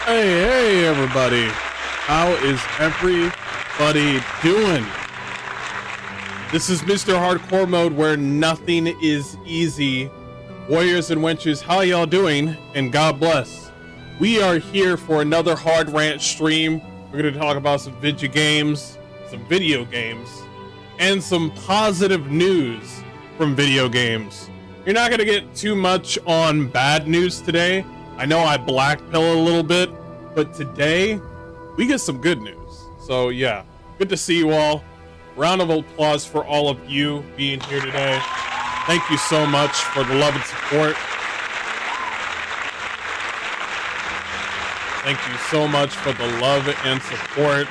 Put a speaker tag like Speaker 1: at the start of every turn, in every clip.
Speaker 1: Hey, everybody. How is everybody doing? This is Mr. Hardcore Mode, where nothing is easy. Warriors and wenches, how y'all doing? And God bless. We are here for another hard rant stream. We're going to talk about some video games, and some positive news from video games. You're not going to get too much on bad news today. I know I black pill a little bit, but today we get some good news. So yeah, good to see you all. Round of applause for all of you being here today. Thank you so much for the love and support. Thank you so much for the love and support.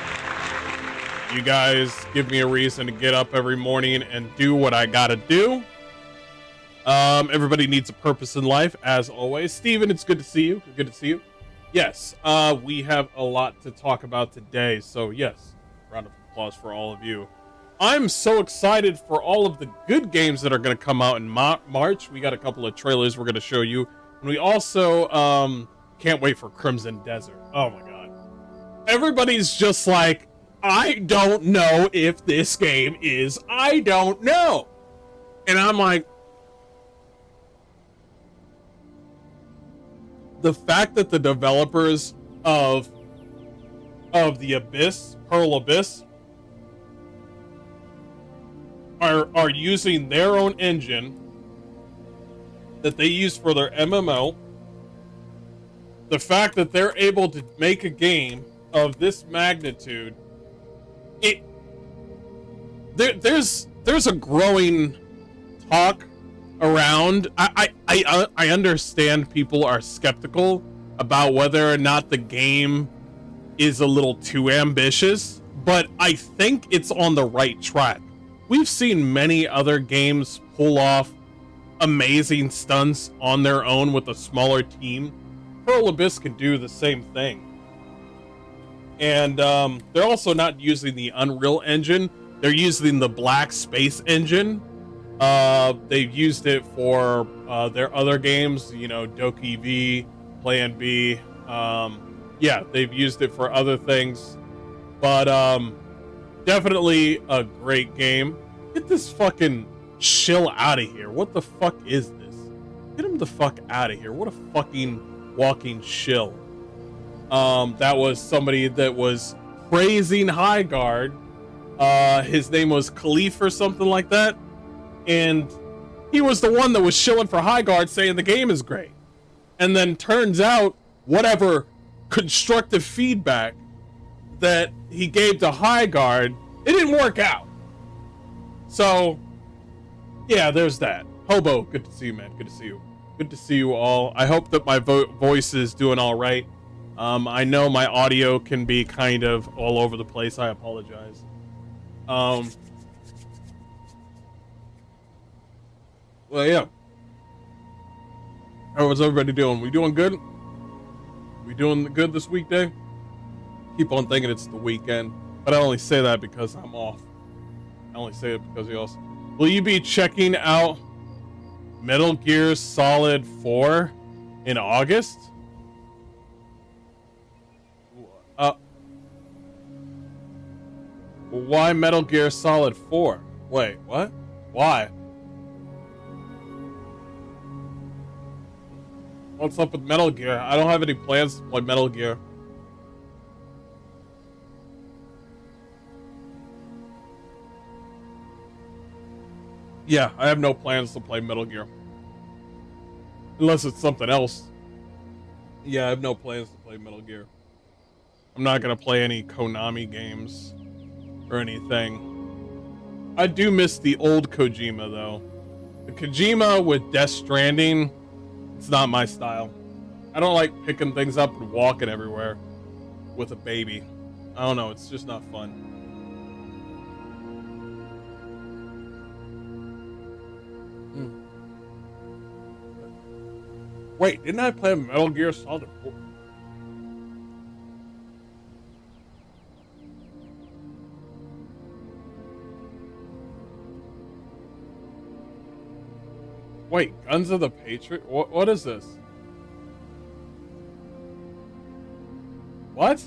Speaker 1: You guys give me a reason to get up every morning and do what I gotta do. Everybody needs a purpose in life, as always. Steven, it's good to see you. Good to see you. Yes, we have a lot to talk about today. So yes, round of applause for all of you. I'm so excited for all of the good games that are going to come out in March. We got a couple of trailers we're going to show you. And we also can't wait for Crimson Desert. Oh my god. Everybody's just like, I don't know if this game is, I don't know. And I'm like, the fact that the developers of the Abyss, Pearl Abyss, are using their own engine that they use for their MMO, the fact that they're able to make a game of this magnitude, there's a growing talk around. I understand people are skeptical about whether or not the game is a little too ambitious, but I think it's on the right track. We've seen many other games pull off amazing stunts on their own with a smaller team. Pearl Abyss can do the same thing. And they're also not using the Unreal Engine. They're using the Black Space Engine. They've used it for their other games, you know, Doki V, Plan B. Yeah, they've used it for other things. But definitely a great game. Get this fucking shill out of here. What the fuck is this? Get him the fuck out of here. What a fucking walking shill. That was somebody that was praising Highguard. His name was Khalif or something like that. And he was the one that was shilling for Highguard, saying the game is great. And then turns out whatever constructive feedback that he gave to Highguard, it didn't work out. So yeah, there's that. Hobo, good to see you, man. Good to see you. Good to see you all. I hope that my voice is doing all right. I know my audio can be kind of all over the place. I apologize. Well, yeah. How was everybody doing? We doing good? We doing good this weekday? Keep on thinking it's the weekend, but I only say that because I'm off. I only say it because you also. Will you be checking out Metal Gear Solid 4 in August? Why Metal Gear Solid 4? Wait, what? Why? What's up with Metal Gear? I don't have any plans to play Metal Gear. Yeah, I have no plans to play Metal Gear. Unless it's something else. Yeah, I have no plans to play Metal Gear. I'm not gonna play any Konami games or anything. I do miss the old Kojima, though. The Kojima with Death Stranding, it's not my style. I don't like picking things up and walking everywhere with a baby. I don't know, it's just not fun. Wait, didn't I play Metal Gear Solid 4? Wait, Guns of the Patriot? What is this? What?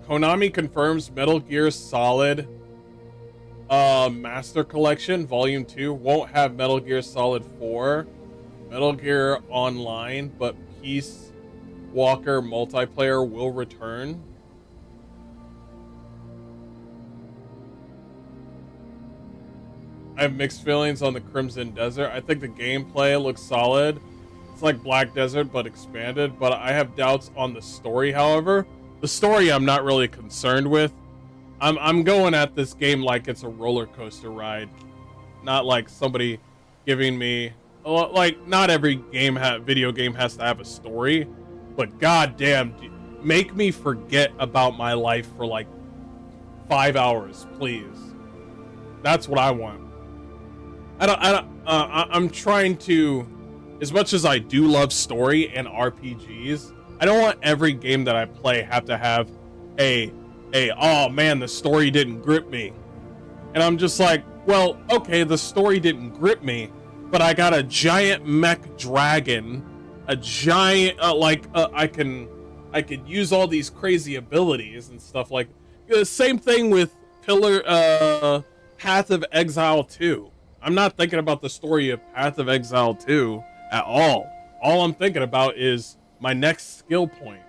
Speaker 1: Konami confirms Metal Gear Solid Master Collection Volume 2 won't have Metal Gear Solid 4, Metal Gear Online, but Peace Walker multiplayer will return. I have mixed feelings on the Crimson Desert. I think the gameplay looks solid. It's like Black Desert, but expanded. But I have doubts on the story, however. The story I'm not really concerned with. I'm going at this game like it's a roller coaster ride. Not like somebody giving me... Like, not every video game has to have a story. But goddamn, make me forget about my life for like 5 hours, please. That's what I want. I'm trying to, as much as I do love story and RPGs, I don't want every game that I play have to have oh man, the story didn't grip me. And I'm just like, well, okay, the story didn't grip me, but I got a giant mech dragon, a giant, I could use all these crazy abilities and stuff like, the same thing with Path of Exile 2. I'm not thinking about the story of Path of Exile 2 at all. All I'm thinking about is my next skill point.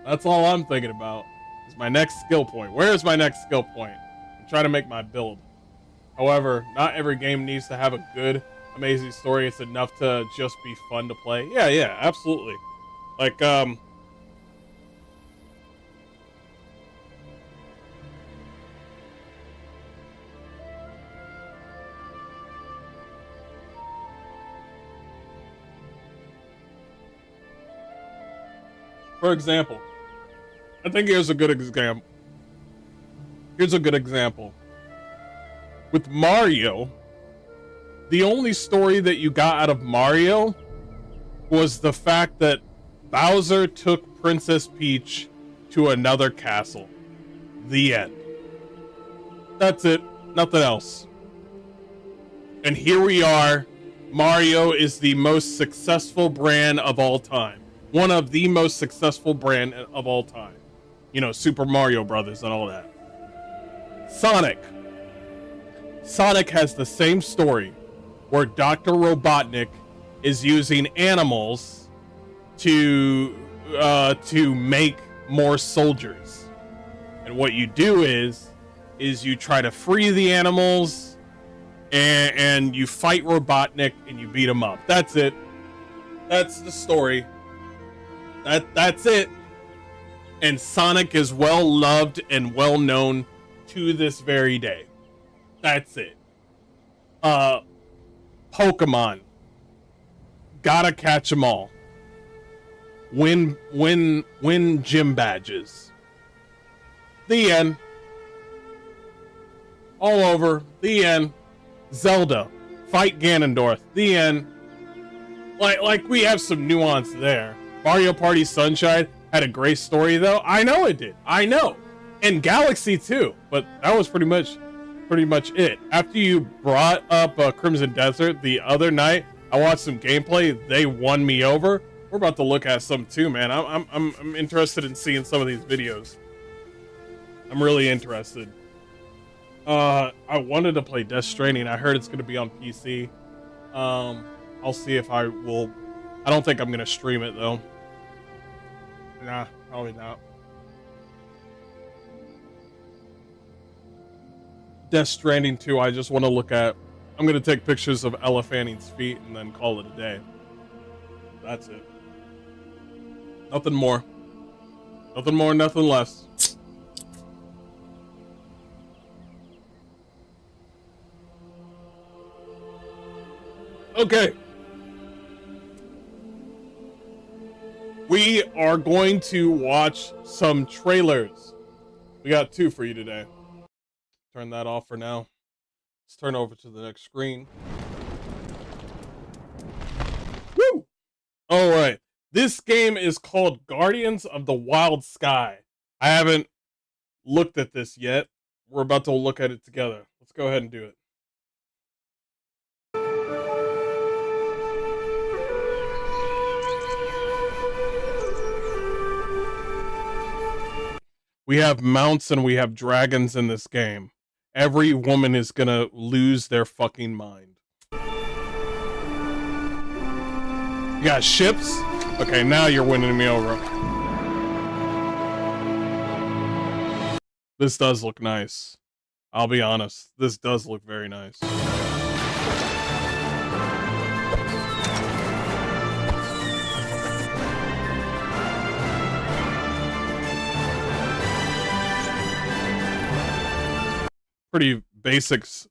Speaker 1: That's all I'm thinking about, is my next skill point. Where's my next skill point? I'm trying to make my build. However, not every game needs to have a good, amazing story. It's enough to just be fun to play. Yeah, absolutely. Like, for example, I think here's a good example. Here's a good example. With Mario, the only story that you got out of Mario was the fact that Bowser took Princess Peach to another castle. The end. That's it. Nothing else. And here we are. Mario is the most successful brand of all time. One of the most successful brand of all time. You know, Super Mario Brothers and all that. Sonic has the same story, where Dr. Robotnik is using animals to make more soldiers. And what you do is you try to free the animals, and you fight Robotnik and you beat him up. That's it. That's the story. That's it. And Sonic is well loved and well known to this very day. That's it. Pokemon. Gotta catch them all. Win gym badges. The end. All over. The end. Zelda. Fight Ganondorf. The end. Like we have some nuance there. Mario Party Sunshine had a great story though. I know it did. I know. And Galaxy too. But that was pretty much it. After you brought up Crimson Desert the other night, I watched some gameplay. They won me over. We're about to look at some too, man. I'm interested in seeing some of these videos. I'm really interested. I wanted to play Death Stranding. I heard it's going to be on PC. I'll see if I will. I don't think I'm going to stream it though. Nah, probably not. Death Stranding 2, I just want to look at. I'm going to take pictures of Ella Fanning's feet and then call it a day. That's it. Nothing more. Nothing more, nothing less. Okay. We are going to watch some trailers. We got 2 for you today. Turn that off for now. Let's turn over to the next screen. Woo! All right. This game is called Guardians of the Wild Sky. I haven't looked at this yet. We're about to look at it together. Let's go ahead and do it. We have mounts and we have dragons in this game. Every woman is gonna lose their fucking mind. You got ships? Okay, now you're winning me over. This does look nice. I'll be honest. This does look very nice. Pretty basics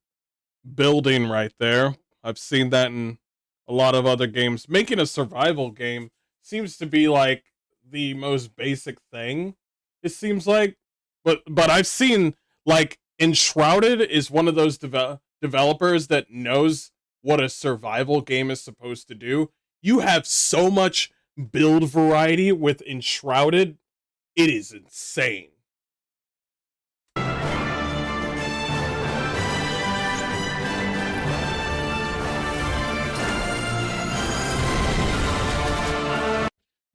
Speaker 1: building right there. I've seen that in a lot of other games. Making a survival game seems to be like the most basic thing, it seems like. But I've seen, like, Enshrouded is one of those developers that knows what a survival game is supposed to do. You have so much build variety with Enshrouded. It is insane.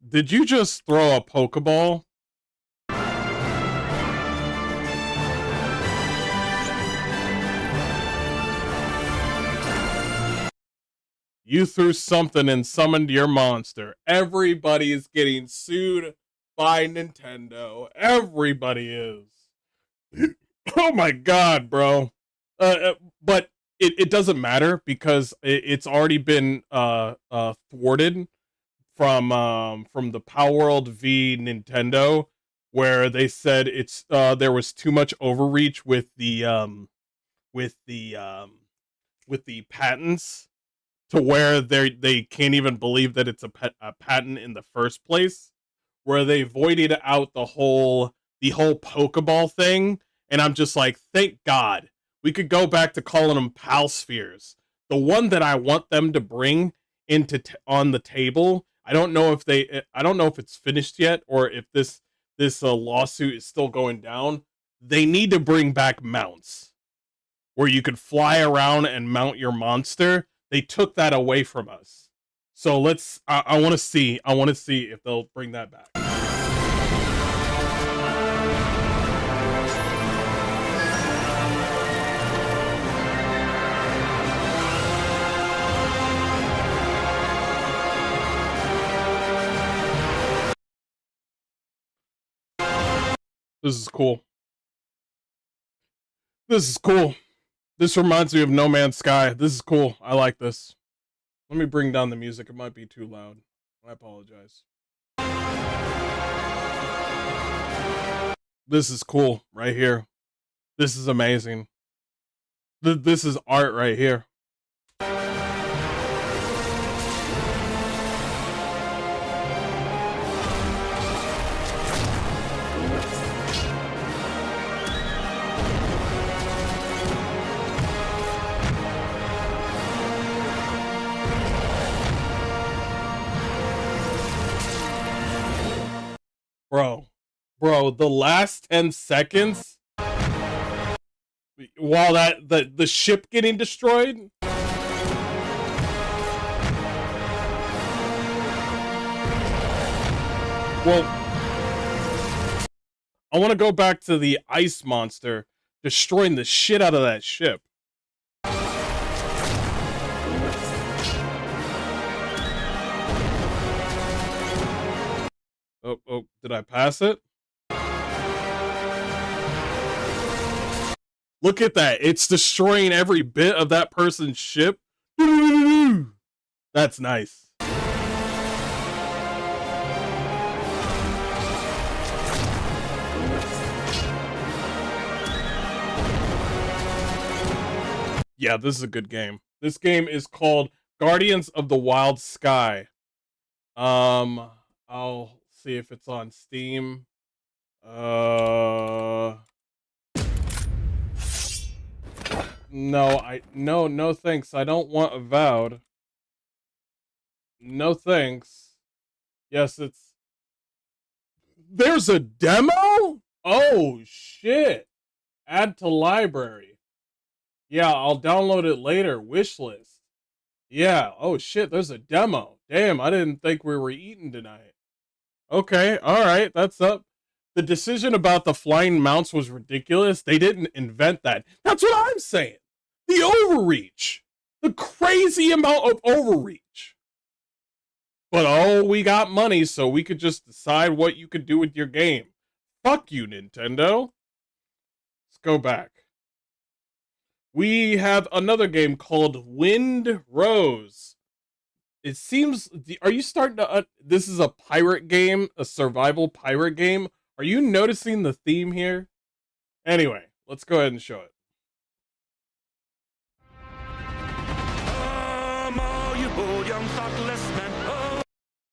Speaker 1: Did you just throw a Pokeball? You threw something and summoned your monster. Everybody is getting sued by Nintendo. Everybody is. Oh my god, bro. But it doesn't matter because it's already been thwarted from the Power World v Nintendo, where they said it's there was too much overreach with the patents, to where they can't even believe that it's a patent in the first place, where they voided out the whole Pokeball thing. And I'm just like, thank God. We could go back to calling them PAL spheres. The one that I want them to bring into on the table, I don't know if it's finished yet, or if this lawsuit is still going down. They need to bring back mounts, where you could fly around and mount your monster. They took that away from us. So let's, I want to see if they'll bring that back. This is cool. This is cool. This reminds me of No Man's Sky. This is cool. I like this. Let me bring down the music. It might be too loud. I apologize. This is cool right here. This is amazing. This is art right here. Bro, the last 10 seconds while the ship getting destroyed. Well, I want to go back to the ice monster destroying the shit out of that ship. Oh, did I pass it? Look at that. It's destroying every bit of that person's ship. That's nice. Yeah, this is a good game. This game is called Guardians of the Wild Sky. I'll see if it's on Steam. No thanks. I don't want Avowed. No thanks. Yes, there's a demo? Oh shit. Add to library. Yeah, I'll download it later. Wishlist. Yeah, oh shit, there's a demo. Damn, I didn't think we were eating tonight. Okay, alright, that's up. The decision about the flying mounts was ridiculous. They didn't invent that. That's what I'm saying. The overreach. The crazy amount of overreach. But oh, we got money, so we could just decide what you could do with your game. Fuck you, Nintendo. Let's go back. We have another game called Wind Rose. It seems, are you starting to, this is a pirate game, a survival pirate game. Are you noticing the theme here? Anyway, let's go ahead and show it.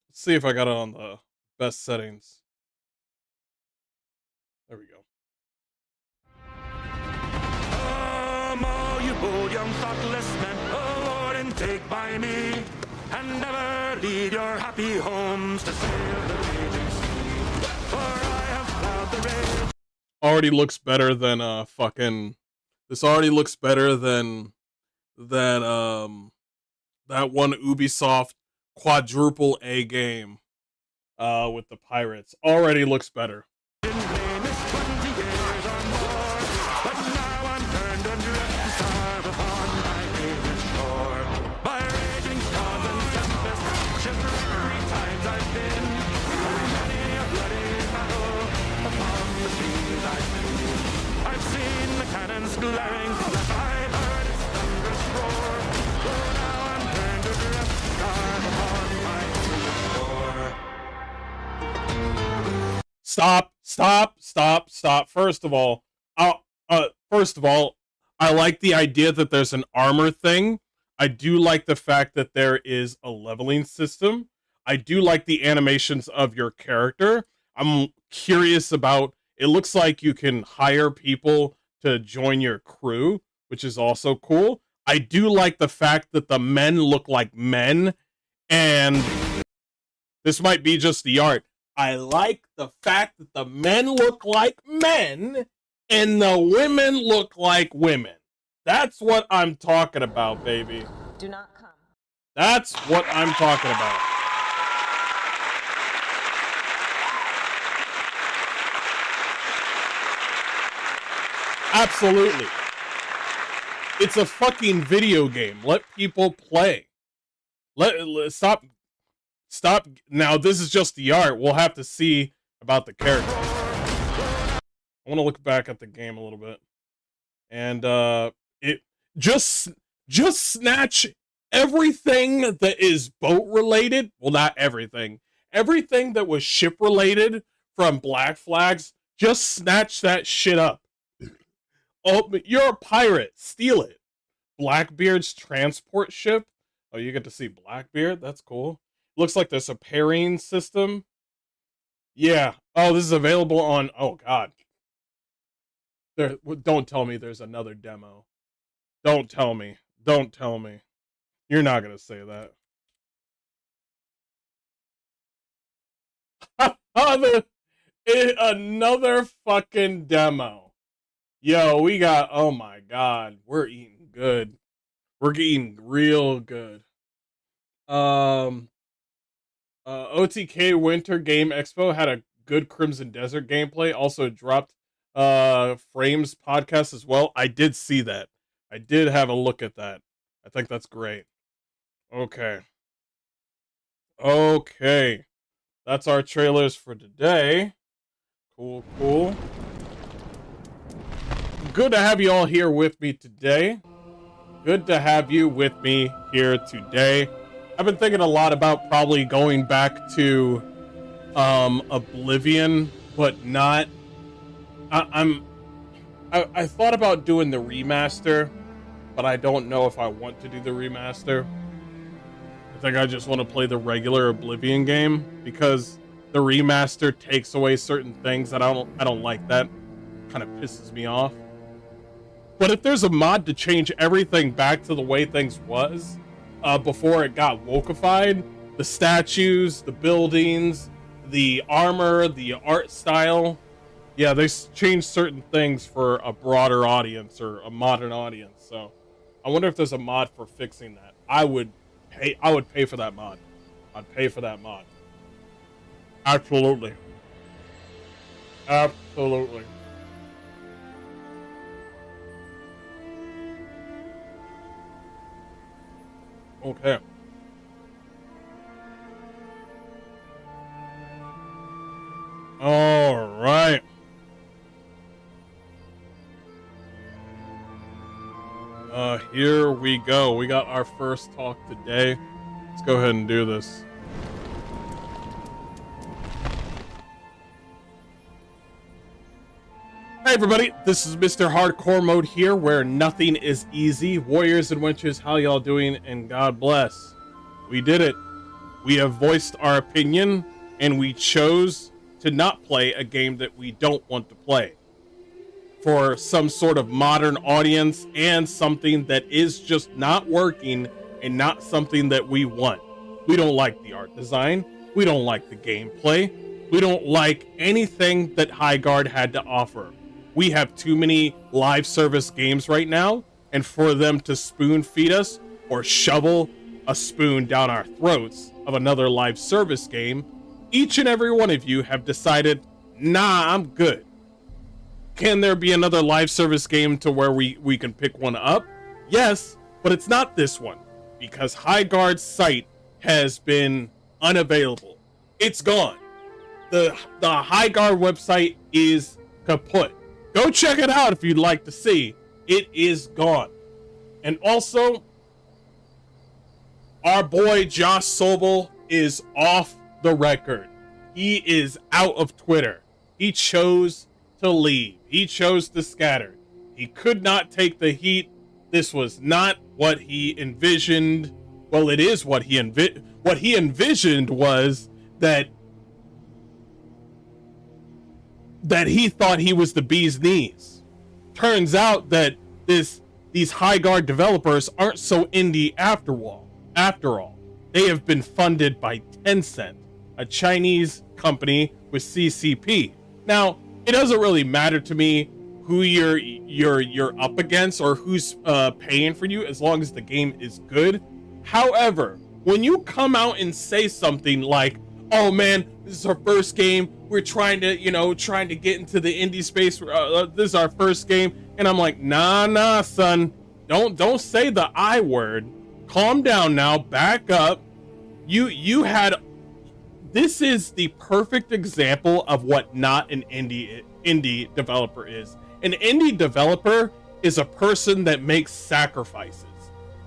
Speaker 1: Let's see if I got it on the best settings. There we go. You bold young thoughtless men, Lord, and take by me, and never leave your happy homes to sail the raging sea. For I have plowed the rage. Already looks better than this already looks better than that one Ubisoft quadruple A game with the pirates. Already looks better. Stop. First of all, I like the idea that there's an armor thing. I do like the fact that there is a leveling system. I do like the animations of your character. I'm curious about, it looks like you can hire people to join your crew, which is also cool. I do like the fact that the men look like men, and this might be just the art. I like the fact that the men look like men and the women look like women. That's what I'm talking about, baby.
Speaker 2: Do not come.
Speaker 1: That's what I'm talking about. Absolutely. It's a fucking video game. Let people play. Stop. Now, this is just the art. We'll have to see about the character. I want to look back at the game a little bit. And it just snatch everything that is boat related. Well, not everything. Everything that was ship related from Black Flags, just snatch that shit up. Oh, you're a pirate. Steal it. Blackbeard's transport ship. Oh, you get to see Blackbeard? That's cool. Looks like there's a pairing system. Yeah. Oh, this is available on... Oh, God. Don't tell me there's another demo. Don't tell me. Don't tell me. You're not going to say that. Another fucking demo. Yo, we got... Oh, my God. We're eating good. We're eating real good. OTK Winter Game Expo had a good Crimson Desert gameplay. Also dropped Frames podcast as well. I did see that. I did have a look at that. I think that's great. Okay. That's our trailers for today. Cool. Good to have you all here with me today. I've been thinking a lot about probably going back to Oblivion, but not. I thought about doing the remaster, but I don't know if I want to do the remaster. I think I just want to play the regular Oblivion game because the remaster takes away certain things that I don't like. That kind of pisses me off. But if there's a mod to change everything back to the way things was before it got wokeified, the statues, the buildings, the armor, the art style, yeah, they changed certain things for a broader audience or a modern audience. So I wonder if there's a mod for fixing that. I would pay for that mod. I'd pay for that mod. Absolutely. Absolutely. Okay. All right. Here we go. We got our first talk today. Let's go ahead and do this. Hey everybody, this is Mr. Hardcore Mode here, where nothing is easy. Warriors and witches, how y'all doing? And God bless. We did it. We have voiced our opinion, and we chose to not play a game that we don't want to play. For some sort of modern audience, and something that is just not working, and not something that we want. We don't like the art design. We don't like the gameplay. We don't like anything that Highguard had to offer. We have too many live service games right now, and for them to spoon feed us or shovel a spoon down our throats of another live service game, each and every one of you have decided, nah, I'm good. Can there be another live service game to where we can pick one up? Yes, but it's not this one, because Highguard's site has been unavailable. It's gone. The Highguard website is kaput. Go check it out if you'd like to see. It is gone. And also, our boy Josh Sobel is off the record. He is out of Twitter. He chose to leave. He chose to scatter. He could not take the heat. This was not what he envisioned. Well, it is what he envisioned was that he thought he was the bee's knees. Turns out that these Highguard developers aren't so indie after all. They have been funded by Tencent, a Chinese company with CCP. Now, it doesn't really matter to me who you're up against or who's paying for you, as long as the game is good. However, when you come out and say something like, oh man, this is our first game, we're trying to get into the indie space, this is our first game, and I'm like, nah son, don't say the I word. Calm down now, back up. This is the perfect example of what not an indie developer is. An indie developer is a person that makes sacrifices.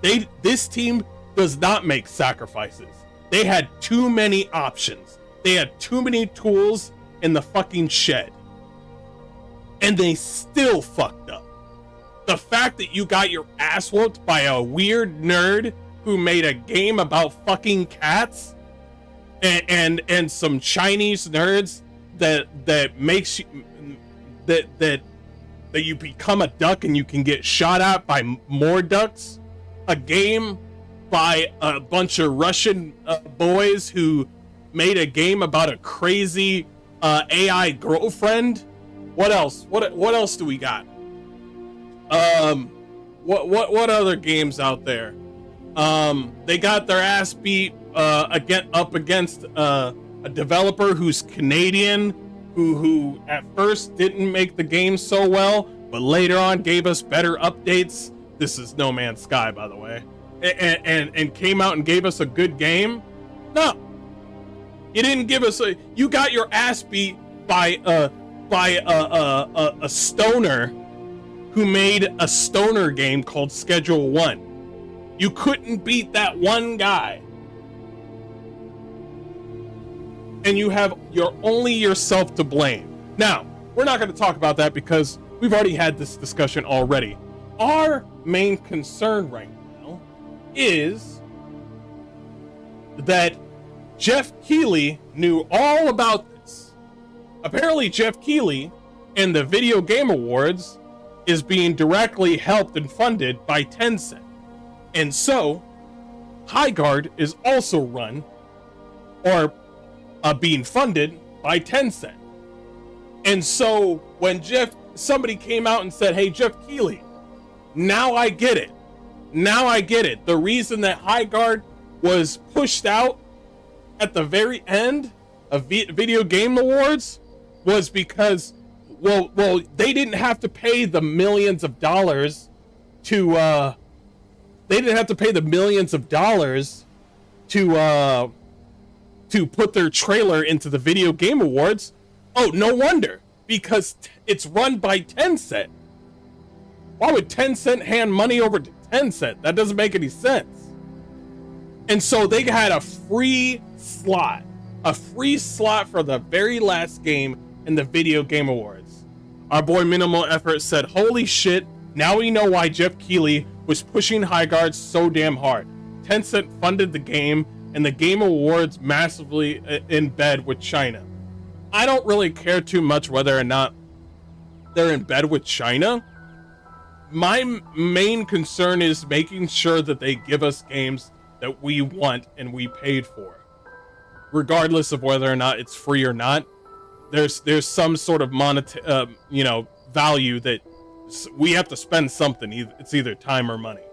Speaker 1: This team does not make sacrifices. They had too many options. They had too many tools in the fucking shed. And they still fucked up. The fact that you got your ass whooped by a weird nerd who made a game about fucking cats and some Chinese nerds that makes you that you become a duck and you can get shot at by more ducks. A game by a bunch of Russian boys who made a game about a crazy AI girlfriend. What else? What else do we got? What other games out there? They got their ass beat up against a developer who's Canadian, who at first didn't make the game so well, but later on gave us better updates. This is No Man's Sky, by the way, and came out and gave us a good game. No, you didn't give us a. You got your ass beat by a stoner who made a stoner game called Schedule 1. You couldn't beat that one guy. And you're only yourself to blame. Now, we're not going to talk about that because we've already had this discussion already. Our main concern right now is that Jeff Keighley knew all about this. Apparently, Jeff Keighley and the Video Game Awards is being directly helped and funded by Tencent. And so, Highguard is also run or being funded by Tencent. And so, when somebody came out and said, hey, Jeff Keighley, now I get it. Now I get it. The reason that Highguard was pushed out at the very end of Video Game Awards was because, well, they didn't have to pay the millions of dollars to, to put their trailer into the Video Game Awards. Oh, no wonder, because it's run by Tencent. Why would Tencent hand money over to Tencent? That doesn't make any sense. And so they had a free slot for the very last game in the Video Game Awards. Our boy Minimal Effort said, "Holy shit, now we know why Jeff Keighley was pushing Highguard so damn hard. Tencent funded the game, and the Game Awards massively in bed with China." I don't really care too much whether or not they're in bed with China. My main concern is making sure that they give us games that we want and we paid for, regardless of whether or not it's free or not. There's some sort of value that we have to spend something. It's either time or money.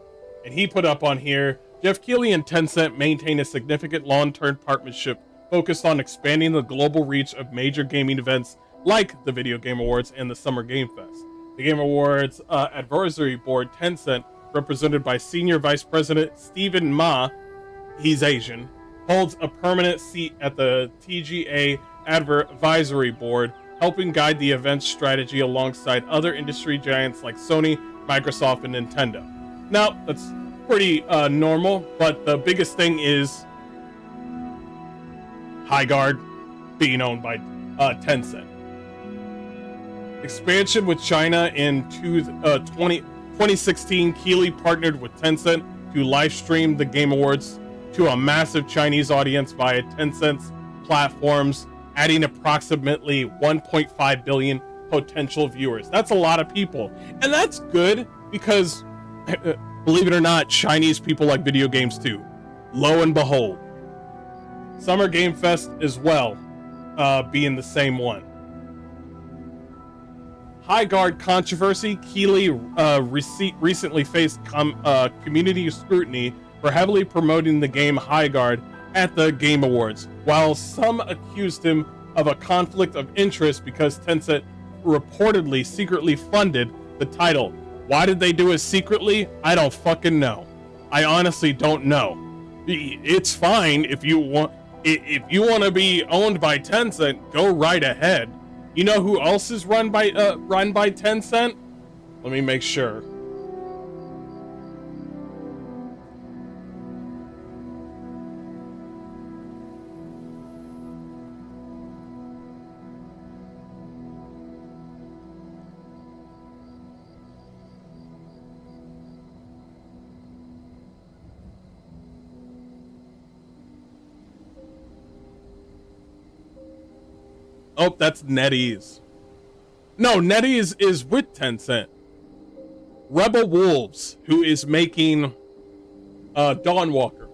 Speaker 1: And he put up on here, Jeff Keighley and Tencent maintain a significant long-term partnership focused on expanding the global reach of major gaming events like the Video Game Awards and the Summer Game Fest. The Game Awards advisory board, Tencent, represented by Senior Vice President Stephen Ma, he's Asian, holds a permanent seat at the TGA advisory board, helping guide the event's strategy alongside other industry giants like Sony, Microsoft, and Nintendo. Now, that's pretty normal, but the biggest thing is Highguard being owned by Tencent. Expansion with China in 2016, Keighley partnered with Tencent to live stream the Game Awards to a massive Chinese audience via Tencent's platforms, adding approximately 1.5 billion potential viewers. That's a lot of people. And that's good because, believe it or not, Chinese people like video games too. Lo and behold. Summer Game Fest as well, being the same one. Highguard controversy. Keighley recently faced community scrutiny for heavily promoting the game Highguard at the Game Awards, while some accused him of a conflict of interest because Tencent reportedly secretly funded the title. Why did they do it secretly? I don't fucking know. I honestly don't know. It's fine if you want to be owned by Tencent, go right ahead. You know who else is run by Tencent? Let me make sure. Oh, that's NetEase. No, NetEase is with Tencent. Rebel Wolves, who is making Dawnwalker.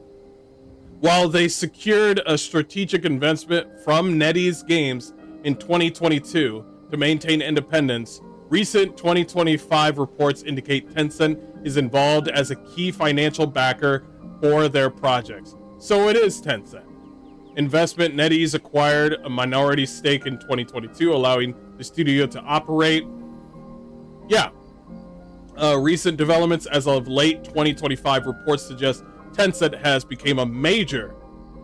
Speaker 1: While they secured a strategic investment from NetEase Games in 2022 to maintain independence, recent 2025 reports indicate Tencent is involved as a key financial backer for their projects. So it is Tencent. Investment. NetEase acquired a minority stake in 2022, allowing the studio to operate. Yeah. Recent developments as of late 2025 reports suggest Tencent has become a major,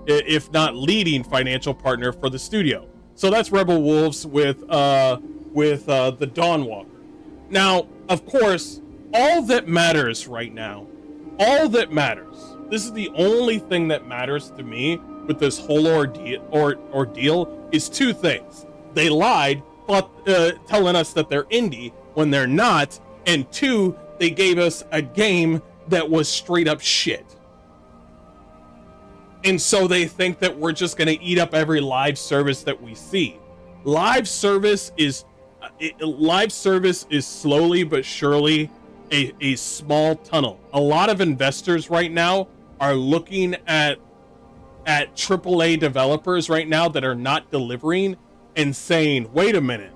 Speaker 1: if not leading, financial partner for the studio. So that's Rebel Wolves with the Dawnwalker. Now, of course, all that matters right now, this is the only thing that matters to me with this whole ordeal is two things. They lied, telling us that they're indie when they're not, and two, they gave us a game that was straight up shit. And so they think that we're just going to eat up every live service that we see. Live service is slowly but surely a small tunnel. A lot of investors right now are looking at AAA developers right now that are not delivering and saying, wait a minute,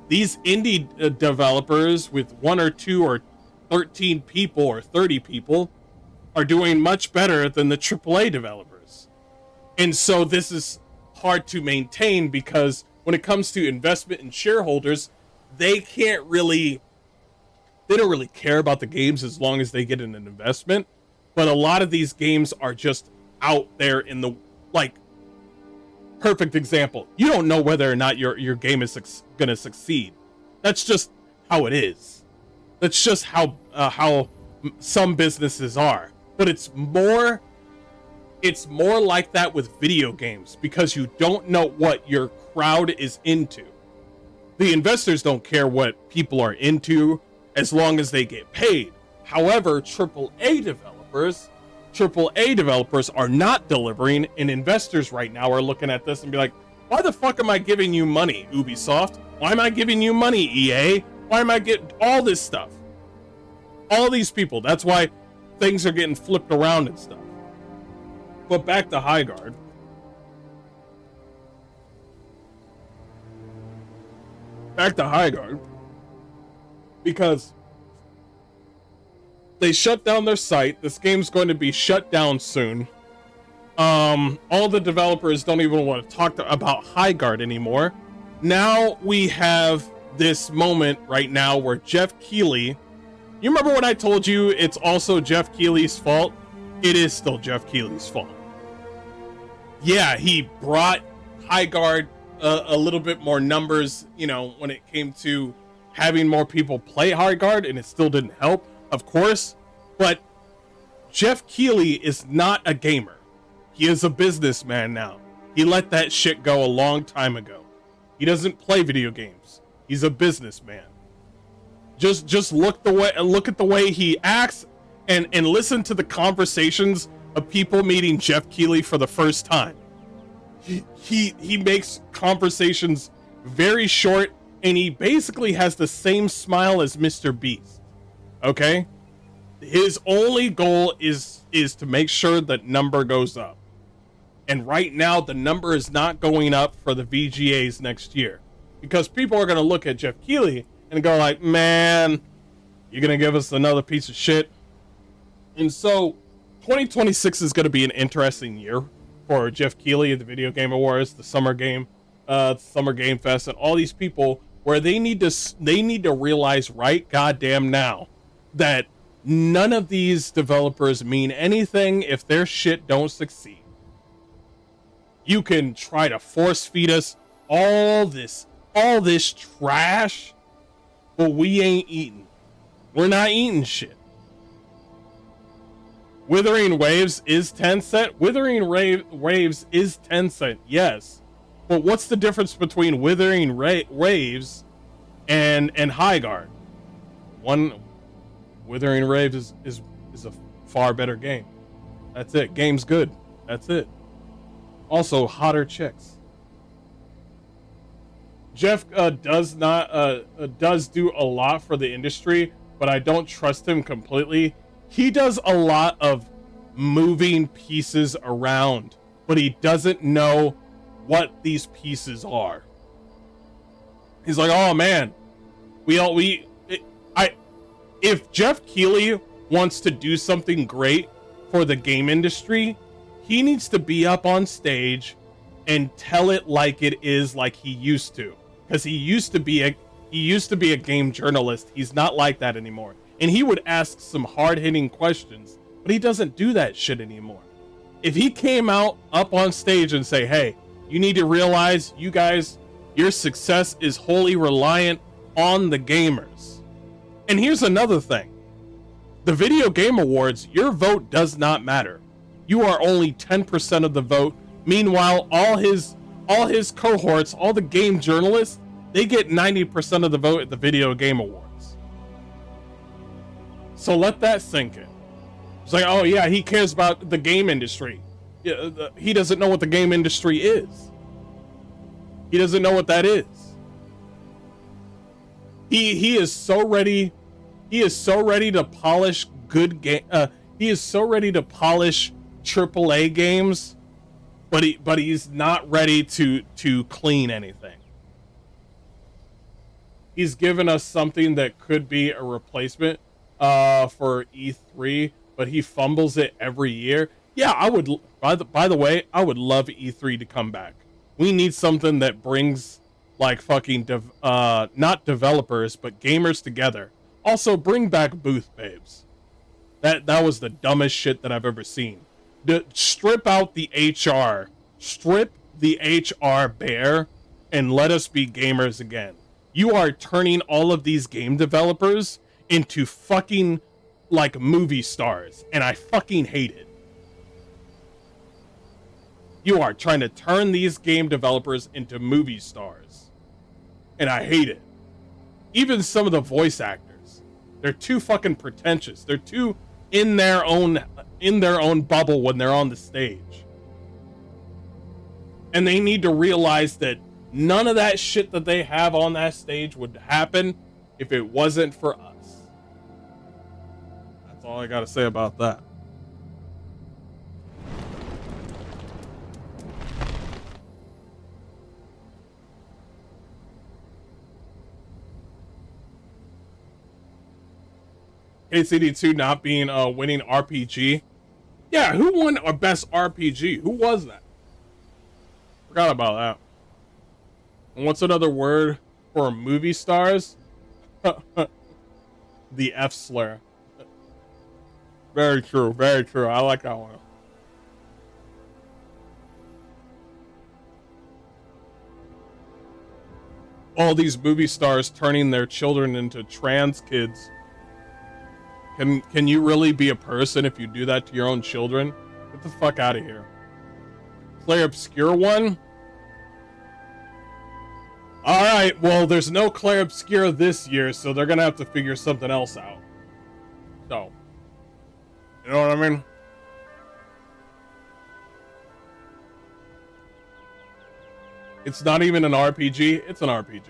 Speaker 1: these indie developers with 1 or 2 or 13 people or 30 people are doing much better than the AAA developers. And so this is hard to maintain because when it comes to investment and shareholders, they don't really care about the games as long as they get an investment. But a lot of these games are just out there in the, like, perfect example. You don't know whether or not your game is going to succeed. That's just how it is. That's just how some businesses are. But it's more like that with video games, because you don't know what your crowd is into. The investors don't care what people are into as long as they get paid. However, AAA developers are not delivering, and investors right now are looking at this and be like, why the fuck am I giving you money, Ubisoft? Why am I giving you money, EA? Why am I getting all this stuff? All these people. That's why things are getting flipped around and stuff. But back to Highguard. Because they shut down their site. This game's going to be shut down soon. All the developers don't even want to talk about Highguard anymore. Now we have this moment right now where Jeff Keighley... You remember when I told you it's also Jeff Keighley's fault? It is still Jeff Keighley's fault. Yeah, he brought Highguard a little bit more numbers, you know, when it came to having more people play Highguard, and it still didn't help, of course. But Jeff Keighley is not a gamer. He is a businessman now. He let that shit go a long time ago. He doesn't play video games. He's a businessman. Just look at the way he acts, and listen to the conversations of people meeting Jeff Keighley for the first time. He makes conversations very short, and he basically has the same smile as Mr. Beast. Okay? His only goal is to make sure that number goes up. And right now, the number is not going up for the VGAs next year, because people are going to look at Jeff Keighley and go like, man, you're going to give us another piece of shit. And so 2026 is going to be an interesting year for Jeff Keighley at the Video Game Awards, the Summer Game Fest, and all these people, where they need to realize right goddamn now that none of these developers mean anything if their shit don't succeed. You can try to force feed us all this trash, but we ain't eating. We're not eating shit. Withering Waves is Tencent. Withering Waves is Tencent, yes. But what's the difference between Withering Waves and Highguard? Withering Waves is a far better game. That's it. Game's good. That's it. Also, hotter chicks. Jeff does do a lot for the industry, but I don't trust him completely. He does a lot of moving pieces around, but he doesn't know what these pieces are. He's like, oh man, if Jeff Keighley wants to do something great for the game industry, he needs to be up on stage and tell it like it is, like he used to. Because he used to be a game journalist. He's not like that anymore. And he would ask some hard-hitting questions, but he doesn't do that shit anymore. If he came out up on stage and say, hey, you need to realize, you guys, your success is wholly reliant on the gamers. And here's another thing. The Video Game Awards, your vote does not matter. You are only 10% of the vote. Meanwhile, all his cohorts, all the game journalists, they get 90% of the vote at the Video Game Awards. So let that sink in. It's like, oh yeah, he cares about the game industry. He doesn't know what the game industry is. He doesn't know what that is. He is so ready. He is so ready to polish good game. He is so ready to polish AAA games, but he's not ready to clean anything. He's given us something that could be a replacement for E3, but he fumbles it every year. Yeah, I would. By the way, I would love E3 to come back. We need something that brings like fucking not developers but gamers together. Also, bring back booth babes. That was the dumbest shit that I've ever seen. Strip out the HR, strip the HR bare, and let us be gamers again. You are turning all of these game developers into fucking like movie stars, and I fucking hate it. You are trying to turn these game developers into movie stars, and I hate it. Even some of the voice actors, they're too fucking pretentious. They're too in their own bubble when they're on the stage. And they need to realize that none of that shit that they have on that stage would happen if it wasn't for us. That's all I gotta say about that. KCD2 not being a winning RPG. Yeah, who won our best RPG? Who was that? Forgot about that. And what's another word for movie stars? The F slur. Very true, very true. I like that one. All these movie stars turning their children into trans kids. Can you really be a person if you do that to your own children? Get the fuck out of here. Play obscure one? Alright, well, there's no Claire Obscura this year, so they're gonna have to figure something else out. So, you know what I mean? It's not even an RPG, it's an RPG.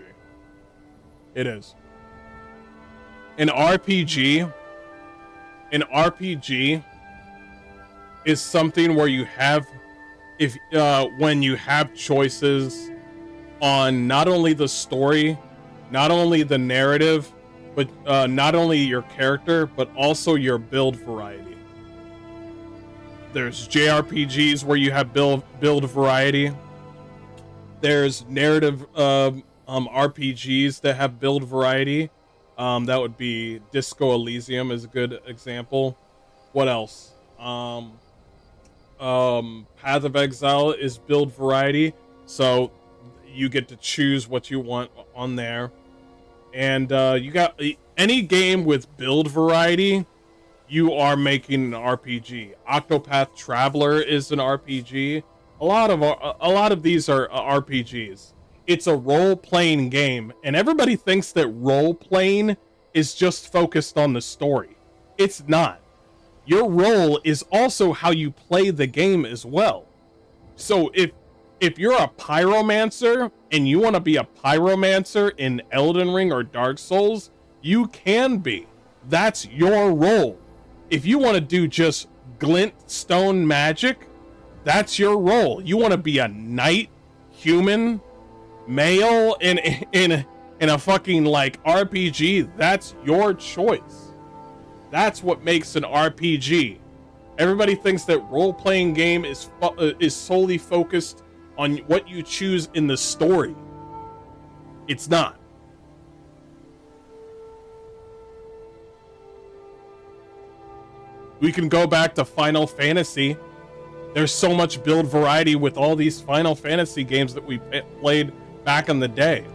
Speaker 1: It is. An RPG is something where you have, when you have choices on not only the story, not only the narrative, but not only your character, but also your build variety. There's JRPGs where you have build variety. There's narrative RPGs that have build variety. That would be Disco Elysium is a good example. What else? Path of Exile is build variety, so you get to choose what you want on there. And you got any game with build variety, you are making an RPG. Octopath Traveler is an RPG. A lot of these are RPGs. It's a role-playing game, and everybody thinks that role-playing is just focused on the story. It's not. Your role is also how you play the game as well. So if you're a pyromancer and you want to be a pyromancer in Elden Ring or Dark Souls, you can be. That's your role. If you want to do just glintstone magic, that's your role. You want to be a knight, human, male in a fucking like RPG, that's your choice. That's what makes an RPG. Everybody thinks that role-playing game is solely focused on what you choose in the story. It's not. We can go back to Final Fantasy. There's so much build variety with all these Final Fantasy games that we played back in the day.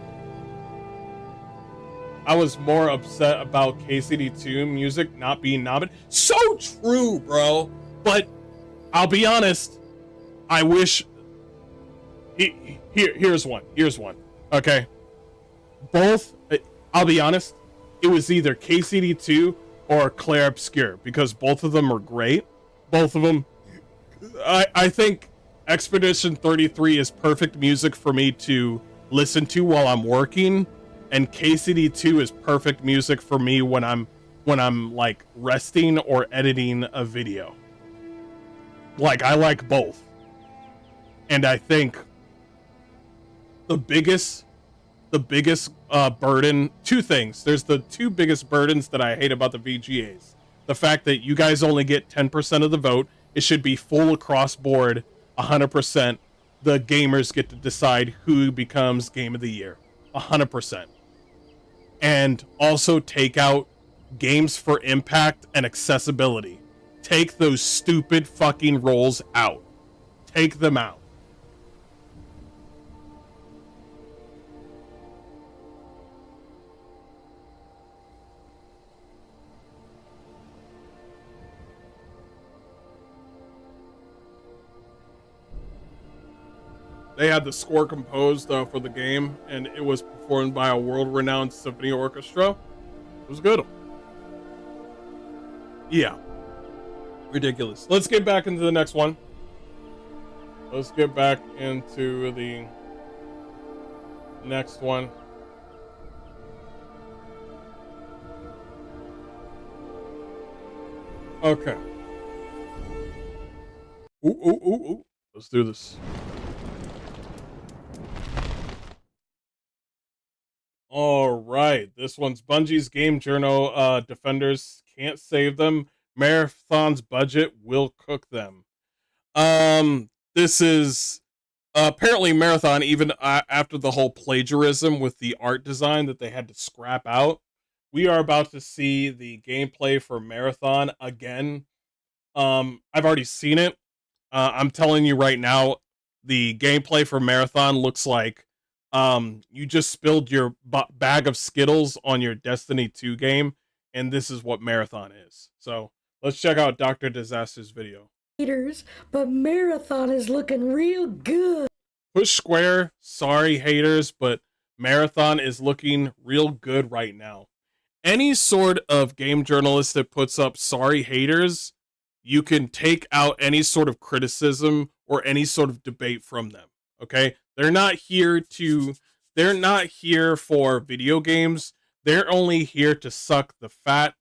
Speaker 1: I was more upset about KCD2 music not being nominated. So true, bro. But I'll be honest. I wish. Here's one. Okay. Both. I'll be honest. It was either KCD2 or Claire Obscure because both of them were great. Both of them. I think Expedition 33 is perfect music for me to listen to while I'm working, and KCD2 is perfect music for me when I'm like resting or editing a video. Like, I like both. And I think the biggest burden, two things. There's the two biggest burdens that I hate about the VGAs. The fact that you guys only get 10% of the vote. It should be full across board, 100%. The gamers get to decide who becomes Game of the Year. 100%. And also take out games for impact and accessibility. Take those stupid fucking roles out. Take them out. They had the score composed for the game, and it was performed by a world-renowned symphony orchestra. It was good. Yeah. Ridiculous. Let's get back into the next one. Let's get back into the next one. Okay. Ooh. Let's do this. All right, this one's Bungie's game journal. Defenders can't save them. Marathon's budget will cook them. This is apparently Marathon, even after the whole plagiarism with the art design that they had to scrap out. We are about to see the gameplay for Marathon again. I've already seen it. I'm telling you right now, the gameplay for Marathon looks like you just spilled your bag of Skittles on your Destiny 2 game, and this is what Marathon is. So let's check out Dr. Disaster's video.
Speaker 2: Haters, but Marathon is looking real good.
Speaker 1: Push square, sorry haters, but Marathon is looking real good right now. Any sort of game journalist that puts up sorry haters, you can take out any sort of criticism or any sort of debate from them. Okay? They're not here for video games. They're only here to suck the fat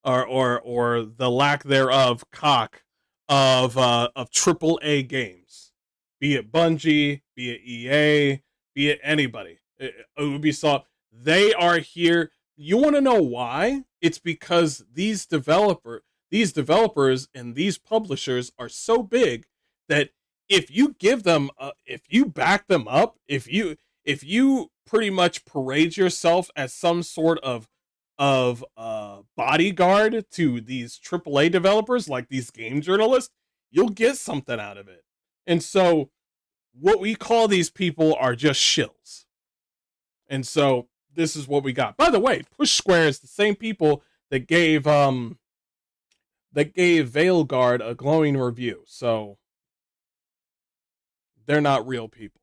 Speaker 1: or the lack thereof cock of AAA games. Be it Bungie, be it EA, be it anybody. Ubisoft. They are here. You want to know why? It's because these developers and these publishers are so big that if you give them, if you back them up, if you pretty much parade yourself as some sort of bodyguard to these AAA developers, like these game journalists, you'll get something out of it. And so, what we call these people are just shills. And so, this is what we got. By the way, Push Square is the same people that gave Veilguard a glowing review. So they're not real people.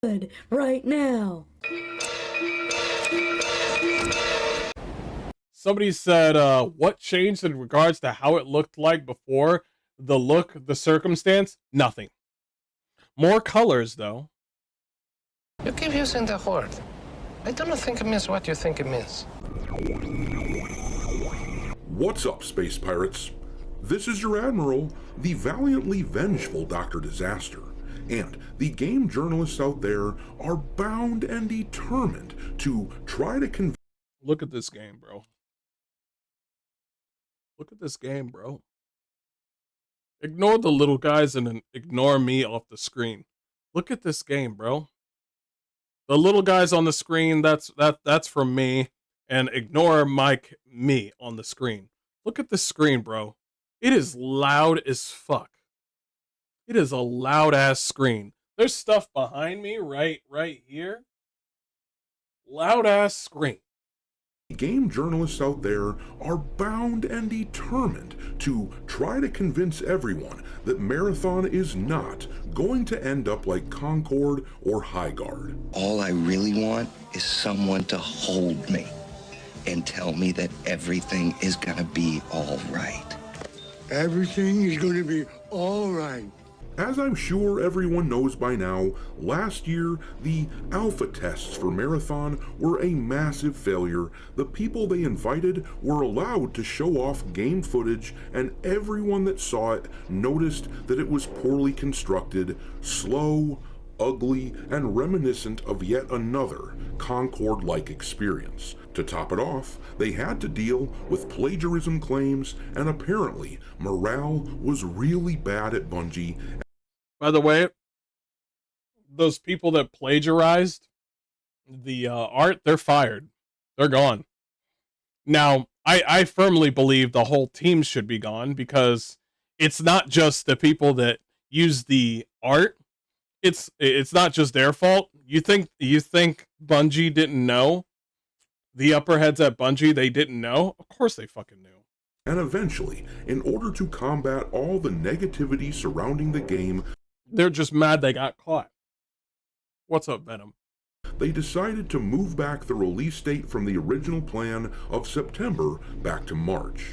Speaker 2: Good right now.
Speaker 1: Somebody said, what changed in regards to how it looked like before? The look, the circumstance? Nothing. More colors, though.
Speaker 3: You keep using the word. I don't think it means what you think it means.
Speaker 4: What's up, space pirates? This is your admiral, the valiantly vengeful Dr. Disaster. And the game journalists out there are bound and determined to try to convince.
Speaker 1: Look at this game, bro. Look at this game, bro. Ignore the little guys and ignore me off the screen. Look at this game, bro. The little guys on the screen, that's from me, and ignore me on the screen. Look at the screen, bro. It is loud as fuck. It is a loud ass screen. There's stuff behind me right here. Loud ass screen.
Speaker 4: Game journalists out there are bound and determined to try to convince everyone that Marathon is not going to end up like Concord or Highguard.
Speaker 5: All I really want is someone to hold me and tell me that everything is gonna be all right.
Speaker 6: Everything is gonna be all right.
Speaker 4: As I'm sure everyone knows by now, last year, the alpha tests for Marathon were a massive failure. The people they invited were allowed to show off game footage, and everyone that saw it noticed that it was poorly constructed, slow, ugly, and reminiscent of yet another Concord-like experience. To top it off, they had to deal with plagiarism claims, and apparently morale was really bad at Bungie.
Speaker 1: By the way, those people that plagiarized, the art, they're fired. They're gone. Now, I firmly believe the whole team should be gone because it's not just the people that use the art. It's not just their fault. You think Bungie didn't know? The upper heads at Bungie, they didn't know? Of course they fucking knew.
Speaker 4: And eventually, in order to combat all the negativity surrounding the game,
Speaker 1: they're just mad they got caught. What's up, Venom?
Speaker 4: they decided to move back the release date from the original plan of September back to March.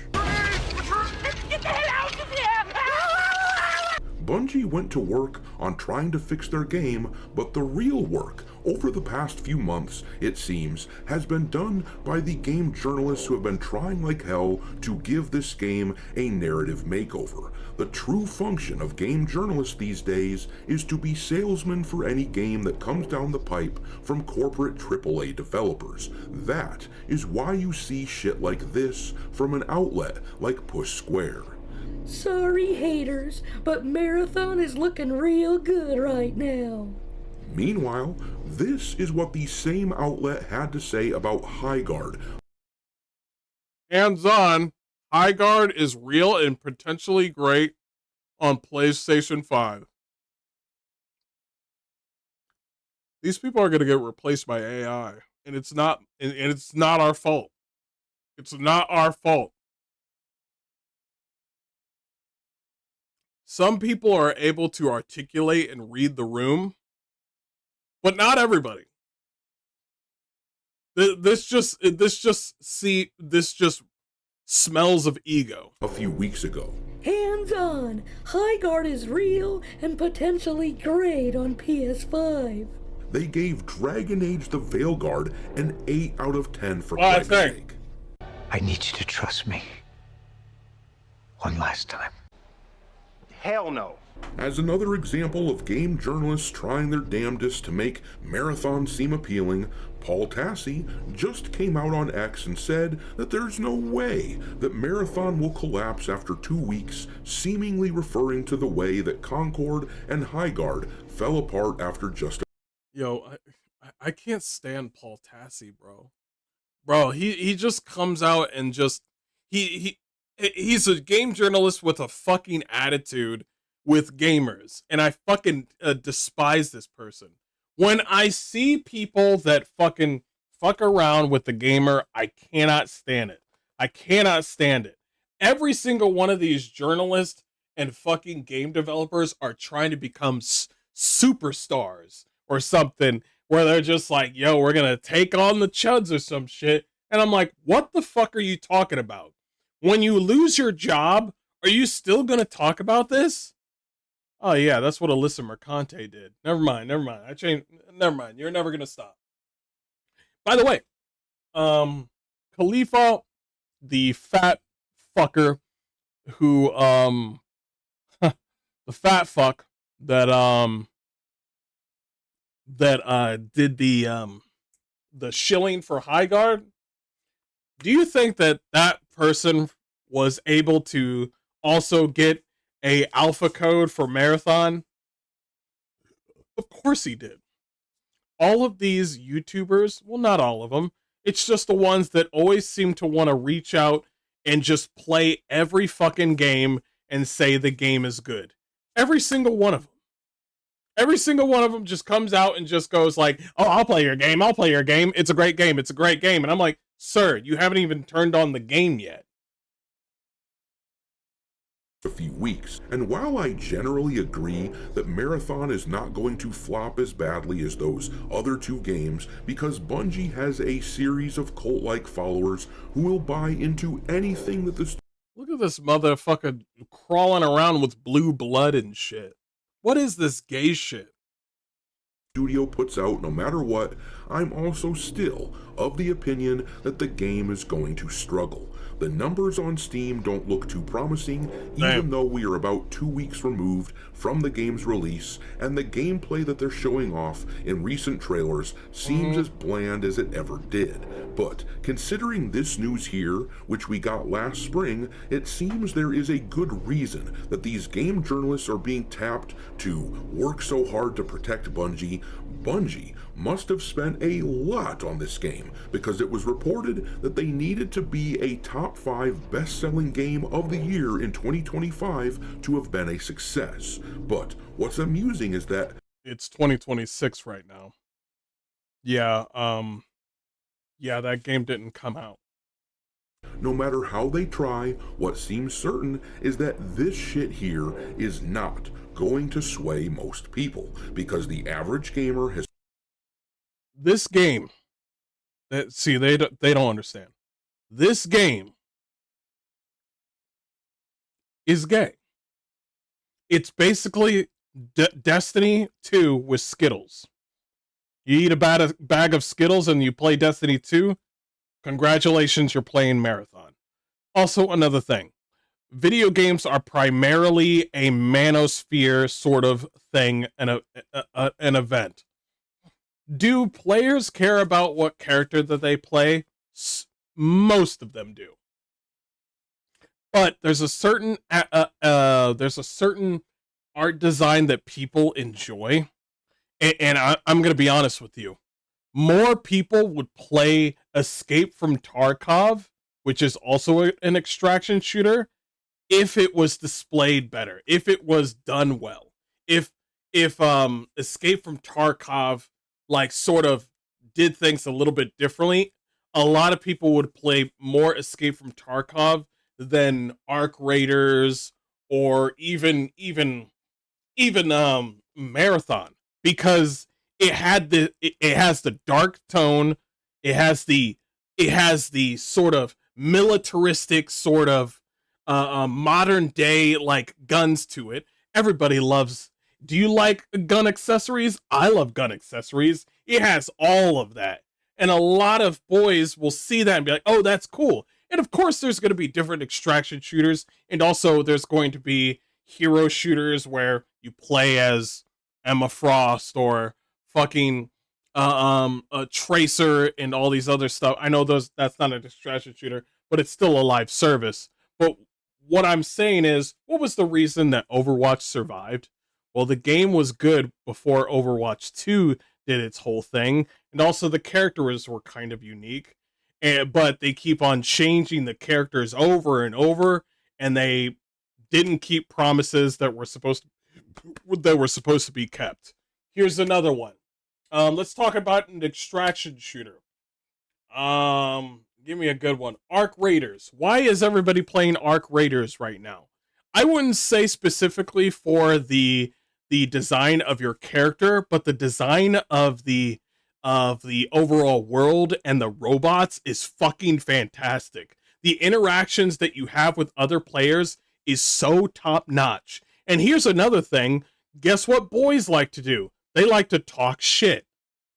Speaker 4: Bungie went to work on trying to fix their game, but the real work, over the past few months, it seems, has been done by the game journalists who have been trying like hell to give this game a narrative makeover. The true function of game journalists these days is to be salesmen for any game that comes down the pipe from corporate AAA developers. That is why you see shit like this from an outlet like Push Square.
Speaker 2: Sorry, haters, but Marathon is looking real good right now.
Speaker 4: Meanwhile, this is what the same outlet had to say about Highguard.
Speaker 1: Hands on, Highguard is real and potentially great on PlayStation 5. These people are going to get replaced by AI, and it's not our fault. It's not our fault. Some people are able to articulate and read the room, but not everybody. This just smells of ego.
Speaker 4: A few weeks ago,
Speaker 2: Hands on, Highguard is real and potentially great on PS5.
Speaker 4: they gave Dragon Age the Veilguard an 8 out of 10 for
Speaker 1: Well, I
Speaker 4: Plague's
Speaker 1: think-
Speaker 4: sake.
Speaker 7: I need you to trust me. One last time.
Speaker 8: Hell no.
Speaker 4: As another example of game journalists trying their damnedest to make Marathon seem appealing, Paul Tassi just came out on X and said that there's no way that Marathon will collapse after 2 weeks, seemingly referring to the way that Concord and Highguard fell apart after just a
Speaker 1: Yo, I can't stand Paul Tassi, bro. Bro, he just comes out and just he's a game journalist with a fucking attitude with gamers, and I fucking despise this person. When I see people that fucking fuck around with the gamer, I cannot stand it. I cannot stand it. Every single one of these journalists and fucking game developers are trying to become superstars or something, where they're just like, yo, we're gonna take on the chuds or some shit. And I'm like, what the fuck are you talking about? When you lose your job, are you still gonna talk about this? Oh yeah, that's what Alyssa Mercante did. Never mind. I changed. Never mind. You're never gonna stop. By the way, Khalifa, the fat fucker who, the fat fuck that did the shilling for Highguard. Do you think that person was able to also get a alpha code for Marathon? Of course he did. All of these YouTubers, well, not all of them, it's just the ones that always seem to want to reach out and just play every fucking game and say the game is good. Every single one of them. Every single one of them just comes out and just goes like, oh, I'll play your game. It's a great game. And I'm like, sir, you haven't even turned on the game yet.
Speaker 4: a few weeks. And while I generally agree that Marathon is not going to flop as badly as those other two games, because Bungie has a series of cult-like followers who will buy into anything that the
Speaker 1: Look at this motherfucker crawling around with blue blood and shit. What is this gay shit?
Speaker 4: studio puts out, no matter what, I'm also still of the opinion that the game is going to struggle. The numbers on Steam don't look too promising, even though we are about 2 weeks removed from the game's release, and the gameplay that they're showing off in recent trailers seems as bland as it ever did. But considering this news here, which we got last spring, it seems there is a good reason that these game journalists are being tapped to work so hard to protect Bungie Bungie must have spent a lot on this game because it was reported that they needed to be a top 5 best-selling game of the year in 2025 to have been a success. But what's amusing is that
Speaker 1: It's 2026 right now. Yeah, yeah, that game didn't come out.
Speaker 4: no matter how they try, what seems certain is that this shit here is not going to sway most people because the average gamer has
Speaker 1: This game, see, they don't understand. This game is gay. It's basically Destiny 2 with Skittles. You eat a bag of Skittles and you play Destiny 2, congratulations, you're playing Marathon. Also, another thing. Video games are primarily a manosphere sort of thing, an event. Do players care about what character that they play? Most of them do. But there's a certain art design that people enjoy. And I'm going to be honest with you. More people would play Escape from Tarkov, which is also an extraction shooter, if it was displayed better, if it was done well. If Escape from Tarkov like sort of did things a little bit differently, a lot of people would play more Escape from Tarkov than Arc Raiders or even Marathon, because it has the dark tone, it has the sort of militaristic sort of modern day like guns to it. Everybody loves. Do you like gun accessories? I love gun accessories. It has all of that. And a lot of boys will see that and be like, oh, that's cool. And of course, there's going to be different extraction shooters. And also, there's going to be hero shooters where you play as Emma Frost or fucking a Tracer and all these other stuff. I know that's not an extraction shooter, but it's still a live service. But what I'm saying is, what was the reason that Overwatch survived? Well, the game was good before Overwatch 2 did its whole thing, and also the characters were kind of unique. But they keep on changing the characters over and over, and they didn't keep promises that were supposed to be kept. Here's another one. Let's talk about an extraction shooter. Give me a good one. Arc Raiders. Why is everybody playing Arc Raiders right now? I wouldn't say specifically for the design of your character, but the design of the overall world and the robots is fucking fantastic. The interactions that you have with other players is so top notch. And here's another thing. Guess what boys like to do? They like to talk shit.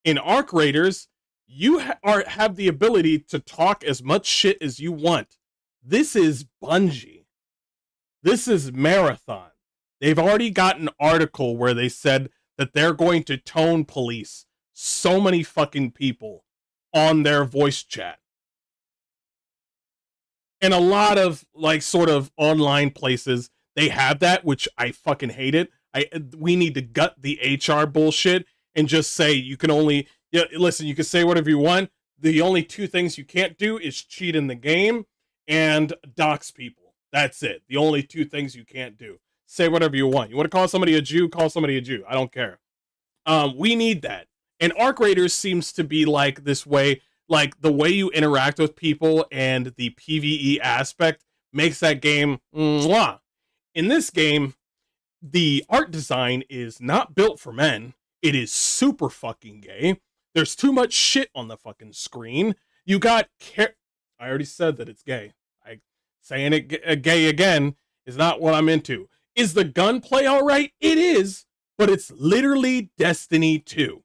Speaker 1: In Arc Raiders, you have the ability to talk as much shit as you want. This is Bungie. This is Marathon. They've already got an article where they said that they're going to tone police so many fucking people on their voice chat. And a lot of like sort of online places, they have that, which I fucking hate it. We need to gut the HR bullshit and just say you can only, listen, you can say whatever you want. The only two things you can't do is cheat in the game and dox people. That's it. The only two things you can't do. Say whatever you want. You want to call somebody a Jew? Call somebody a Jew. I don't care. We need that. And Arc Raiders seems to be like this way, like the way you interact with people and the PvE aspect makes that game mwah. In this game, the art design is not built for men. It is super fucking gay. There's too much shit on the fucking screen. You got I already said that it's gay. Saying it gay again is not what I'm into. Is the gunplay all right? It is, but it's literally Destiny 2.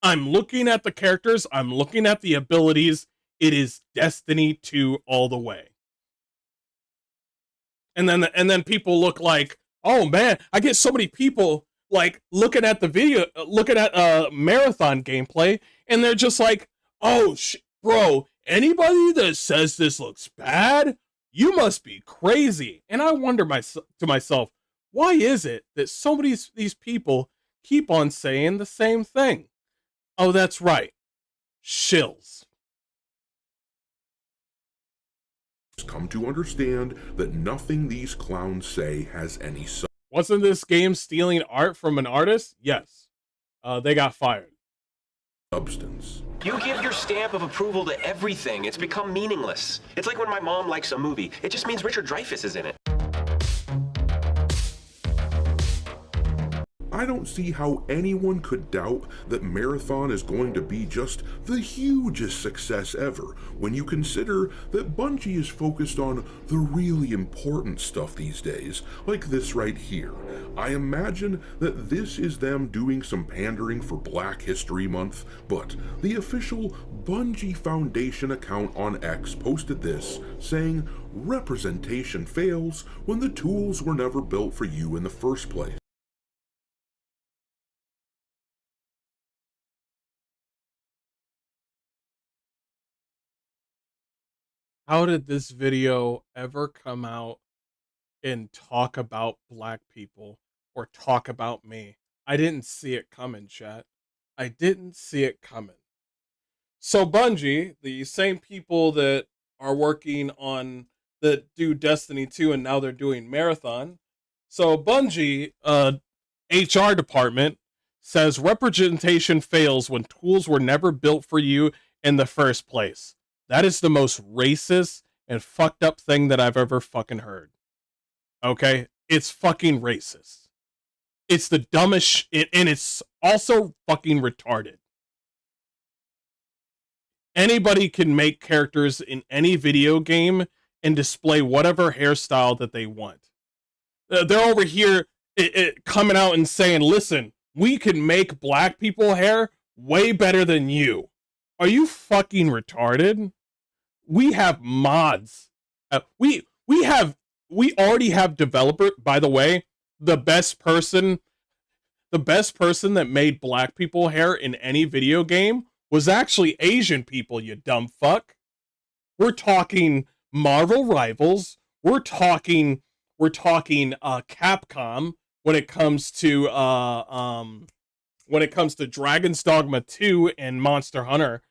Speaker 1: I'm looking at the characters. I'm looking at the abilities. It is Destiny 2 all the way. And then people look like, oh man, I get so many people like looking at the video, looking at Marathon gameplay, and they're just like, oh bro, anybody that says this looks bad, you must be crazy. And I wonder to myself, why is it that so many these people keep on saying the same thing. Oh, that's right. Shills.
Speaker 4: Come to understand that nothing these clowns say has any substance.
Speaker 1: Wasn't this game stealing art from an artist? Yes. They got fired.
Speaker 9: You give your stamp of approval to everything. It's become meaningless. It's like when my mom likes a movie. It just means Richard Dreyfuss is in it.
Speaker 4: I don't see how anyone could doubt that Marathon is going to be just the hugest success ever when you consider that Bungie is focused on the really important stuff these days, like this right here. I imagine that this is them doing some pandering for Black History Month, but the official Bungie Foundation account on X posted this, saying, "Representation fails when the tools were never built for you in the first place."
Speaker 1: How did this video ever come out and talk about black people or talk about me? I didn't see it coming, chat. I didn't see it coming. So Bungie, the same people that are working on that do Destiny 2 and now they're doing Marathon. So Bungie, HR department says representation fails when tools were never built for you in the first place. That is the most racist and fucked up thing that I've ever fucking heard. Okay? It's fucking racist. It's the dumbest and it's also fucking retarded. Anybody can make characters in any video game and display whatever hairstyle that they want. They're over here coming out and saying, listen, we can make black people hair way better than you. Are you fucking retarded? We have mods. We already have developer. By the way, the best person that made black people hair in any video game was actually Asian people, you dumb fuck. We're talking Marvel Rivals. We're talking Capcom when it comes to Dragon's Dogma 2 and Monster Hunter.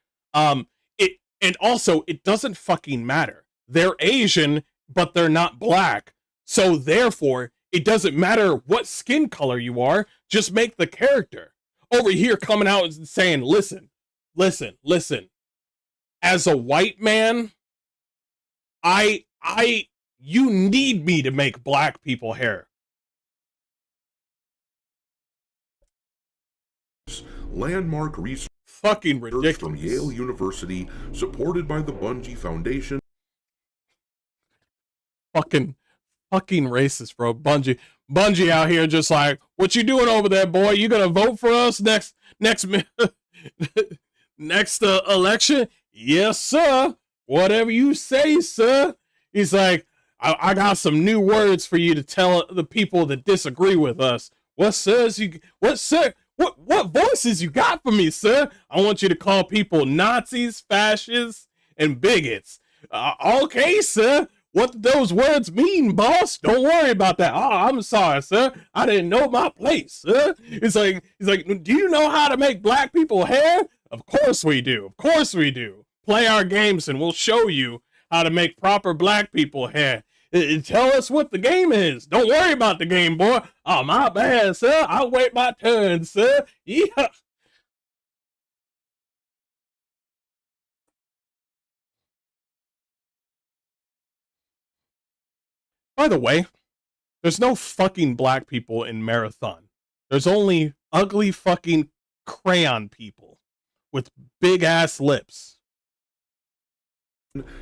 Speaker 1: And also, it doesn't fucking matter. They're Asian, but they're not black. So therefore, it doesn't matter what skin color you are. Just make the character. Over here coming out and saying, listen. As a white man, you need me to make black people hair.
Speaker 4: Landmark research
Speaker 1: Fucking ridiculous.
Speaker 4: From Yale University, supported by the Bungie Foundation.
Speaker 1: Fucking racist, bro. Bungie out here just like, what you doing over there, boy? You gonna vote for us next election? Yes, sir. Whatever you say, sir. He's like, I got some new words for you to tell the people that disagree with us. What voices you got for me, sir? I want you to call people Nazis, fascists, and bigots. Okay, sir. What do those words mean, boss? Don't worry about that. Oh, I'm sorry, sir. I didn't know my place, sir. He's like, do you know how to make black people hair? Of course we do. Of course we do. Play our games and we'll show you how to make proper black people hair. Tell us what the game is. Don't worry about the game, boy. Oh, my bad, sir. I'll wait my turn, sir. Yeah. By the way, there's no fucking black people in Marathon. There's only ugly fucking crayon people with big ass lips.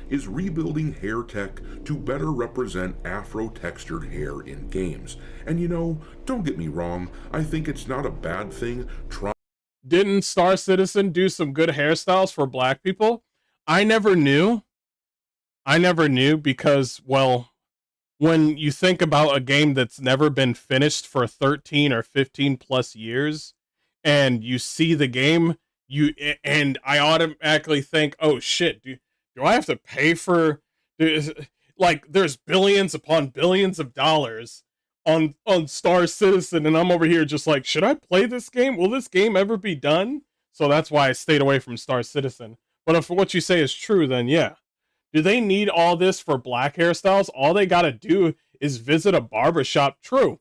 Speaker 4: Is rebuilding hair tech to better represent afro-textured hair in games. And you know, don't get me wrong, I think it's not a bad thing.
Speaker 1: Didn't Star Citizen do some good hairstyles for black people? I never knew because, well, when you think about a game that's never been finished for 13 or 15 plus years, and you see the game, and I automatically think, oh shit, do I have to pay for, like, there's billions upon billions of dollars on Star Citizen, and I'm over here just like, should I play this game? Will this game ever be done? So that's why I stayed away from Star Citizen. But if what you say is true, then yeah. Do they need all this for black hairstyles? All they gotta do is visit a barbershop. True.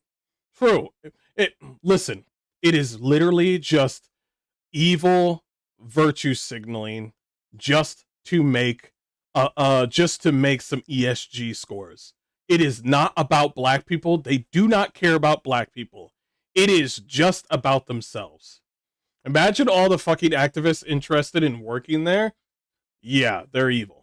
Speaker 1: Listen, it is literally just evil virtue signaling just to make some ESG scores. It is not about black people. They do not care about black people. It is just about themselves. Imagine all the fucking activists interested in working there. Yeah, they're evil.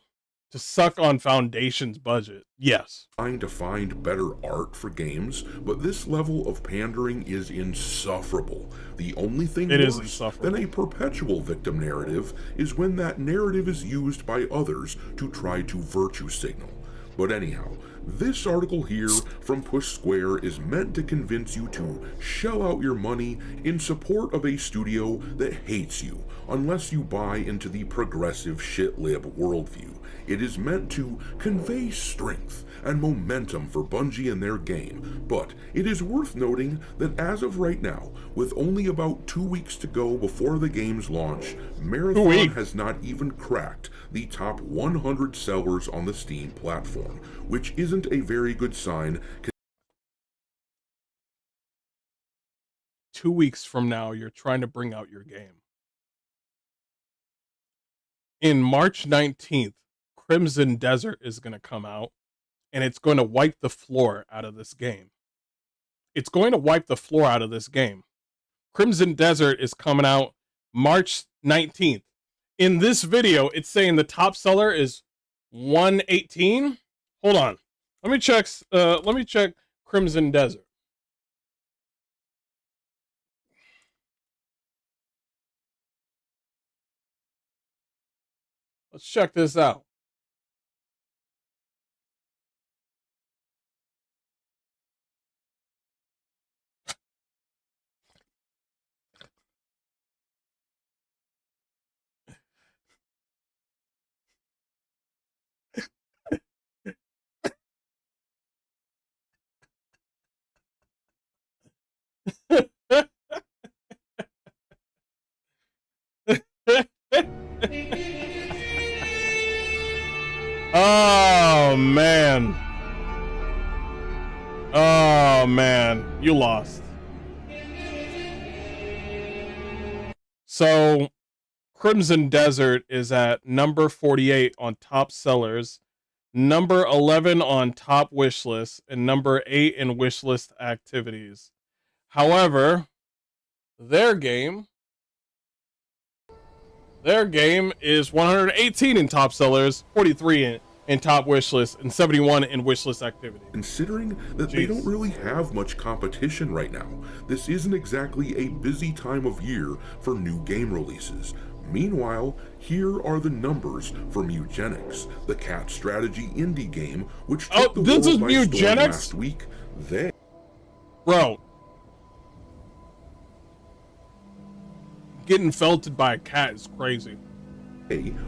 Speaker 1: To suck on Foundation's budget. Yes.
Speaker 4: Trying to find better art for games, but this level of pandering is insufferable. The only thing worse than a perpetual victim narrative is when that narrative is used by others to try to virtue signal. But anyhow, this article here from Push Square is meant to convince you to shell out your money in support of a studio that hates you, unless you buy into the progressive shitlib worldview. It is meant to convey strength and momentum for Bungie and their game, but it is worth noting that as of right now, with only about 2 weeks to go before the game's launch, Marathon has not even cracked the top 100 sellers on the Steam platform, which isn't a very good sign.
Speaker 1: 2 weeks from now, you're trying to bring out your game. In March 19th, Crimson Desert is going to come out, and it's going to wipe the floor out of this game. It's going to wipe the floor out of this game. Crimson Desert is coming out March 19th. In this video, it's saying the top seller is 118. Hold on. Let me check Crimson Desert. Let's check this out. Oh man, you lost. So Crimson Desert is at number 48 on top sellers, number 11 on top wish list, and number 8 in wish list activities. However, their game is 118 in top sellers, 43 in top wish list, and 71 in wish list activity.
Speaker 4: Considering that they don't really have much competition right now, this isn't exactly a busy time of year for new game releases. Meanwhile, here are the numbers from Eugenics, the cat strategy indie game, which took the world by storm last week.
Speaker 1: Bro. Getting felted by a cat is crazy.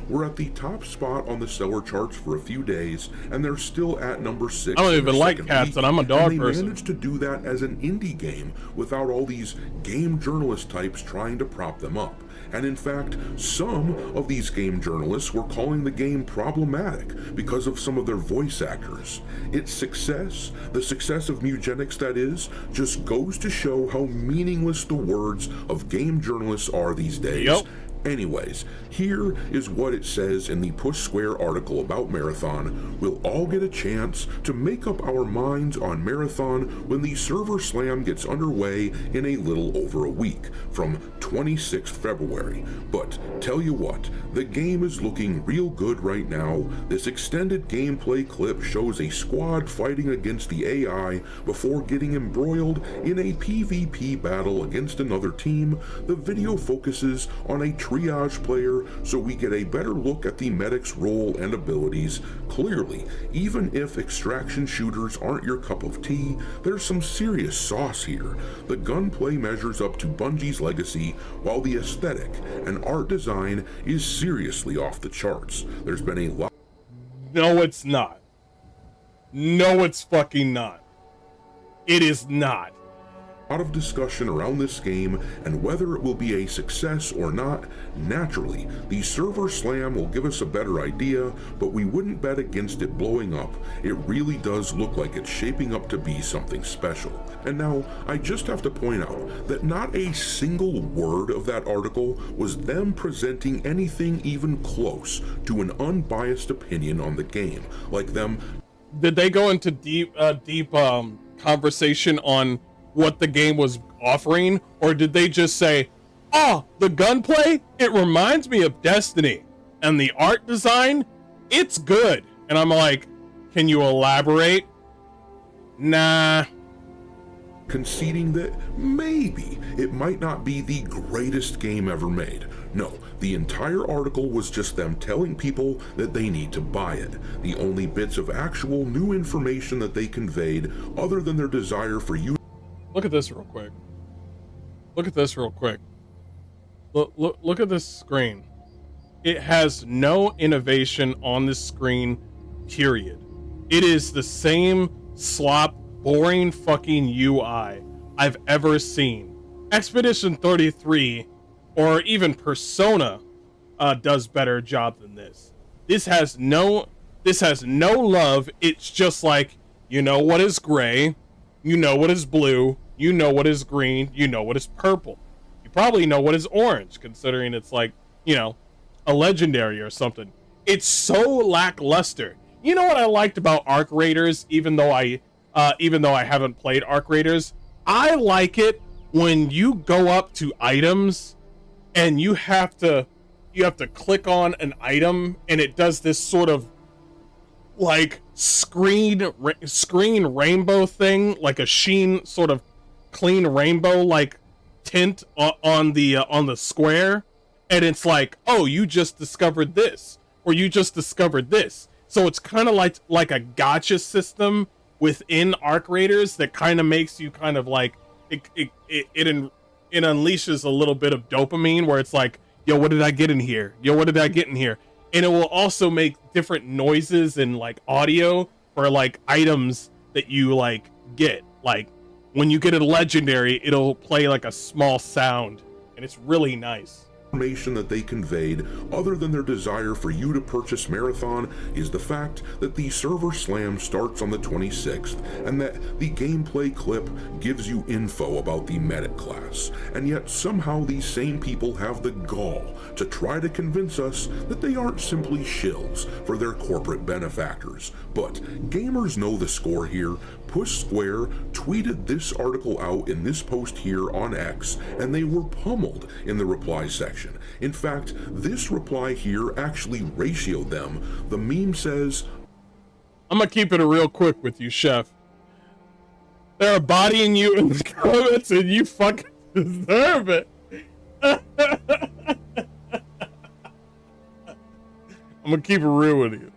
Speaker 4: We're at the top spot on the seller charts for a few days, and they're still at number 6.
Speaker 1: I don't even like cats, and I'm a dog person.
Speaker 4: They managed to do that as an indie game without all these game journalist types trying to prop them up. And in fact, some of these game journalists were calling the game problematic because of some of their voice actors. Its success, the success of Mugenics that is, just goes to show how meaningless the words of game journalists are these days.
Speaker 1: Yep.
Speaker 4: Anyways, here is what it says in the Push Square article about Marathon. We'll all get a chance to make up our minds on Marathon when the server slam gets underway in a little over a week, from 26th February. But tell you what, the game is looking real good right now. This extended gameplay clip shows a squad fighting against the AI before getting embroiled in a PvP battle against another team. The video focuses on a triage player, so we get a better look at the medic's role and abilities. Clearly, even if extraction shooters aren't your cup of tea, there's some serious sauce here. The gunplay measures up to Bungie's legacy, while the aesthetic and art design is seriously off the charts. There's been a lot.
Speaker 1: No, it's not. No, it's fucking not. It is not.
Speaker 4: A lot of discussion around this game and whether it will be a success or not. Naturally, the server slam will give us a better idea, but we wouldn't bet against it blowing up. It really does look like it's shaping up to be something special. And now, I just have to point out that not a single word of that article was them presenting anything even close to an unbiased opinion on the game, like them.
Speaker 1: Did they go into deep conversation on what the game was offering, or did they just say, oh, the gunplay, it reminds me of Destiny, and the art design, it's good? And I'm like, can you elaborate? Nah.
Speaker 4: Conceding that maybe it might not be the greatest game ever made. No, the entire article was just them telling people that they need to buy it. The only bits of actual new information that they conveyed, other than their desire for you.
Speaker 1: Look at this real quick. Look at this real quick. Look at this screen. It has no innovation on this screen, period. It is the same slop, boring fucking UI I've ever seen. Expedition 33 or even Persona does better job than this. This has no love. It's just like, you know what is gray, you know what is blue, you know what is green, you know what is purple. You probably know what is orange, considering it's like, you know, a legendary or something. It's so lackluster. You know what I liked about Arc Raiders, even though I haven't played Arc Raiders? I like it when you go up to items and you have to click on an item and it does this sort of like screen rainbow thing, like a sheen sort of clean rainbow like tint on the square, and it's like, oh, you just discovered this, or you just discovered this. So it's kind of like a gotcha system within Arc Raiders that kind of makes you kind of like it unleashes a little bit of dopamine, where it's like, yo, what did I get in here? Yo, what did I get in here? And it will also make different noises and like audio for like items that you like get. Like when you get a legendary, it'll play like a small sound, and it's really nice.
Speaker 4: Information that they conveyed, other than their desire for you to purchase Marathon, is the fact that the server slam starts on the 26th, and that the gameplay clip gives you info about the medic class, and yet somehow these same people have the gall to try to convince us that they aren't simply shills for their corporate benefactors. But gamers know the score here. Push Square tweeted this article out in this post here on X, and they were pummeled in the reply section. In fact, this reply here actually ratioed them. The meme says,
Speaker 1: I'm gonna keep it real quick with you, Chef. They're bodying you in the comments, and you fucking deserve it. I'm gonna keep it real with you.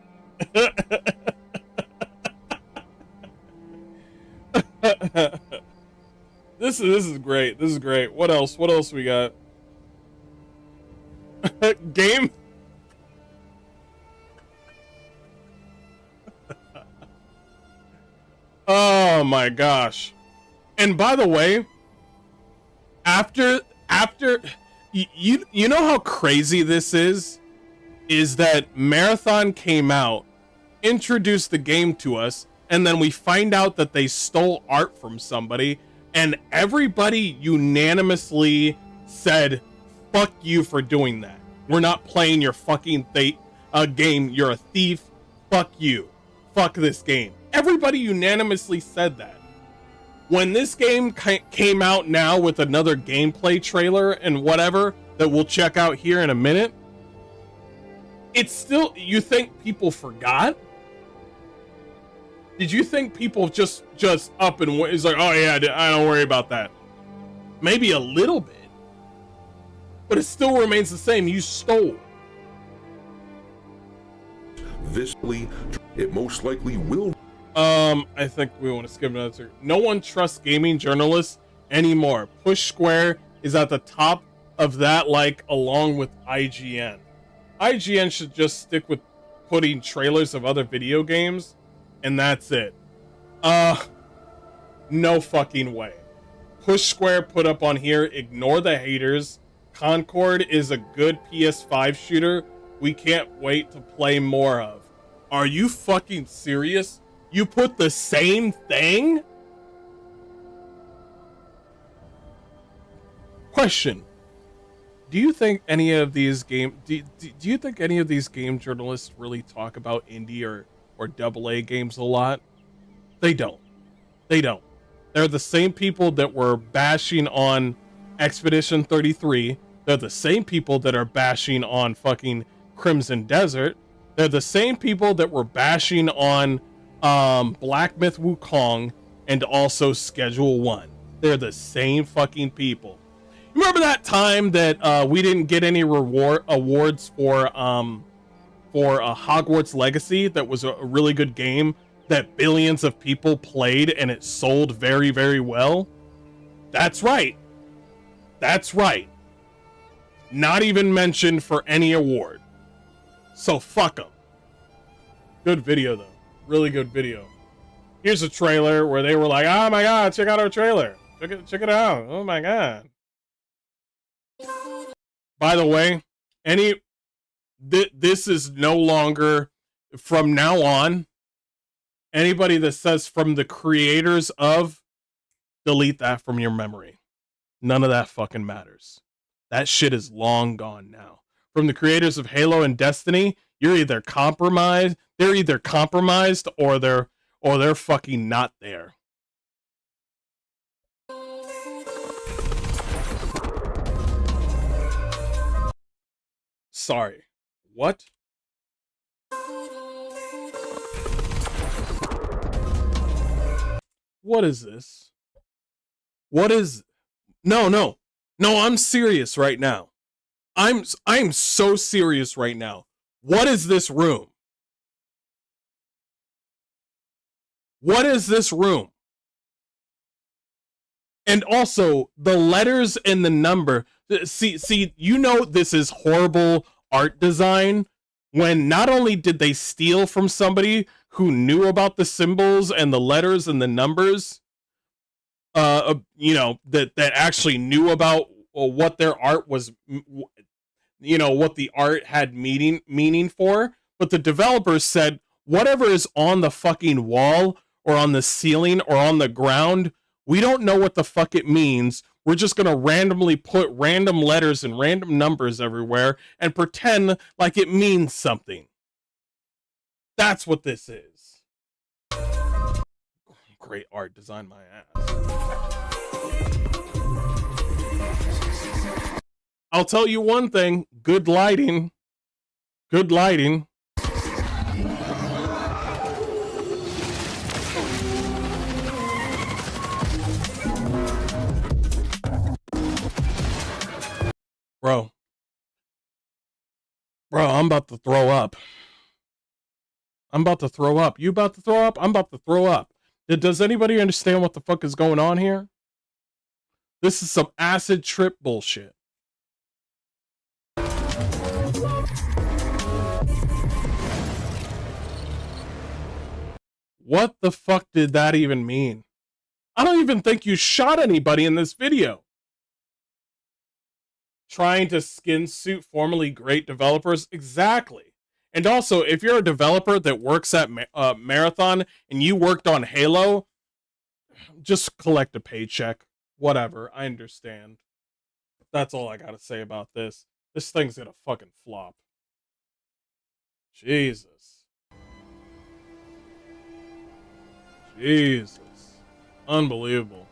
Speaker 1: This is great. This is great. What else? What else we got? Game. Oh my gosh. And by the way, after you know how crazy this is that Marathon came out, introduced the game to us, and then we find out that they stole art from somebody, and everybody unanimously said, fuck you for doing that. We're not playing your fucking game. You're a thief. Fuck you. Fuck this game. Everybody unanimously said that. When this game came out now with another gameplay trailer and whatever that we'll check out here in a minute, it's still, you think people forgot? Did you think people just up and is like, oh yeah, I don't worry about that? Maybe a little bit, but it still remains the same. You stole.
Speaker 4: Visibly, it most likely will.
Speaker 1: I think we want to skip another. No one trusts gaming journalists anymore. Push Square is at the top of that, like along with IGN. IGN should just stick with putting trailers of other video games, and that's it. No fucking way. Push square put up on here. Ignore the haters. Concord is a good PS5 shooter we can't wait to play more of. Are you fucking serious? You put the same thing? Question. Do you think any of these game do you think any of these game journalists really talk about indie or AA games a lot? They don't. They don't. They're the same people that were bashing on Expedition 33. They're the same people that are bashing on fucking Crimson Desert. They're the same people that were bashing on Black Myth Wukong and also Schedule 1. They're the same fucking people. Remember that time that we didn't get any awards for Hogwarts Legacy? That was a really good game that billions of people played and it sold very, very well. That's right. That's right. Not even mentioned for any award. So fuck them. Good video though. Really good video. Here's a trailer where they were like, oh my god, check out our trailer. Check it out. Oh my god. By the way, this is no longer, from now on, anybody that says from the creators of, delete that from your memory. None of that fucking matters. That shit is long gone now. From the creators of Halo and Destiny, you're either compromised, they're either compromised or they're fucking not there. Sorry. What? What is this? What is... No, I'm serious right now. I'm so serious right now. What is this room? What is this room? And also, the letters and the number. See, you know this is horrible art design when not only did they steal from somebody who knew about the symbols and the letters and the numbers, you know, that actually knew about what their art was, you know, what the art had meaning for, but the developers said, whatever is on the fucking wall or on the ceiling or on the ground, we don't know what the fuck it means. We're just going to randomly put random letters and random numbers everywhere and pretend like it means something. That's what this is. Great art design, my ass. I'll tell you one thing. Good lighting. Good lighting. Bro, I'm about to throw up. I'm about to throw up. You about to throw up? I'm about to throw up. Does anybody understand what the fuck is going on here? This is some acid trip bullshit. What the fuck did that even mean? I don't even think you shot anybody in this video. Trying to skin suit formerly great developers? Exactly. And also, if you're a developer that works at Marathon and you worked on Halo, just collect a paycheck. Whatever, I understand. That's all I gotta say about this. This thing's gonna fucking flop. Jesus. Jesus. Unbelievable.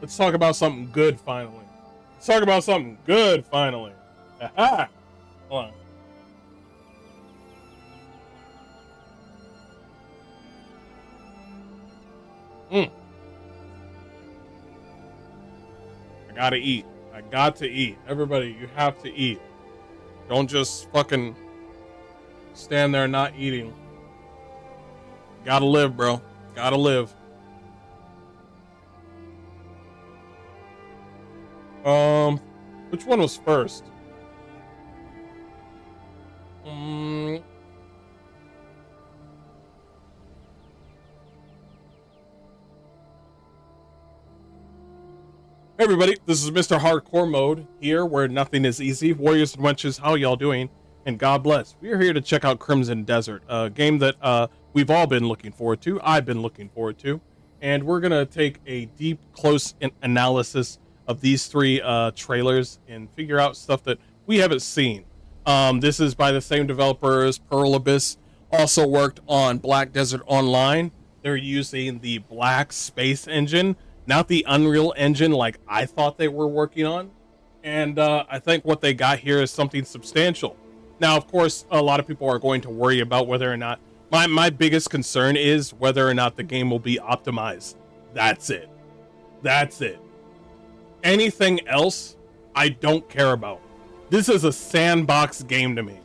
Speaker 1: Let's talk about something good finally. Let's talk about something good finally. Aha! Hold on. I gotta eat. I got to eat. Everybody, you have to eat. Don't just fucking stand there not eating. Gotta live, bro. Gotta live. Which one was first? Hey everybody, this is Mr. Hardcore Mode here, where nothing is easy. Warriors and wenches, how y'all doing? And God bless. We are here to check out Crimson Desert, a game that we've all been looking forward to. I've been looking forward to, and we're gonna take a deep, close analysis of these three trailers and figure out stuff that we haven't seen. This is by the same developers. Pearl Abyss also worked on Black Desert Online. They're using the Black Space Engine, not the Unreal Engine like I thought they were working on. And I think what they got here is something substantial. Now, of course, a lot of people are going to worry about whether or not... My biggest concern is whether or not the game will be optimized. That's it. That's it. Anything else, I don't care about. This is a sandbox game to me.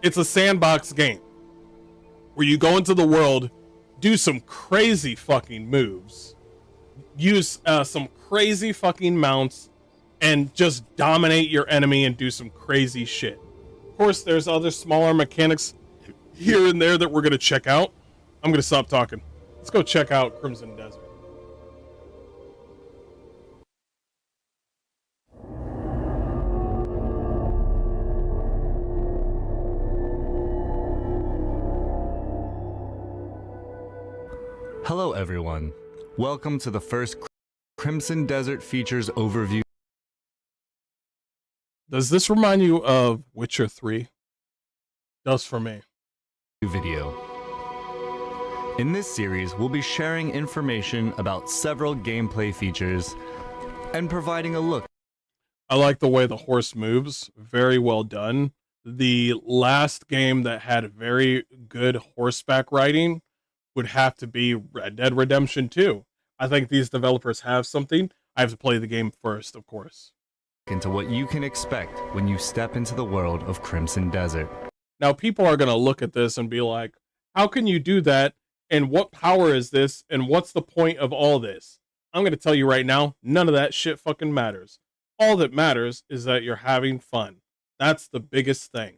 Speaker 1: It's a sandbox game where you go into the world, do some crazy fucking moves, use some crazy fucking mounts, and just dominate your enemy and do some crazy shit. Of course, there's other smaller mechanics here and there that we're going to check out. I'm going to stop talking. Let's go check out Crimson Desert.
Speaker 10: Hello everyone, welcome to the first Crimson Desert Features Overview.
Speaker 1: Does this remind you of Witcher 3? Does for me.
Speaker 10: Video. In this series, we'll be sharing information about several gameplay features and providing a look.
Speaker 1: I like the way the horse moves, very well done. The last game that had very good horseback riding would have to be Red Dead Redemption 2. I think these developers have something. I have to play the game first, of course.
Speaker 10: Into what you can expect when you step into the world of Crimson Desert.
Speaker 1: Now, people are going to look at this and be like, how can you do that? And what power is this? And what's the point of all this? I'm going to tell you right now, none of that shit fucking matters. All that matters is that you're having fun. That's the biggest thing.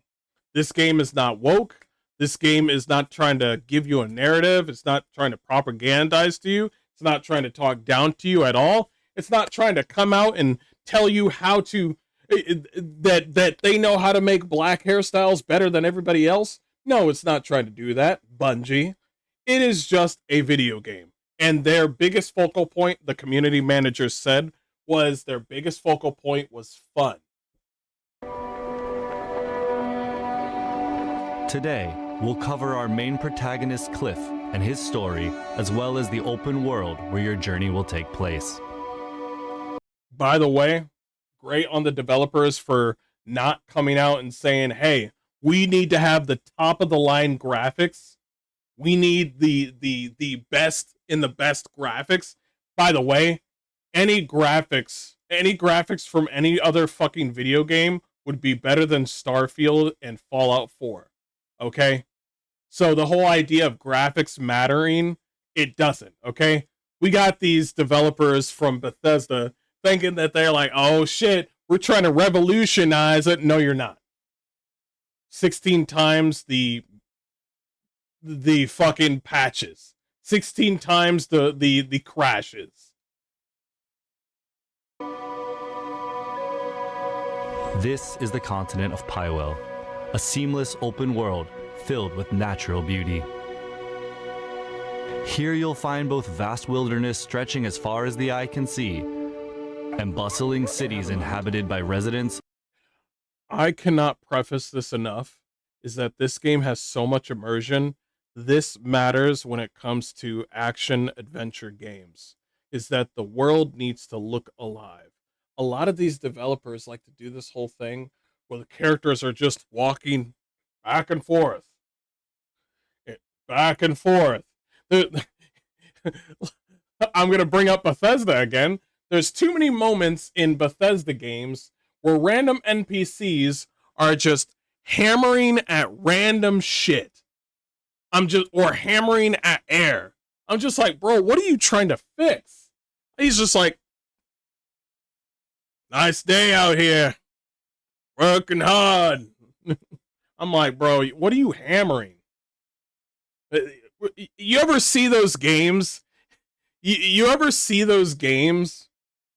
Speaker 1: This game is not woke. This game is not trying to give you a narrative. It's not trying to propagandize to you. It's not trying to talk down to you at all. It's not trying to come out and tell you how to, that they know how to make black hairstyles better than everybody else. No, it's not trying to do that, Bungie. It is just a video game. And their biggest focal point, the community managers said, was their biggest focal point was fun.
Speaker 10: Today, we'll cover our main protagonist, Cliff, and his story, as well as the open world where your journey will take place.
Speaker 1: By the way, great on the developers for not coming out and saying, hey, we need to have the top of the line graphics. We need the best in the best graphics. By the way, any graphics from any other fucking video game would be better than Starfield and Fallout 4. Okay? So the whole idea of graphics mattering, it doesn't, okay? We got these developers from Bethesda thinking that they're like, oh shit, we're trying to revolutionize it. No, you're not. 16 times the fucking patches. 16 times the crashes.
Speaker 10: This is the continent of Pywell, a seamless open world filled with natural beauty. Here you'll find both vast wilderness stretching as far as the eye can see, and bustling cities inhabited by residents.
Speaker 1: I cannot preface this enough, is that this game has so much immersion. This matters when it comes to action-adventure games, is that the world needs to look alive. A lot of these developers like to do this whole thing where the characters are just walking back and forth. Back and forth. I'm going to bring up Bethesda again. There's too many moments in Bethesda games where random NPCs are just hammering at random shit. Or hammering at air. I'm just like, bro, what are you trying to fix? He's just like, nice day out here. Working hard. I'm like, bro, what are you hammering? You ever see those games? You ever see those games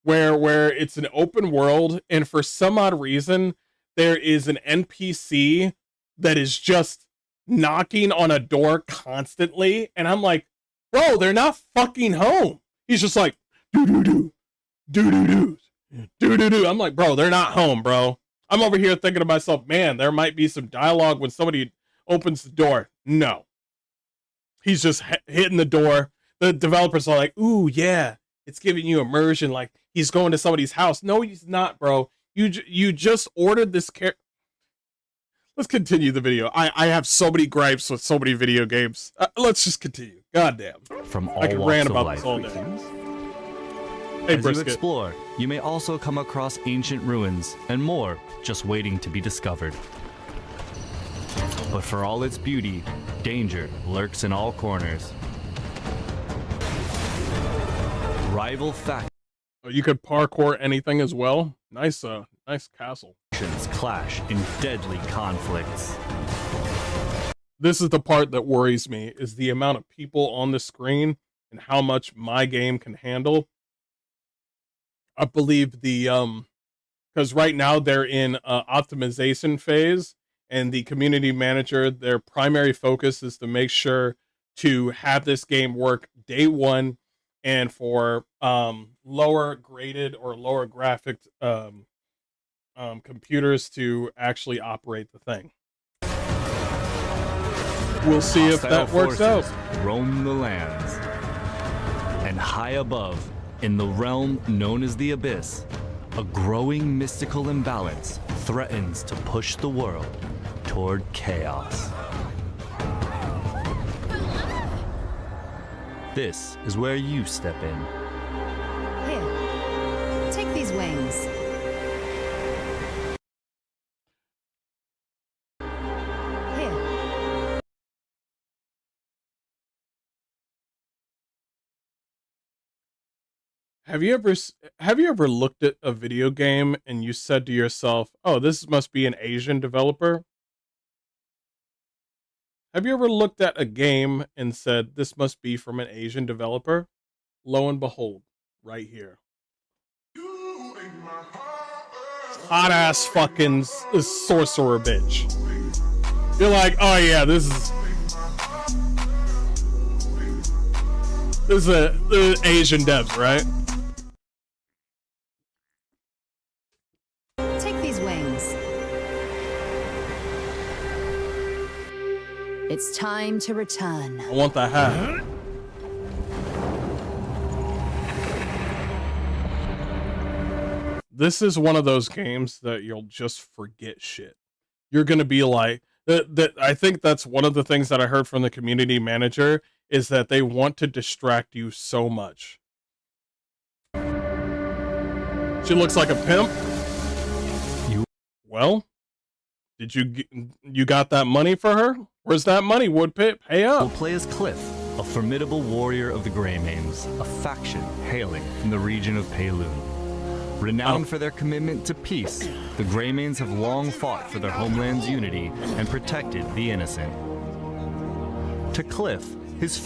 Speaker 1: where it's an open world and for some odd reason there is an NPC that is just knocking on a door constantly, and I'm like, bro, they're not fucking home. He's just like, do-do-do, do-do-do, do-do-do. I'm like, bro, they're not home, bro. I'm over here thinking to myself, man, there might be some dialogue when somebody opens the door. No. He's just hitting the door. The developers are like, ooh, yeah, it's giving you immersion, like he's going to somebody's house. No, he's not, bro. You just ordered this character. Let's continue the video. I have so many gripes with so many video games. Let's just continue. Goddamn.
Speaker 10: From all
Speaker 1: I can
Speaker 10: walks
Speaker 1: rant
Speaker 10: of
Speaker 1: about
Speaker 10: life.
Speaker 1: this all day. Hey,
Speaker 10: As
Speaker 1: Brisket.
Speaker 10: you explore, you may also come across ancient ruins and more just waiting to be discovered. But for all its beauty, danger lurks in all corners. Rival factions
Speaker 1: Oh, you could parkour anything as well. Nice, nice castle.
Speaker 10: clash in deadly conflicts.
Speaker 1: This is the part that worries me, is the amount of people on the screen and how much my game can handle. I believe the because right now they're in optimization phase, and the community manager, their primary focus is to make sure to have this game work day one, and for lower graded or lower graphic computers to actually operate the thing. We'll see if that works out.
Speaker 10: Roam the lands. And high above, in the realm known as the Abyss, a growing mystical imbalance threatens to push the world toward chaos. This is where you step in.
Speaker 11: Here, take these wings. Here.
Speaker 1: Have you ever looked at a video game and you said to yourself, "Oh, this must be an Asian developer"? Have you ever looked at a game and said, "This must be from an Asian developer"? Lo and behold, right here. Hot ass fucking sorcerer bitch. You're like, "Oh yeah, this is Asian devs, right?"
Speaker 11: Take these wings. It's time to return.
Speaker 1: I want the hat. This is one of those games that you'll just forget shit. You're gonna be like, I think that's one of the things that I heard from the community manager, is that they want to distract you so much. She looks like a pimp. Well, did you got that money for her? Where's that money, Woodpit? Pay up.
Speaker 10: We'll play as Cliff, a formidable warrior of the Greymanes, a faction hailing from the region of Payloon. Renowned for their commitment to peace, the Greymanes have long fought for their homeland's unity and protected the innocent. To Cliff, his...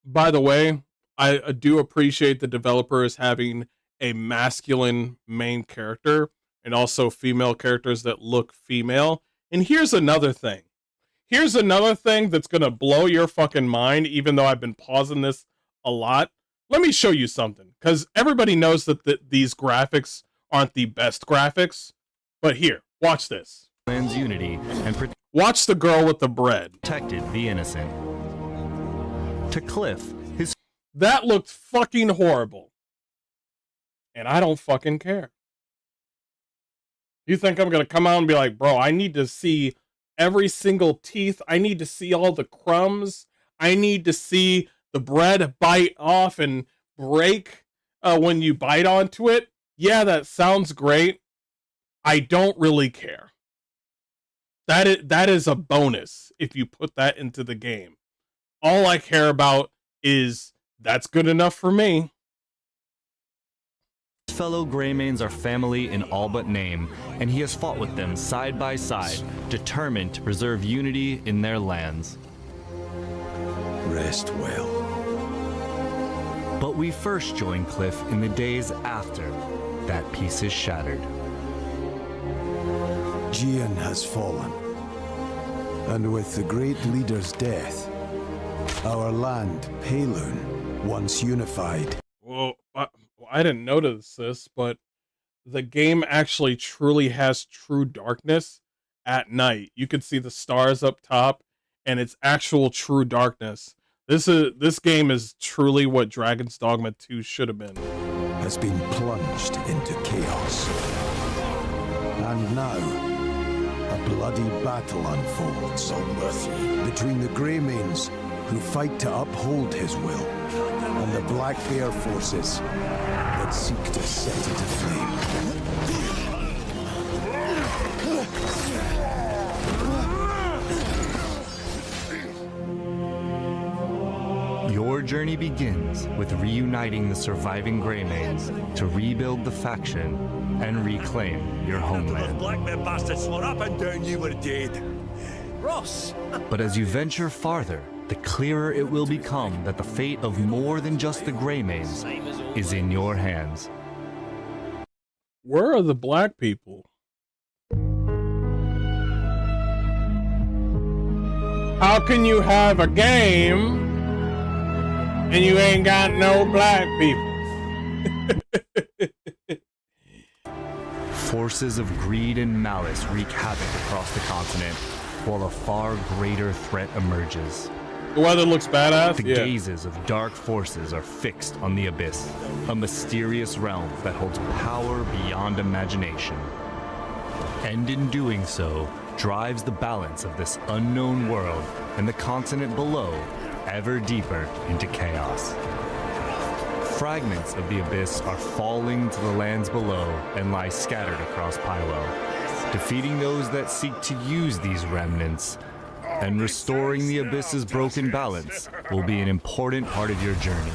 Speaker 1: By the way, I do appreciate the developers having a masculine main character and also female characters that look female. And here's another thing. Here's another thing that's going to blow your fucking mind, even though I've been pausing this a lot. Let me show you something, because everybody knows that these graphics aren't the best graphics. But here, watch this.
Speaker 10: Unity and
Speaker 1: watch the girl with the bread.
Speaker 10: Protected the innocent. To Cliff, his...
Speaker 1: That looked fucking horrible. And I don't fucking care. You think I'm going to come out and be like, bro, I need to see every single teeth. I need to see all the crumbs. I need to see the bread bite off and break when you bite onto it. Yeah, that sounds great. I don't really care. That is a bonus if you put that into the game. All I care about is that's good enough for me.
Speaker 10: fellow Greymanes are family in all but name, and he has fought with them side by side, determined to preserve unity in their lands.
Speaker 12: Rest well.
Speaker 10: But we first join Cliff in the days after that peace is shattered.
Speaker 12: Gian has fallen, and with the great leader's death, our land, Payloon, once unified.
Speaker 1: Well, I didn't notice this, but the game actually truly has true darkness at night. You can see the stars up top, and it's actual true darkness. This game is truly what Dragon's Dogma 2 should have been.
Speaker 12: Has been plunged into chaos. And now, a bloody battle unfolds between the Greymanes, who fight to uphold his will, and the Black Bear forces that seek to set it aflame.
Speaker 10: Your journey begins with reuniting the surviving Greymanes to rebuild the faction and reclaim your homeland.
Speaker 13: Black Bear bastards swore up and down you were dead. Ross!
Speaker 10: But as you venture farther, the clearer it will become that the fate of more than just the Greymanes is in your hands.
Speaker 1: Where are the black people? How can you have a game and you ain't got no black people?
Speaker 10: Forces of greed and malice wreak havoc across the continent, while a far greater threat emerges.
Speaker 1: The weather looks badass.
Speaker 10: The gazes of dark forces are fixed on the Abyss, a mysterious realm that holds power beyond imagination. And in doing so, drives the balance of this unknown world and the continent below ever deeper into chaos. Fragments of the Abyss are falling to the lands below and lie scattered across Pylo. Defeating those that seek to use these remnants and restoring the Abyss's broken balance will be an important part of your journey.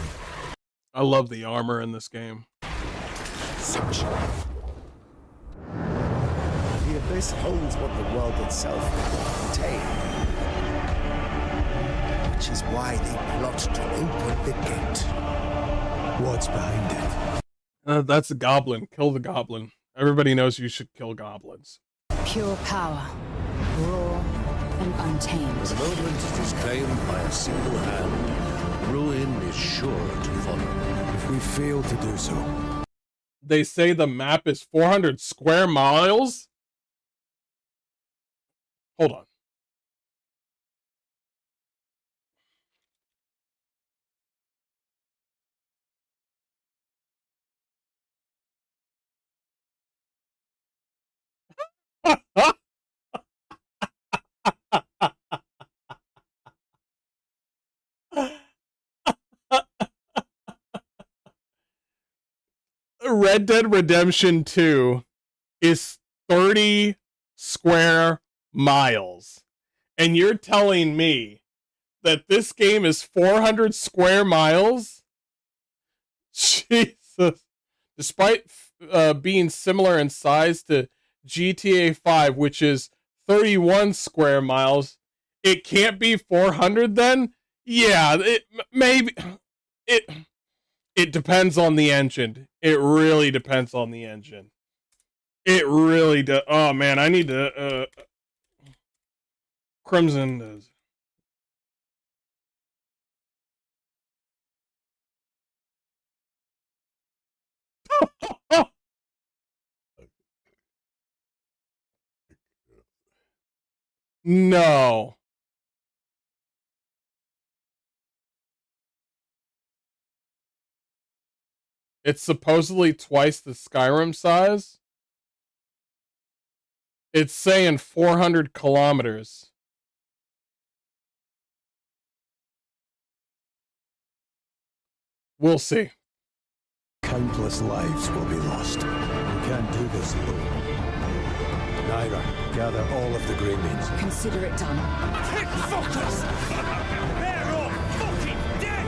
Speaker 1: I love the armor in this game.
Speaker 14: The Abyss holds what the world itself will contain, which is why they plot to open the gate.
Speaker 12: What's behind it?
Speaker 1: That's a goblin. Kill the goblin. Everybody knows you should kill goblins.
Speaker 11: Pure power, raw and untamed.
Speaker 13: The moment it is claimed by a single hand, ruin is sure to follow.
Speaker 12: If we fail to do so,
Speaker 1: they say the map is 400 square miles? Hold on. Red Dead Redemption 2 is 30 square miles. And you're telling me that this game is 400 square miles? Jesus. Despite being similar in size to GTA 5, which is 31 square miles, it can't be 400 then? Yeah, it depends on the engine. It really depends on the engine. It really does. Oh man, I need to Crimson does. No. It's supposedly twice the Skyrim size. It's saying 400 kilometers. We'll see.
Speaker 12: Countless lives will be lost. We can't do this alone. Naira, gather all of the Greymanes.
Speaker 11: Consider it done.
Speaker 13: Take focus! They're all fucking dead!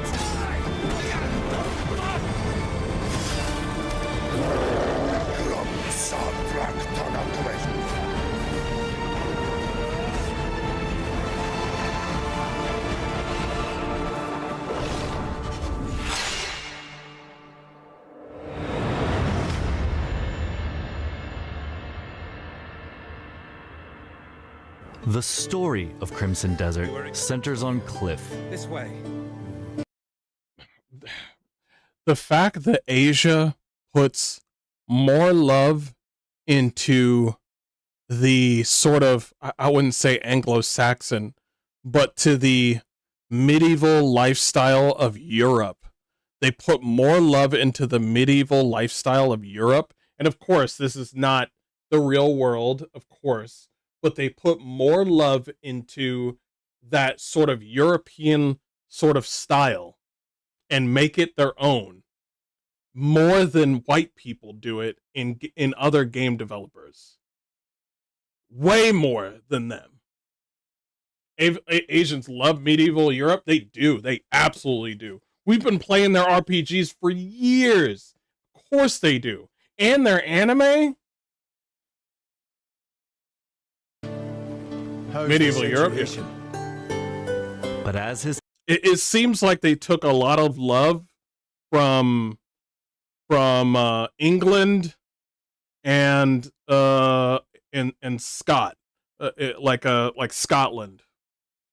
Speaker 10: The story of Crimson Desert centers on Cliff.
Speaker 15: This way.
Speaker 1: The fact that Asia puts more love into the sort of, I wouldn't say Anglo-Saxon, but to the medieval lifestyle of Europe. They put more love into the medieval lifestyle of Europe. And of course, this is not the real world, of course, but they put more love into that sort of European sort of style and make it their own more than white people do it in other game developers. Way more than them. Asians love medieval Europe. They do. They absolutely do. We've been playing their RPGs for years. Of course they do. And their anime. Medieval Europe.
Speaker 10: But as his...
Speaker 1: It seems like they took a lot of love from England and Scott, like Scotland.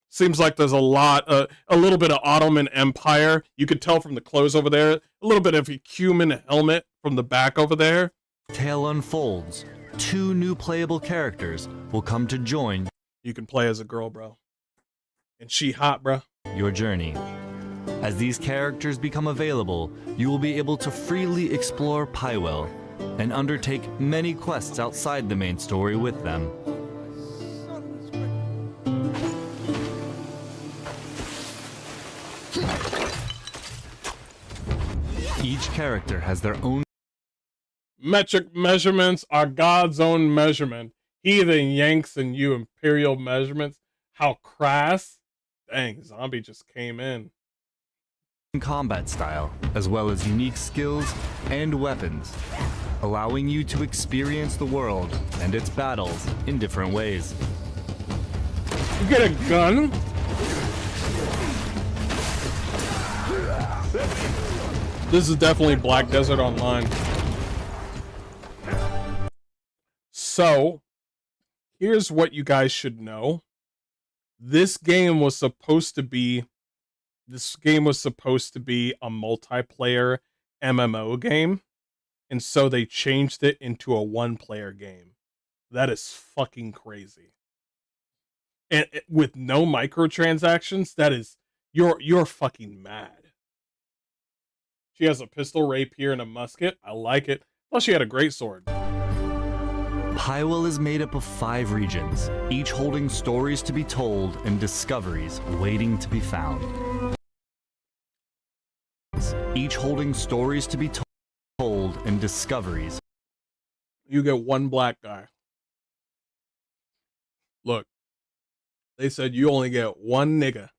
Speaker 1: Seems like there's a little bit of Ottoman Empire. You could tell from the clothes over there. A little bit of a human helmet from the back over there.
Speaker 10: Tale unfolds. 2 new playable characters will come to join.
Speaker 1: You can play as a girl, bro. And she hot, bro.
Speaker 10: Your journey. As these characters become available, you will be able to freely explore Pywell and undertake many quests outside the main story with them. Each character has their own
Speaker 1: metric measurements are God's own measurement. He then yanks and you imperial measurements. How crass. Dang, zombie just came in.
Speaker 10: Combat style, as well as unique skills and weapons, allowing you to experience the world and its battles in different ways.
Speaker 1: You get a gun? This is definitely Black Desert Online. So, here's what you guys should know. This game was supposed to be a multiplayer MMO game, and so they changed it into a one-player game. That is fucking crazy. And with no microtransactions, that is you're fucking mad. She has a pistol, rapier, and a musket. I like it. Plus, she had a great sword.
Speaker 10: Pywell is made up of 5 regions, each holding stories to be told and discoveries waiting to be found. Each holding stories to be told and discoveries.
Speaker 1: You get one black guy. Look, they said you only get one nigga.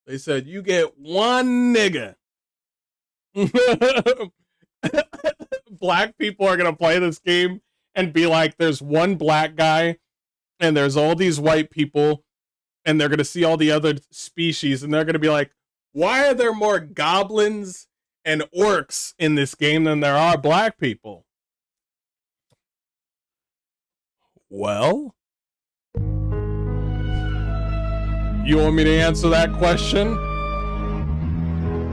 Speaker 1: They said you get one nigga. Black people are going to play this game and be like, there's one black guy and there's all these white people, and they're going to see all the other species and they're going to be like, why are there more goblins and orcs in this game than there are black people? Well, you want me to answer that question?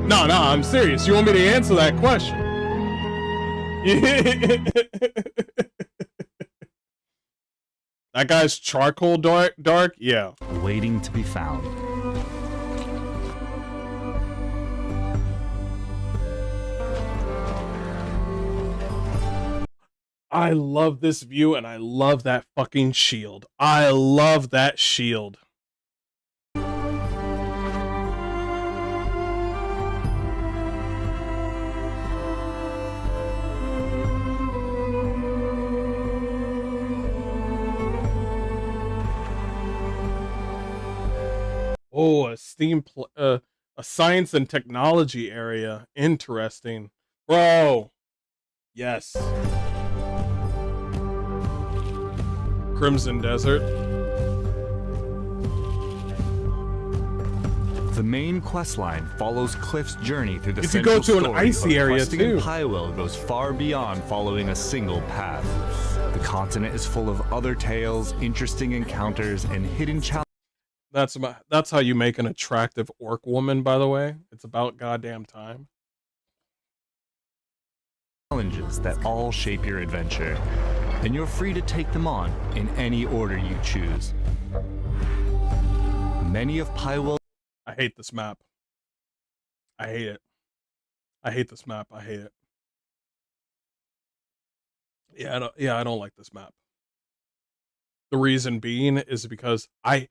Speaker 1: No, I'm serious. You want me to answer that question? That guy's charcoal dark? Yeah.
Speaker 10: Waiting to be found.
Speaker 1: I love this view, and I love that fucking shield. I love that shield. Oh, a science and technology area. Interesting. Bro. Yes. Crimson Desert.
Speaker 10: The main questline follows Cliff's journey through the
Speaker 1: if you go to an icy area too.
Speaker 10: Pywell goes far beyond following a single path. The continent is full of other tales, interesting encounters, and hidden challenges.
Speaker 1: That's how you make an attractive orc woman, by the way. It's about goddamn time.
Speaker 10: Challenges that all shape your adventure, and you're free to take them on in any order you choose. Many of Pywell.
Speaker 1: I hate this map. I hate it. I hate this map. I hate it. Yeah, I don't like this map. The reason being is because I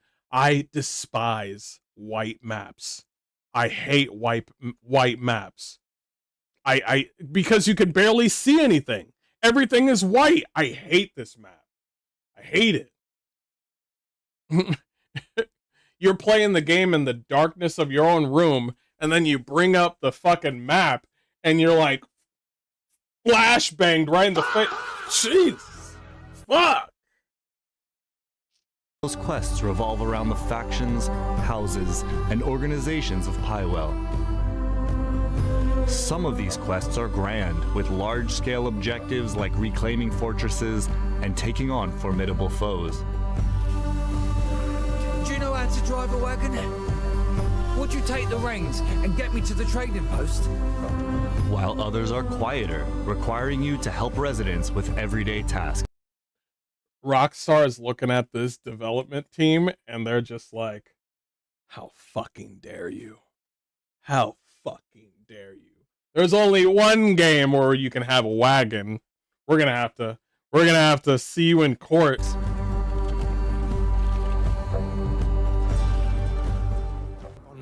Speaker 1: despise white maps. I hate white maps. Because you can barely see anything. Everything is white. I hate this map. I hate it. You're playing the game in the darkness of your own room, and then you bring up the fucking map, and you're like, flashbanged right in the face. Jeez. Fuck.
Speaker 10: Those quests revolve around the factions, houses, and organizations of Pywell. Some of these quests are grand, with large-scale objectives like reclaiming fortresses and taking on formidable foes.
Speaker 15: Do you know how to drive a wagon? Would you take the reins and get me to the trading post?
Speaker 10: While others are quieter, requiring you to help residents with everyday tasks.
Speaker 1: Rockstar is looking at this development team, and they're just like, how fucking dare you? How fucking dare you? There's only one game where you can have a wagon. We're gonna have to see you in court.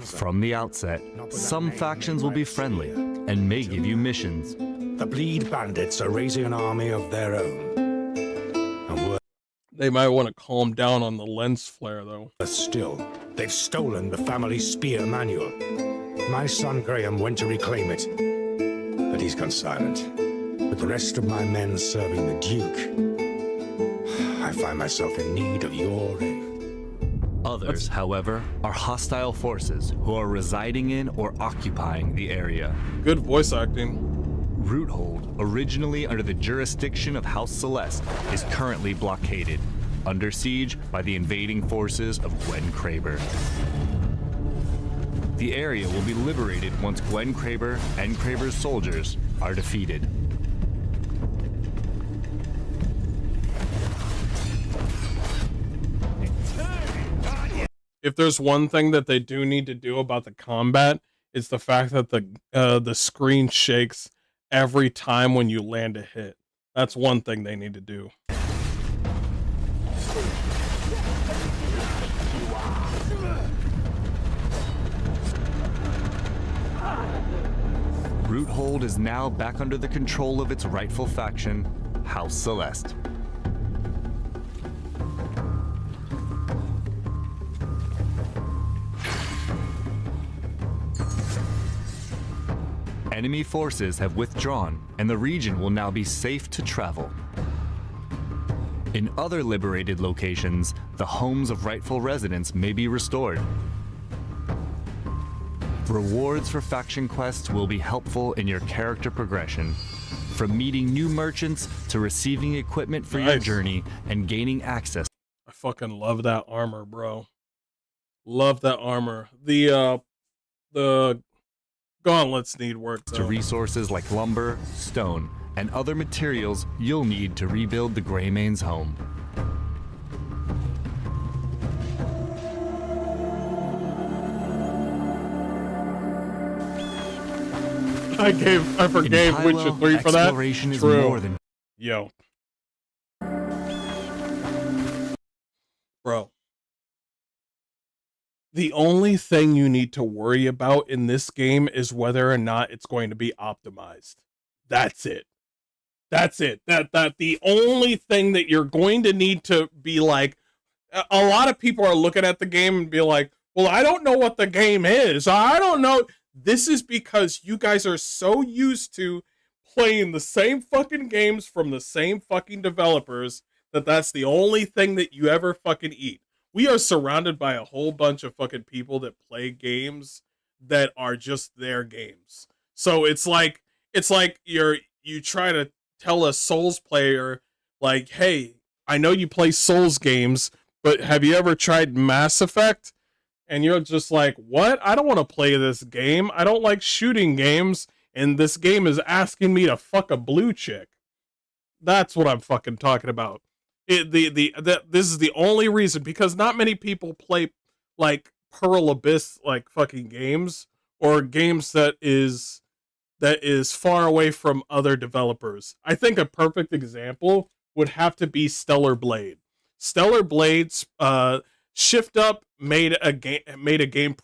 Speaker 10: From the outset, some factions will be friendly and may give you missions.
Speaker 16: The Bleed Bandits are raising an army of their own. And
Speaker 1: they might want to calm down on the lens flare, though.
Speaker 16: Still, they've stolen the family spear manual. My son Graham went to reclaim it, but he's gone silent. With the rest of my men serving the Duke, I find myself in need of your aid.
Speaker 10: Others, however, are hostile forces who are residing in or occupying the area.
Speaker 1: Good voice acting.
Speaker 10: Roothold, originally under the jurisdiction of House Celeste, is currently blockaded, under siege by the invading forces of Gwen Kraber. The area will be liberated once Gwen Kraber and Kraber's soldiers are defeated.
Speaker 1: If there's one thing that they do need to do about the combat, it's the fact that the screen shakes every time when you land a hit. That's one thing they need to do.
Speaker 10: Roothold is now back under the control of its rightful faction, House Celeste. Enemy forces have withdrawn, and the region will now be safe to travel. In other liberated locations, the homes of rightful residents may be restored. Rewards for faction quests will be helpful in your character progression, from meeting new merchants to receiving equipment for your journey and gaining access.
Speaker 1: I fucking love that armor, bro. Love that armor. The gauntlets need work, though.
Speaker 10: To resources like lumber, stone, and other materials you'll need to rebuild the Greymane's home.
Speaker 1: I forgave Witcher 3 for that.
Speaker 10: Exploration is
Speaker 1: True.
Speaker 10: more than...
Speaker 1: Yo. Bro. The only thing you need to worry about in this game is whether or not it's going to be optimized. That's it. That's it. That the only thing that you're going to need to be like, a lot of people are looking at the game and be like, well, I don't know what the game is. I don't know. This is because you guys are so used to playing the same fucking games from the same fucking developers that that's the only thing that you ever fucking eat. We are surrounded by a whole bunch of fucking people that play games that are just their games. So it's like you try to tell a Souls player Like, hey, I know you play Souls games, but have you ever tried Mass Effect? And you're just like, what? I don't want to play this game. I don't like shooting games, and this game is asking me to fuck a blue chick. That's what I'm fucking talking about. This is the only reason, because not many people play like Pearl Abyss like fucking games, or games that is far away from other developers. I think a perfect example would have to be Stellar Blade. Stellar Blade's Shift Up made a game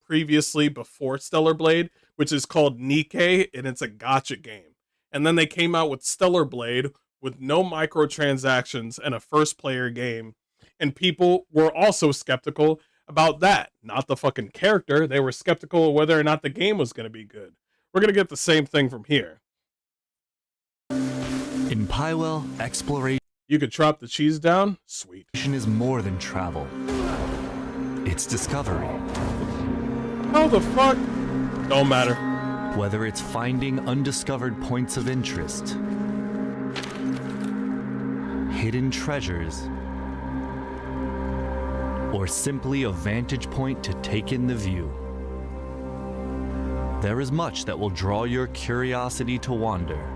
Speaker 1: previously before Stellar Blade, which is called Nikke, and it's a gacha game. And then they came out with Stellar Blade with no microtransactions and a first-player game, and people were also skeptical about that. Not the fucking character. They were skeptical of whether or not the game was going to be good. We're going to get the same thing from here.
Speaker 10: In Pywell, exploration...
Speaker 1: You could chop the cheese down? Sweet.
Speaker 10: ...is more than travel. It's discovery.
Speaker 1: How the fuck? Don't matter.
Speaker 10: Whether it's finding undiscovered points of interest, hidden treasures, or simply a vantage point to take in the view. There is much that will draw your curiosity to wander.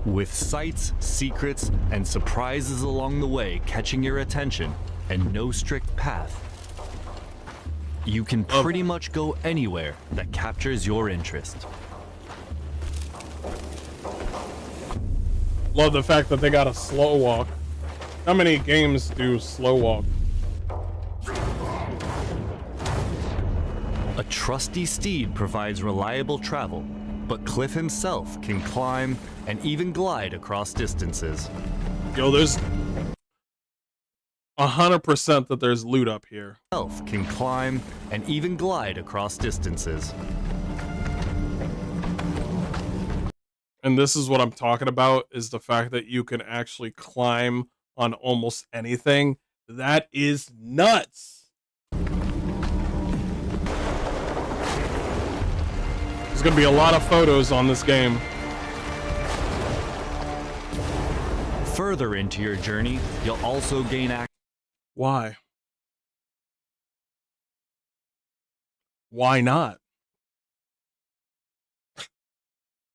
Speaker 10: With sights, secrets, and surprises along the way catching your attention, and no strict path, you can pretty much go anywhere that captures your interest.
Speaker 1: Love the fact that they got a slow walk. How many games do slow walk?
Speaker 10: A trusty steed provides reliable travel, but Cliff himself can climb and even glide across distances.
Speaker 1: Yo, there's 100% that there's loot up here.
Speaker 10: Elf can climb and even glide across distances.
Speaker 1: And this is what I'm talking about, is the fact that you can actually climb on almost anything. That is nuts. There's gonna be a lot of photos on this game.
Speaker 10: Further into your journey, you'll also gain access.
Speaker 1: Why? Why not?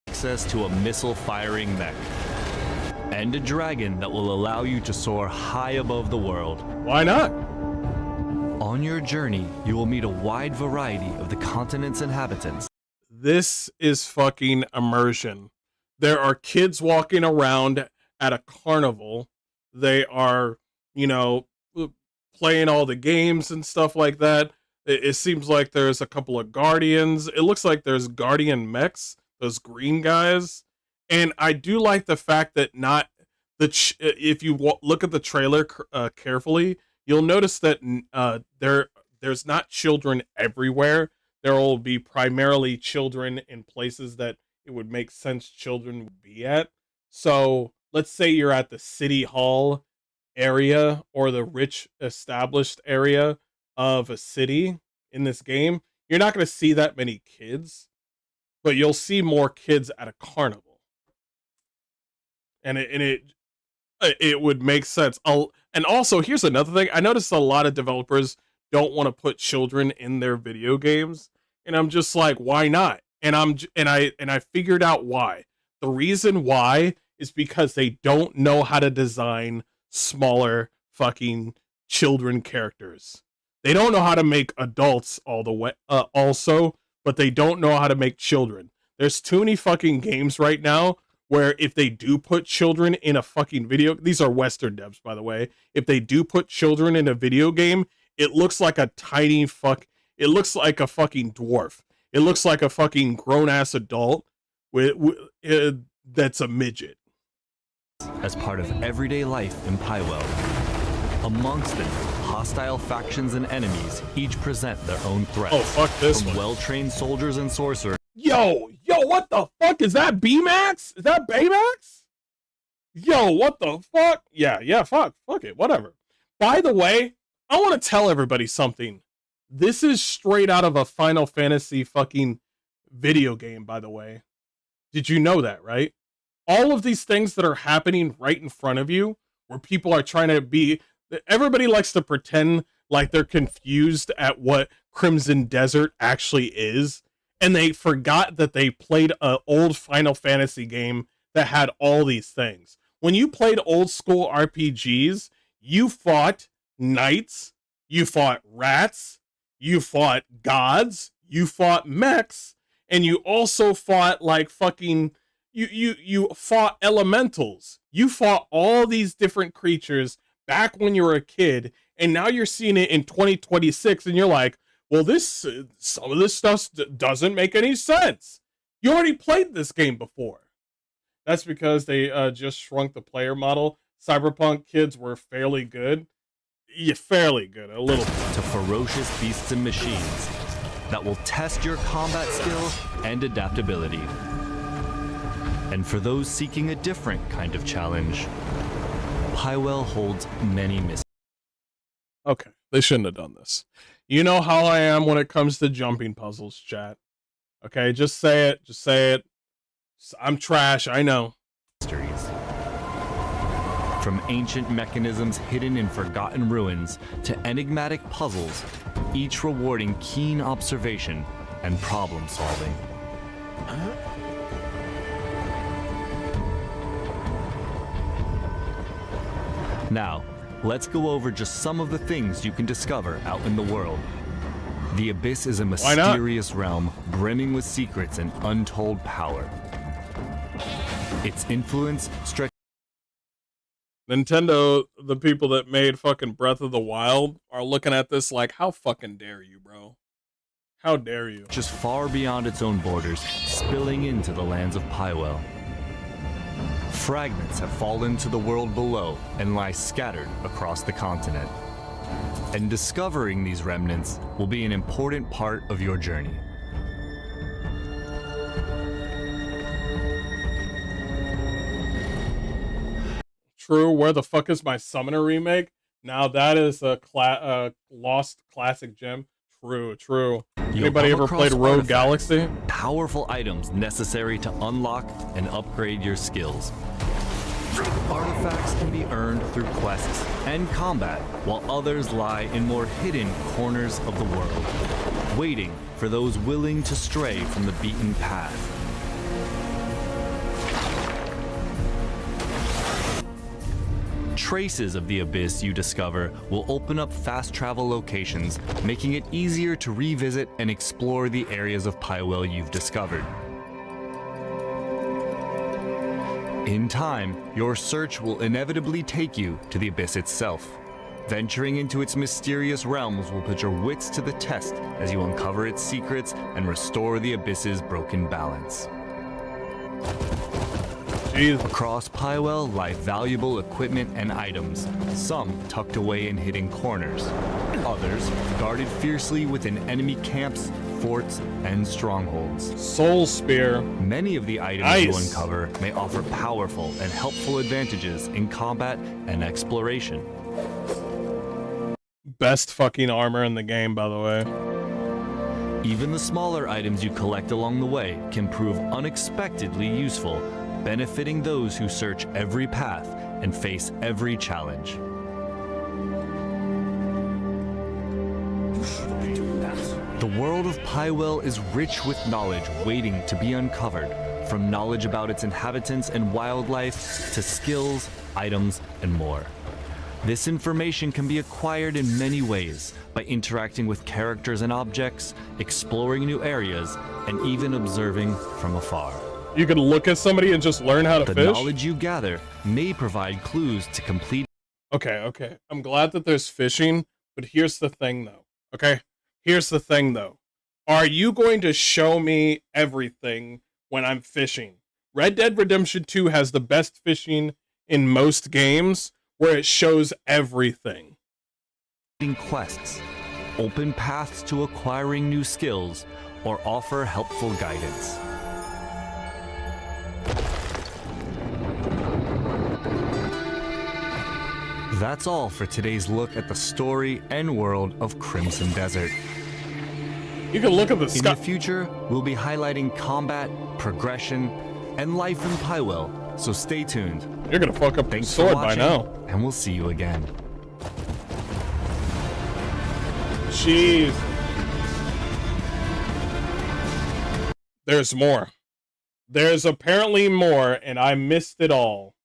Speaker 10: Access to a missile-firing mech, and a dragon that will allow you to soar high above the world.
Speaker 1: Why not?
Speaker 10: On your journey, you will meet a wide variety of the continent's inhabitants.
Speaker 1: This is fucking immersion. There are kids walking around at a carnival. They are, you know, playing all the games and stuff like that. It seems like there's a couple of guardians. It looks like there's guardian mechs, those green guys. And I do like the fact that not the if you look at the trailer carefully, you'll notice that there's not children everywhere. There will be primarily children in places that it would make sense children would be at. So let's say you're at the city hall area or the rich established area of a city in this game. You're not going to see that many kids, but you'll see more kids at a carnival. And it would make sense. And also, here's another thing. I noticed a lot of developers don't want to put children in their video games. And I'm just like, why not? And I figured out why. The reason why is because they don't know how to design smaller fucking children characters. They don't know how to make adults all the way also, but they don't know how to make children. There's too many fucking games right now where if they do put children in a fucking video, these are Western devs, by the way. If they do put children in a video game, it looks like a tiny it looks like a fucking dwarf. It looks like a fucking grown-ass adult that's a midget.
Speaker 10: As part of everyday life in Pywell. Amongst them, hostile factions and enemies each present their own threats.
Speaker 1: Oh, fuck this
Speaker 10: From
Speaker 1: one.
Speaker 10: well-trained soldiers and sorcerers.
Speaker 1: Yo, what the fuck? Is that B-Max? Is that Baymax? Yo, what the fuck? Yeah, fuck it, whatever. By the way, I want to tell everybody something. This is straight out of a Final Fantasy fucking video game, by the way. Did you know that, right? All of these things that are happening right in front of you, where people are trying to be... Everybody likes to pretend like they're confused at what Crimson Desert actually is, and they forgot that they played an old Final Fantasy game that had all these things. When you played old school RPGs, you fought knights, you fought rats, you fought gods, you fought mechs, and you also fought like fucking... You fought elementals. You fought all these different creatures back when you were a kid, and now you're seeing it in 2026, and you're like, well, some of this stuff doesn't make any sense. You already played this game before. That's because they just shrunk the player model. Cyberpunk kids were fairly good. Yeah, fairly good, a little bit.
Speaker 10: To ferocious beasts and machines that will test your combat skill and adaptability. And for those seeking a different kind of challenge, Highwell holds many mysteries.
Speaker 1: Okay, they shouldn't have done this. You know how I am when it comes to jumping puzzles, chat. Okay, just say it. Just say it. I'm trash, I know.
Speaker 10: From ancient mechanisms hidden in forgotten ruins to enigmatic puzzles, each rewarding keen observation and problem solving. Now, let's go over just some of the things you can discover out in the world. The Abyss is a mysterious realm brimming with secrets and untold power. Its influence stretches.
Speaker 1: Nintendo, the people that made fucking Breath of the Wild, are looking at this like, how fucking dare you, bro? How dare you?
Speaker 10: Just far beyond its own borders, spilling into the lands of Highwell. Fragments have fallen to the world below and lie scattered across the continent. And discovering these remnants will be an important part of your journey.
Speaker 1: True, where the fuck is my Summoner remake? Now that is a lost classic gem. True, true. Anybody ever played Rogue Galaxy?
Speaker 10: Powerful items necessary to unlock and upgrade your skills. Artifacts can be earned through quests and combat, while others lie in more hidden corners of the world, waiting for those willing to stray from the beaten path. Traces of the Abyss you discover will open up fast travel locations, making it easier to revisit and explore the areas of Highwell you've discovered. In time, your search will inevitably take you to the Abyss itself. Venturing into its mysterious realms will put your wits to the test as you uncover its secrets and restore the Abyss's broken balance. Across Highwell lie valuable equipment and items, some tucked away in hidden corners, others guarded fiercely within enemy camps, forts, and strongholds.
Speaker 1: Soul Spear.
Speaker 10: Many of the items you uncover may offer powerful and helpful advantages in combat and exploration.
Speaker 1: Best fucking armor in the game, by the way.
Speaker 10: Even the smaller items you collect along the way can prove unexpectedly useful, benefiting those who search every path and face every challenge. The world of Highwell is rich with knowledge waiting to be uncovered, from knowledge about its inhabitants and wildlife to skills, items, and more. This information can be acquired in many ways, by interacting with characters and objects, exploring new areas, and even observing from afar.
Speaker 1: You can look at somebody and just learn how to fish?
Speaker 10: The knowledge you gather may provide clues to complete...
Speaker 1: Okay. I'm glad that there's fishing, but here's the thing, though. Okay? Here's the thing, though. Are you going to show me everything when I'm fishing? Red Dead Redemption 2 has the best fishing in most games, where it shows everything.
Speaker 10: Quests, open paths to acquiring new skills, or offer helpful guidance. That's all for today's look at the story and world of Crimson Desert.
Speaker 1: You can look at the
Speaker 10: In
Speaker 1: sky.
Speaker 10: the future, we'll be highlighting combat, progression, and life in Pywell, so stay tuned.
Speaker 1: You're gonna fuck up the
Speaker 10: Thanks
Speaker 1: sword
Speaker 10: for
Speaker 1: by
Speaker 10: watching,
Speaker 1: now.
Speaker 10: and we'll see you again.
Speaker 1: Jeez. There's more. There's apparently more, and I missed it all.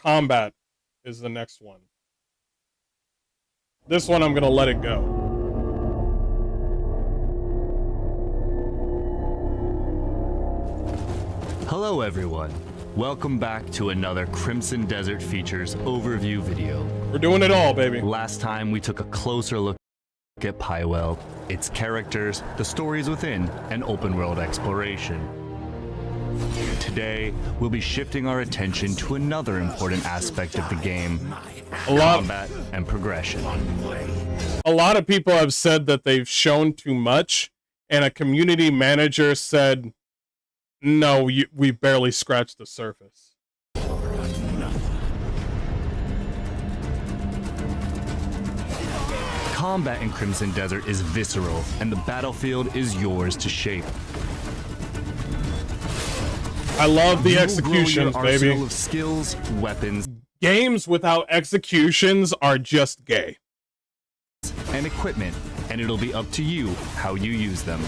Speaker 1: Combat is the next one. This one I'm gonna let it go.
Speaker 10: Hello everyone. Welcome back to another Crimson Desert Features overview video.
Speaker 1: We're doing it all, baby.
Speaker 10: Last time we took a closer look at Pywell, its characters, the stories within, and open world exploration. Today, we'll be shifting our attention to another important aspect of the game, combat and progression.
Speaker 1: A lot of people have said that they've shown too much, and a community manager said, no, we've barely scratched the surface.
Speaker 10: Combat in Crimson Desert is visceral, and the battlefield is yours to shape.
Speaker 1: I love the
Speaker 10: You will
Speaker 1: executions,
Speaker 10: grow your
Speaker 1: baby.
Speaker 10: arsenal of skills, weapons,
Speaker 1: Games without executions are just gay.
Speaker 10: and equipment, and it'll be up to you how you use them.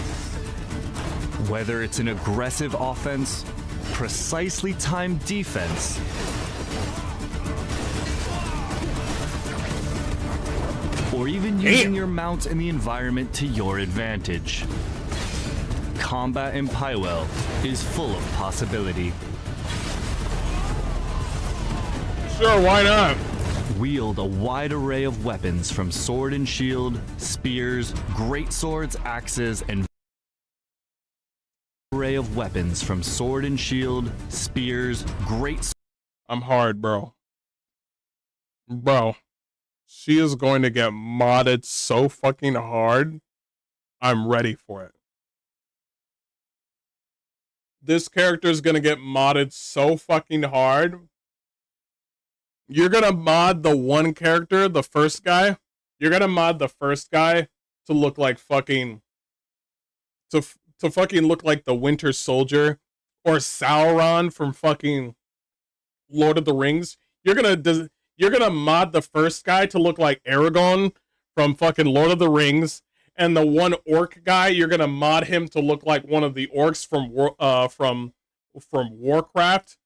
Speaker 10: Whether it's an aggressive offense, precisely timed defense, or even using your mount in the environment to your advantage. Combat in Pywell is full of possibility.
Speaker 1: Sure, why not?
Speaker 10: Wield a wide array of weapons from sword and shield, spears, great swords, axes, and array of weapons from sword and shield, spears, great.
Speaker 1: I'm hard, bro. Bro, she is going to get modded so fucking hard. I'm ready for it. This character is going to get modded so fucking hard. You're going to mod the one character, the first guy. You're going to mod the first guy to look like fucking... To fucking look like the Winter Soldier or Sauron from fucking Lord of the Rings. You're gonna mod the first guy to look like Aragorn from fucking Lord of the Rings, and the one orc guy, you're gonna mod him to look like one of the orcs from Warcraft,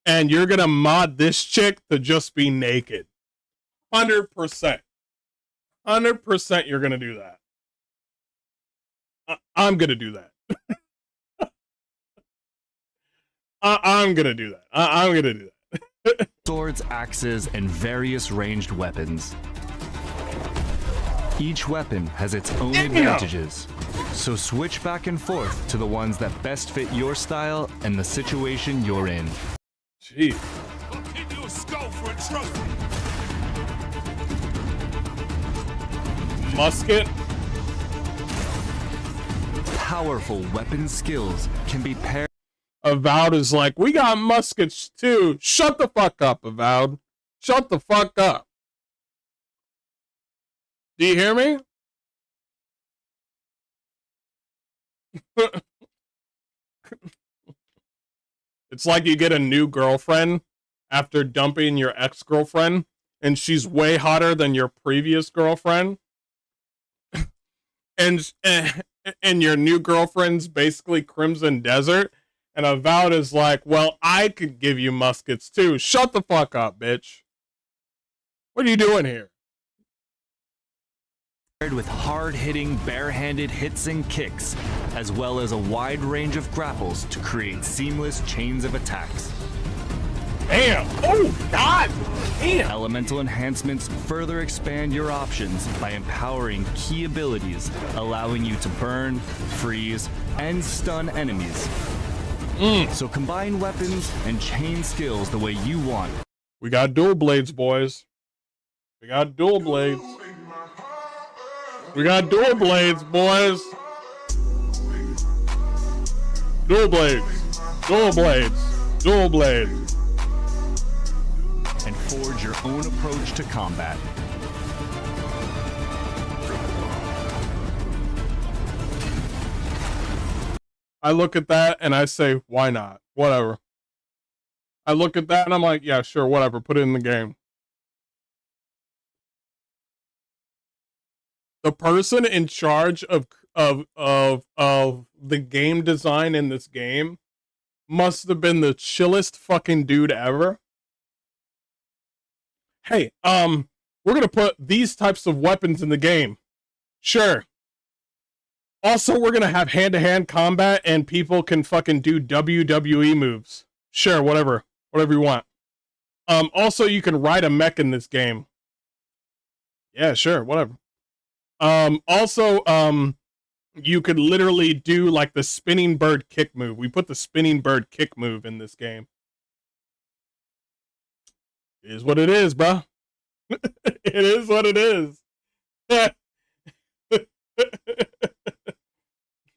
Speaker 1: and you're gonna mod this chick to just be naked. 100%. 100% you're gonna do that. I'm gonna do that. I'm gonna do that. I'm gonna do that.
Speaker 10: Swords, axes, and various ranged weapons. Each weapon has its own advantages, so switch back and forth to the ones that best fit your style and the situation you're in.
Speaker 1: Jeez. Musket.
Speaker 10: Powerful weapon skills can be paired.
Speaker 1: Avowed is like, we got muskets too. Shut the fuck up, Avowed. Shut the fuck up. Do you hear me? It's like you get a new girlfriend after dumping your ex-girlfriend, and she's way hotter than your previous girlfriend. and your new girlfriend's basically Crimson Desert. And Avowed is like, well, I could give you muskets too. Shut the fuck up, bitch. What are you doing here?
Speaker 10: Paired with hard-hitting, bare-handed hits and kicks, as well as a wide range of grapples to create seamless chains of attacks.
Speaker 1: Damn! Oh, God! Damn!
Speaker 10: Elemental enhancements further expand your options by empowering key abilities, allowing you to burn, freeze, and stun enemies. So combine weapons and chain skills the way you want.
Speaker 1: We got dual blades, boys. We got dual blades. We got dual blades, boys. Dual blades. Dual blades. Dual blades.
Speaker 10: own approach to combat.
Speaker 1: I look at that and I say, why not? Whatever. I look at that and I'm like, yeah, sure, whatever. Put it in the game. The person in charge of the game design in this game must have been the chillest fucking dude ever. Hey, we're gonna put these types of weapons in the game. Sure. Also, we're gonna have hand-to-hand combat and people can fucking do WWE moves. Sure, whatever. Whatever you want. Also, you can ride a mech in this game. Yeah, sure, whatever. Also, you could literally do like the spinning bird kick move. We put the spinning bird kick move in this game. It is what it is, bro. It is what it is.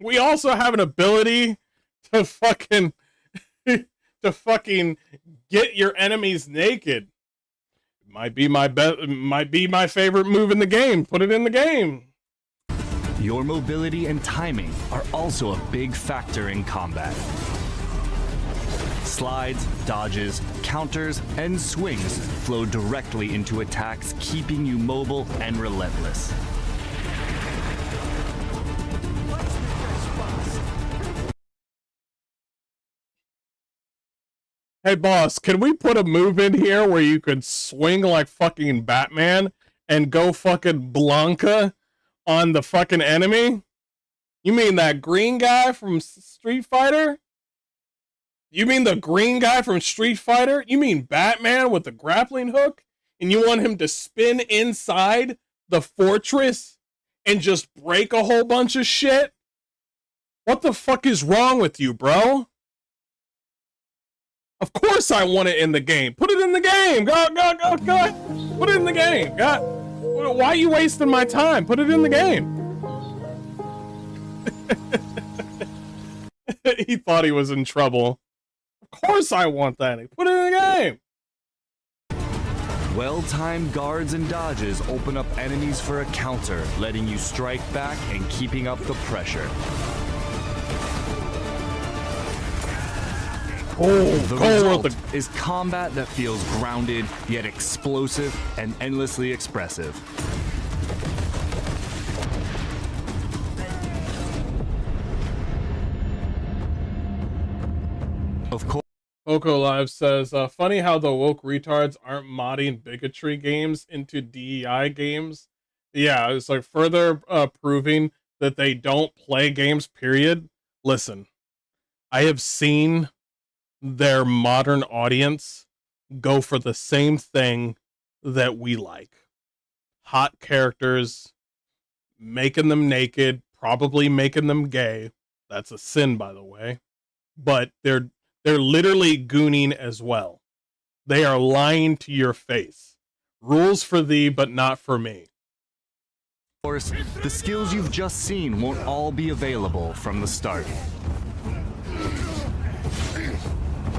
Speaker 1: We also have an ability to fucking get your enemies naked. Might be my favorite move in the game. Put it in the game.
Speaker 10: Your mobility and timing are also a big factor in combat. Slides, dodges, counters, and swings flow directly into attacks, keeping you mobile and relentless.
Speaker 1: Hey boss, can we put a move in here where you could swing like fucking Batman and go fucking Blanca on the fucking enemy? You mean that green guy from Street Fighter? You mean the green guy from Street Fighter? You mean Batman with the grappling hook? And you want him to spin inside the fortress and just break a whole bunch of shit? What the fuck is wrong with you, bro? Of course I want it in the game. Put it in the game. Go. Put it in the game. God. Why are you wasting my time? Put it in the game. He thought he was in trouble. Of course I want that. Put it in the game.
Speaker 10: Well-timed guards and dodges open up enemies for a counter, letting you strike back and keeping up the pressure. The result is combat that feels grounded, yet explosive and endlessly expressive. Of course.
Speaker 1: Poco Live says, funny how the woke retards aren't modding bigotry games into DEI games. Yeah, it's like further proving that they don't play games, period. Listen, I have seen their modern audience go for the same thing that we like. Hot characters, making them naked, probably making them gay. That's a sin, by the way. But they're literally gooning as well. They are lying to your face. Rules for thee, but not for me.
Speaker 10: Of course, the skills you've just seen won't all be available from the start.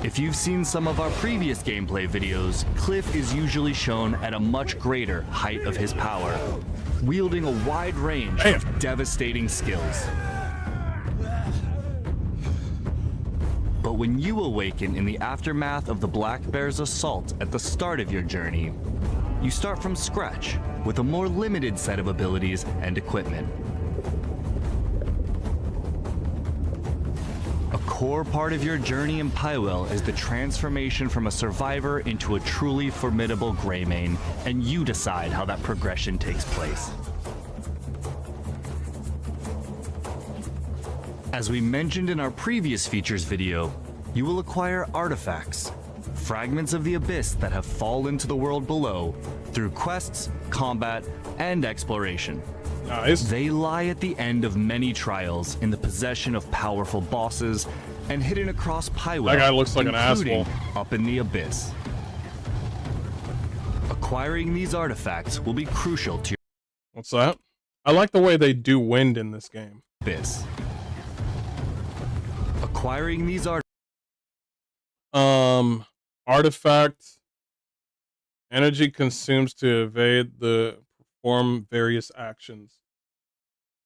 Speaker 10: If you've seen some of our previous gameplay videos, Cliff is usually shown at a much greater height of his power, wielding a wide range of devastating skills. But when you awaken in the aftermath of the Black Bear's assault at the start of your journey, you start from scratch with a more limited set of abilities and equipment. A core part of your journey in Pywell is the transformation from a survivor into a truly formidable Greymane, and you decide how that progression takes place. As we mentioned in our previous features video, you will acquire artifacts, fragments of the abyss that have fallen to the world below through quests, combat, and exploration.
Speaker 1: Nice.
Speaker 10: They lie at the end of many trials in the possession of powerful bosses and hidden across Pywell.
Speaker 1: That guy looks like an asshole.
Speaker 10: Up in the abyss. Acquiring these artifacts will be crucial to your...
Speaker 1: What's that? I like the way they do wind in this game.
Speaker 10: Abyss. Acquiring these
Speaker 1: artifact Energy consumes to evade the perform various actions.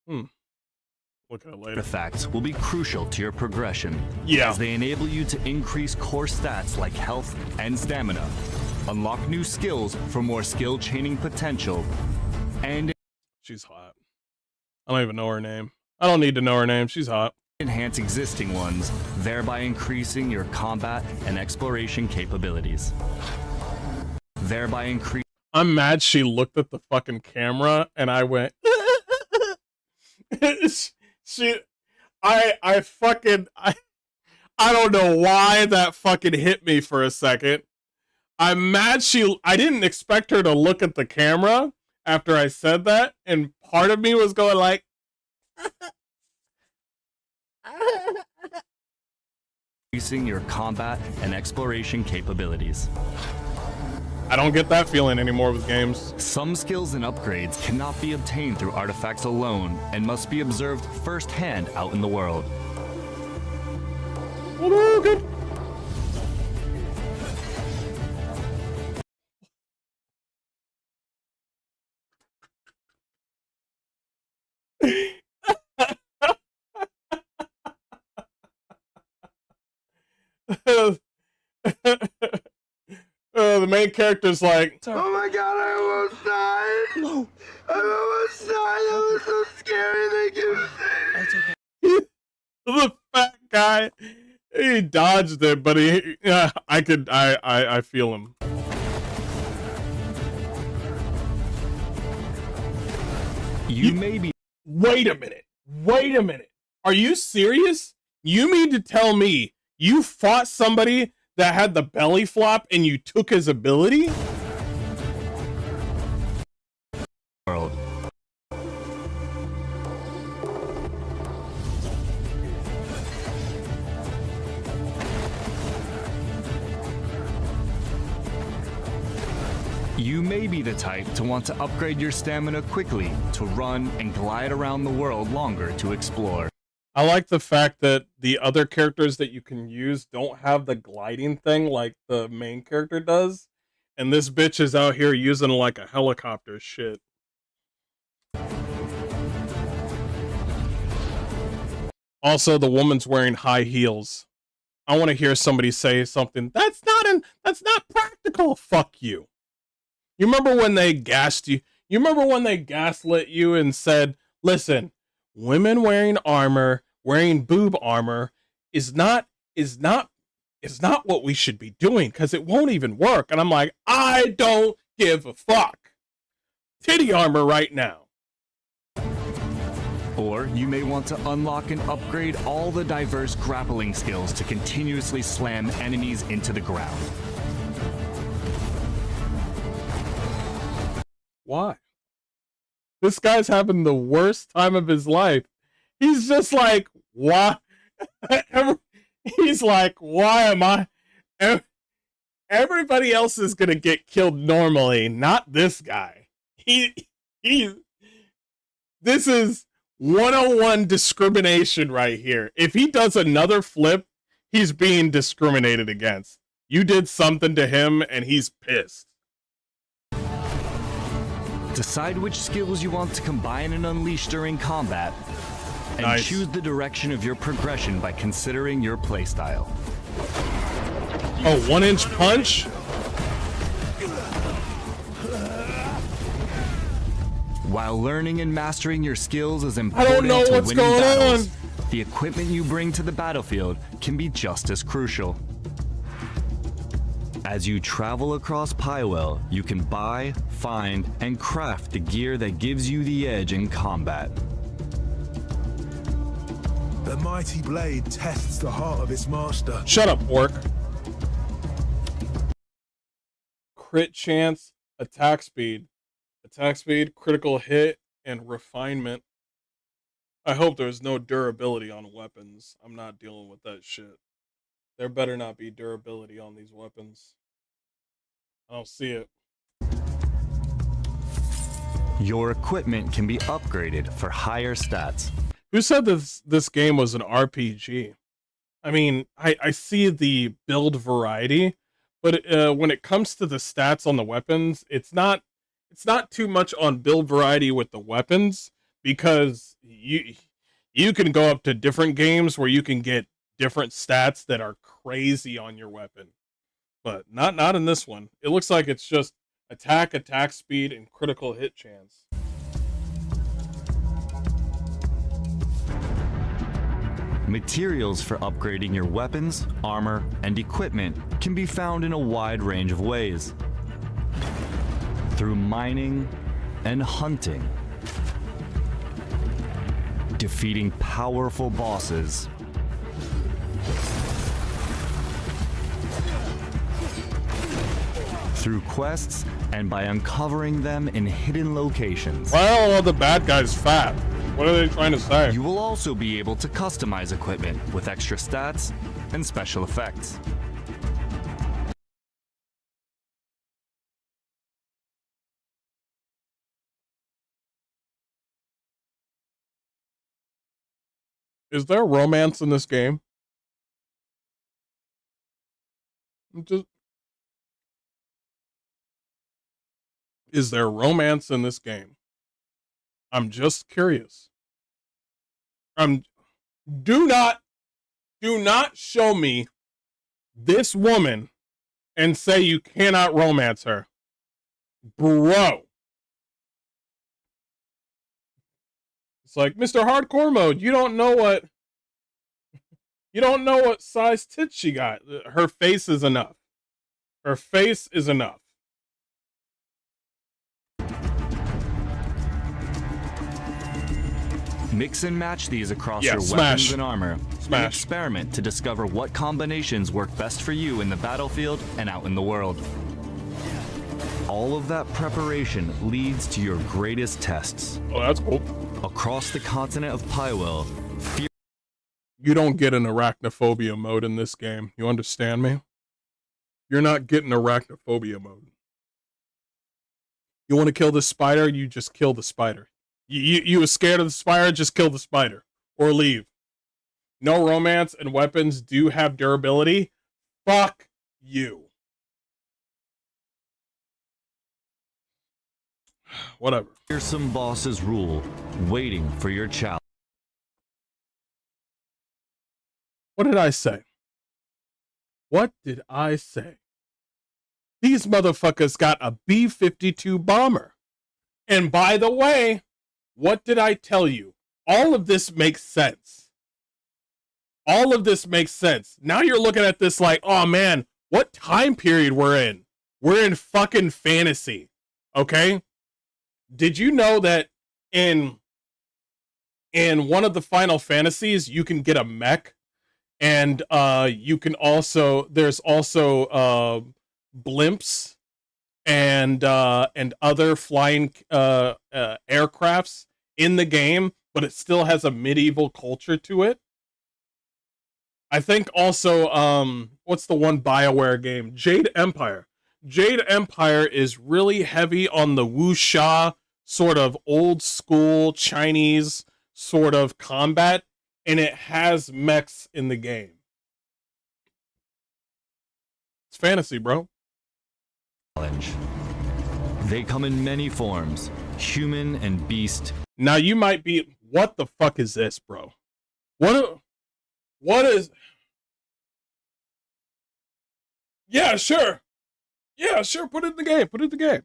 Speaker 1: Look at it later.
Speaker 10: Artifacts will be crucial to your progression.
Speaker 1: Yeah.
Speaker 10: As they enable you to increase core stats like health and stamina, unlock new skills for more skill chaining potential, and
Speaker 1: she's hot. I don't even know her name. I don't need to know her name. She's hot.
Speaker 10: Enhance existing ones, thereby increasing your combat and exploration capabilities. Thereby increase.
Speaker 1: I'm mad she looked at the fucking camera and I went. I don't know why that fucking hit me for a second. I'm mad I didn't expect her to look at the camera after I said that, and part of me was going like
Speaker 10: increasing your combat and exploration capabilities.
Speaker 1: I don't get that feeling anymore with games.
Speaker 10: Some skills and upgrades cannot be obtained through artifacts alone and must be observed firsthand out in the world.
Speaker 1: Oh, good. The main character's like,
Speaker 6: oh my god, I almost died. No. I almost died. That was so scary. Thank you.
Speaker 15: It's okay.
Speaker 1: The fat guy, he dodged it, but I feel him.
Speaker 10: You may be.
Speaker 1: Wait a minute. Are you serious? You mean to tell me you fought somebody that had the belly flop and you took his ability?
Speaker 10: World. You may be the type to want to upgrade your stamina quickly, to run and glide around the world longer to explore.
Speaker 1: I like the fact that the other characters that you can use don't have the gliding thing like the main character does. And this bitch is out here using like a helicopter shit. Also, the woman's wearing high heels. I want to hear somebody say something. That's not practical. Fuck you. You remember when they gassed you? You remember when they gaslit you and said, listen, women wearing armor, wearing boob armor is not what we should be doing because it won't even work. And I'm like, I don't give a fuck. Titty armor right now.
Speaker 10: Or you may want to unlock and upgrade all the diverse grappling skills to continuously slam enemies into the ground.
Speaker 1: Why? This guy's having the worst time of his life. He's just like, why? He's like, why am I? Everybody else is gonna get killed normally, not this guy. This is 101 discrimination right here. If he does another flip, he's being discriminated against. You did something to him and he's pissed.
Speaker 10: Decide which skills you want to combine and unleash during combat, and choose the direction of your progression by considering your playstyle.
Speaker 1: Oh, 1-inch punch?
Speaker 10: While learning and mastering your skills is important
Speaker 1: I don't know
Speaker 10: to
Speaker 1: what's
Speaker 10: winning
Speaker 1: going
Speaker 10: battles,
Speaker 1: on.
Speaker 10: the equipment you bring to the battlefield can be just as crucial. As you travel across Pywell, you can buy, find, and craft the gear that gives you the edge in combat.
Speaker 12: The mighty blade tests the heart of its master.
Speaker 1: Shut up, orc. Crit chance, attack speed, critical hit, and refinement. I hope there's no durability on weapons. I'm not dealing with that shit. There better not be durability on these weapons. I don't see it.
Speaker 10: Your equipment can be upgraded for higher stats.
Speaker 1: Who said this game was an RPG? I mean, I see the build variety, But when it comes to the stats on the weapons, it's not too much on build variety with the weapons, because you can go up to different games where you can get different stats that are crazy on your weapon. But not in this one. It looks like it's just attack speed, and critical hit chance.
Speaker 10: Materials for upgrading your weapons, armor, and equipment can be found in a wide range of ways. Through mining and hunting, defeating powerful bosses, through quests, and by uncovering them in hidden locations.
Speaker 1: Why are all the bad guys fat? What are they trying to say?
Speaker 10: You will also be able to customize equipment with extra stats and special effects.
Speaker 1: Is there romance in this game? Is there romance in this game? I'm just curious. Do not show me this woman and say you cannot romance her. Bro. It's like, Mr. Hardcore Mode, you don't know what size tits she got. Her face is enough. Her face is enough.
Speaker 10: Mix and match these across
Speaker 1: Yeah,
Speaker 10: your
Speaker 1: smash.
Speaker 10: weapons and armor.
Speaker 1: Smash.
Speaker 10: And experiment to discover what combinations work best for you in the battlefield and out in the world. All of that preparation leads to your greatest tests.
Speaker 1: Oh, that's cool.
Speaker 10: Across the continent of Pywell,
Speaker 1: you don't get an arachnophobia mode in this game. You understand me? You're not getting arachnophobia mode. You want to kill the spider, you just kill the spider. You was scared of the spider, just kill the spider. Or leave. No romance, and weapons do have durability. Fuck you. Whatever.
Speaker 10: Here's some bosses rule, waiting for your challenge.
Speaker 1: What did I say? What did I say? These motherfuckers got a B-52 bomber. And by the way, what did I tell you? All of this makes sense. All of this makes sense. Now you're looking at this like, oh man, what time period we're in? We're in fucking fantasy. Okay? Did you know that in one of the Final Fantasies, you can get a mech, and you can also, there's also blimps and other flying aircrafts in the game, but it still has a medieval culture to it. I think also, what's the one BioWare game? Jade Empire. Jade Empire is really heavy on the wuxia, sort of old school Chinese sort of combat, and it has mechs in the game. It's fantasy, bro.
Speaker 10: They come in many forms, human and beast.
Speaker 1: Now you might be, what the fuck is this, bro? What is... Yeah, sure. Yeah, sure, put it in the game, put it in the game.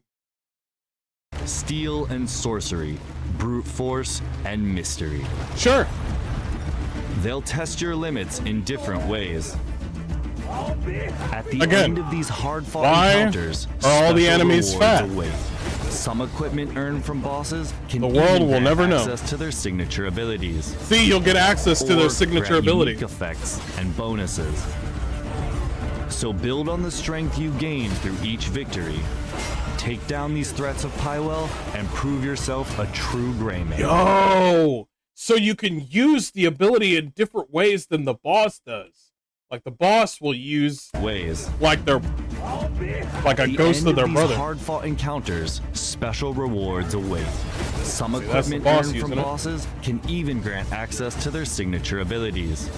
Speaker 10: Steel and sorcery, brute force and mystery.
Speaker 1: Sure.
Speaker 10: They'll test your limits in different ways. At the
Speaker 1: Again,
Speaker 10: end of these hard-fought
Speaker 1: why
Speaker 10: encounters,
Speaker 1: are all the
Speaker 10: special
Speaker 1: enemies
Speaker 10: rewards
Speaker 1: fat?
Speaker 10: await. Some equipment earned from bosses can
Speaker 1: The world
Speaker 10: even
Speaker 1: will
Speaker 10: grant
Speaker 1: never know.
Speaker 10: access to their signature abilities.
Speaker 1: See, you'll get access to
Speaker 10: Or
Speaker 1: their signature
Speaker 10: grant
Speaker 1: ability.
Speaker 10: unique effects and bonuses. So build on the strength you gain through each victory. Take down these threats of Pywell and prove yourself a true Greymane.
Speaker 1: Yo! So you can use the ability in different ways than the boss does. Like the boss will use
Speaker 10: ways
Speaker 1: like they're like a ghost of their brother.
Speaker 10: Hard-fought encounters, special rewards await. Some
Speaker 1: See, that's the
Speaker 10: equipment
Speaker 1: boss
Speaker 10: earned
Speaker 1: using
Speaker 10: from
Speaker 1: it.
Speaker 10: bosses can even grant access to their signature abilities,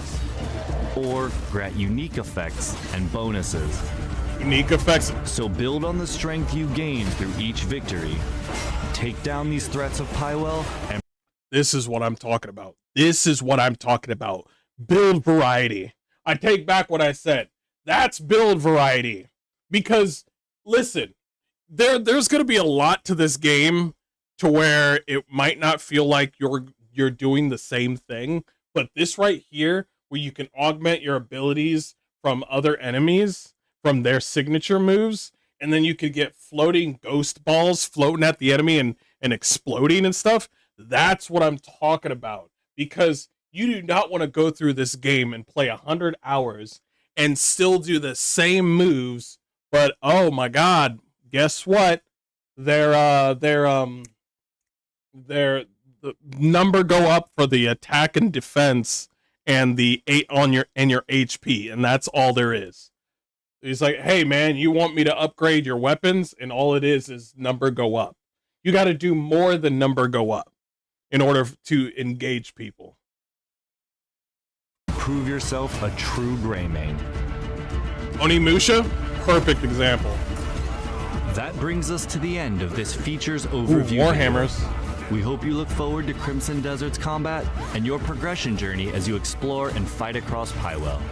Speaker 10: or grant unique effects and bonuses.
Speaker 1: unique effects.
Speaker 10: So build on the strength you gain through each victory. Take down these threats of Pywell, and
Speaker 1: this is what I'm talking about. This is what I'm talking about. Build variety. I take back what I said. That's build variety. Because, listen, there's going to be a lot to this game to where it might not feel like you're doing the same thing. But this right here, where you can augment your abilities from other enemies, from their signature moves, and then you could get floating ghost balls floating at the enemy and exploding and stuff. That's what I'm talking about. Because you do not want to go through this game and play 100 hours and still do the same moves, but oh my god, guess what? The number go up for the attack and defense and the 8 on your HP, and that's all there is. He's like, hey man, you want me to upgrade your weapons, and all it is number go up. You got to do more than number go up in order to engage people.
Speaker 10: prove yourself a true Greymane.
Speaker 1: Onimusha, perfect example.
Speaker 10: That brings us to the end of this features overview.
Speaker 1: Warhammers.
Speaker 10: Video. We hope you look forward to Crimson Desert's combat and your progression journey as you explore and fight across Pywell.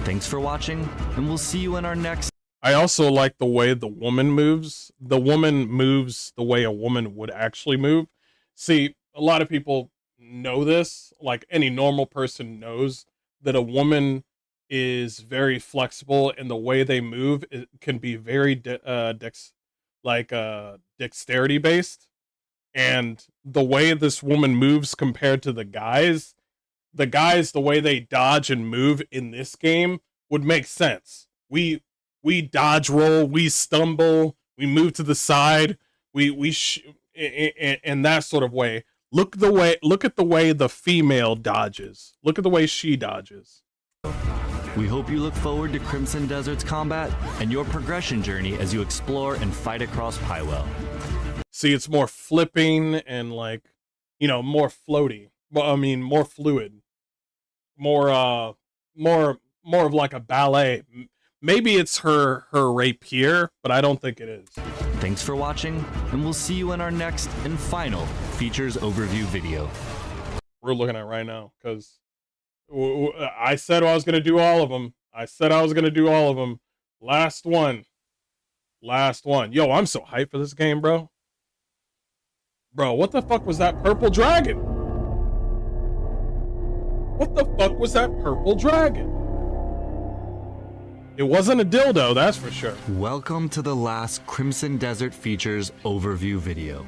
Speaker 10: Thanks for watching, and we'll see you in our next.
Speaker 1: I also like the way the woman moves. The woman moves the way a woman would actually move. See, a lot of people know this, like any normal person knows that a woman is very flexible, and the way they move it can be very dexterity based. And the way this woman moves compared to the guys, the way they dodge and move in this game would make sense. We dodge roll, we stumble, we move to the side, in that sort of way. Look at the way the female dodges. Look at the way she dodges.
Speaker 10: We hope you look forward to Crimson Desert's combat and your progression journey as you explore and fight across Pywell.
Speaker 1: See, it's more flipping and more floaty. Well, I mean, more fluid. More of like a ballet. Maybe it's her rapier, but I don't think it is.
Speaker 10: Thanks for watching, and we'll see you in our next and final features overview video.
Speaker 1: We're looking at right now, because I said I was going to do all of them. Last one. Yo, I'm so hyped for this game, bro. Bro, what the fuck was that purple dragon? It wasn't a dildo, that's for sure.
Speaker 10: Welcome to the last Crimson Desert features overview video.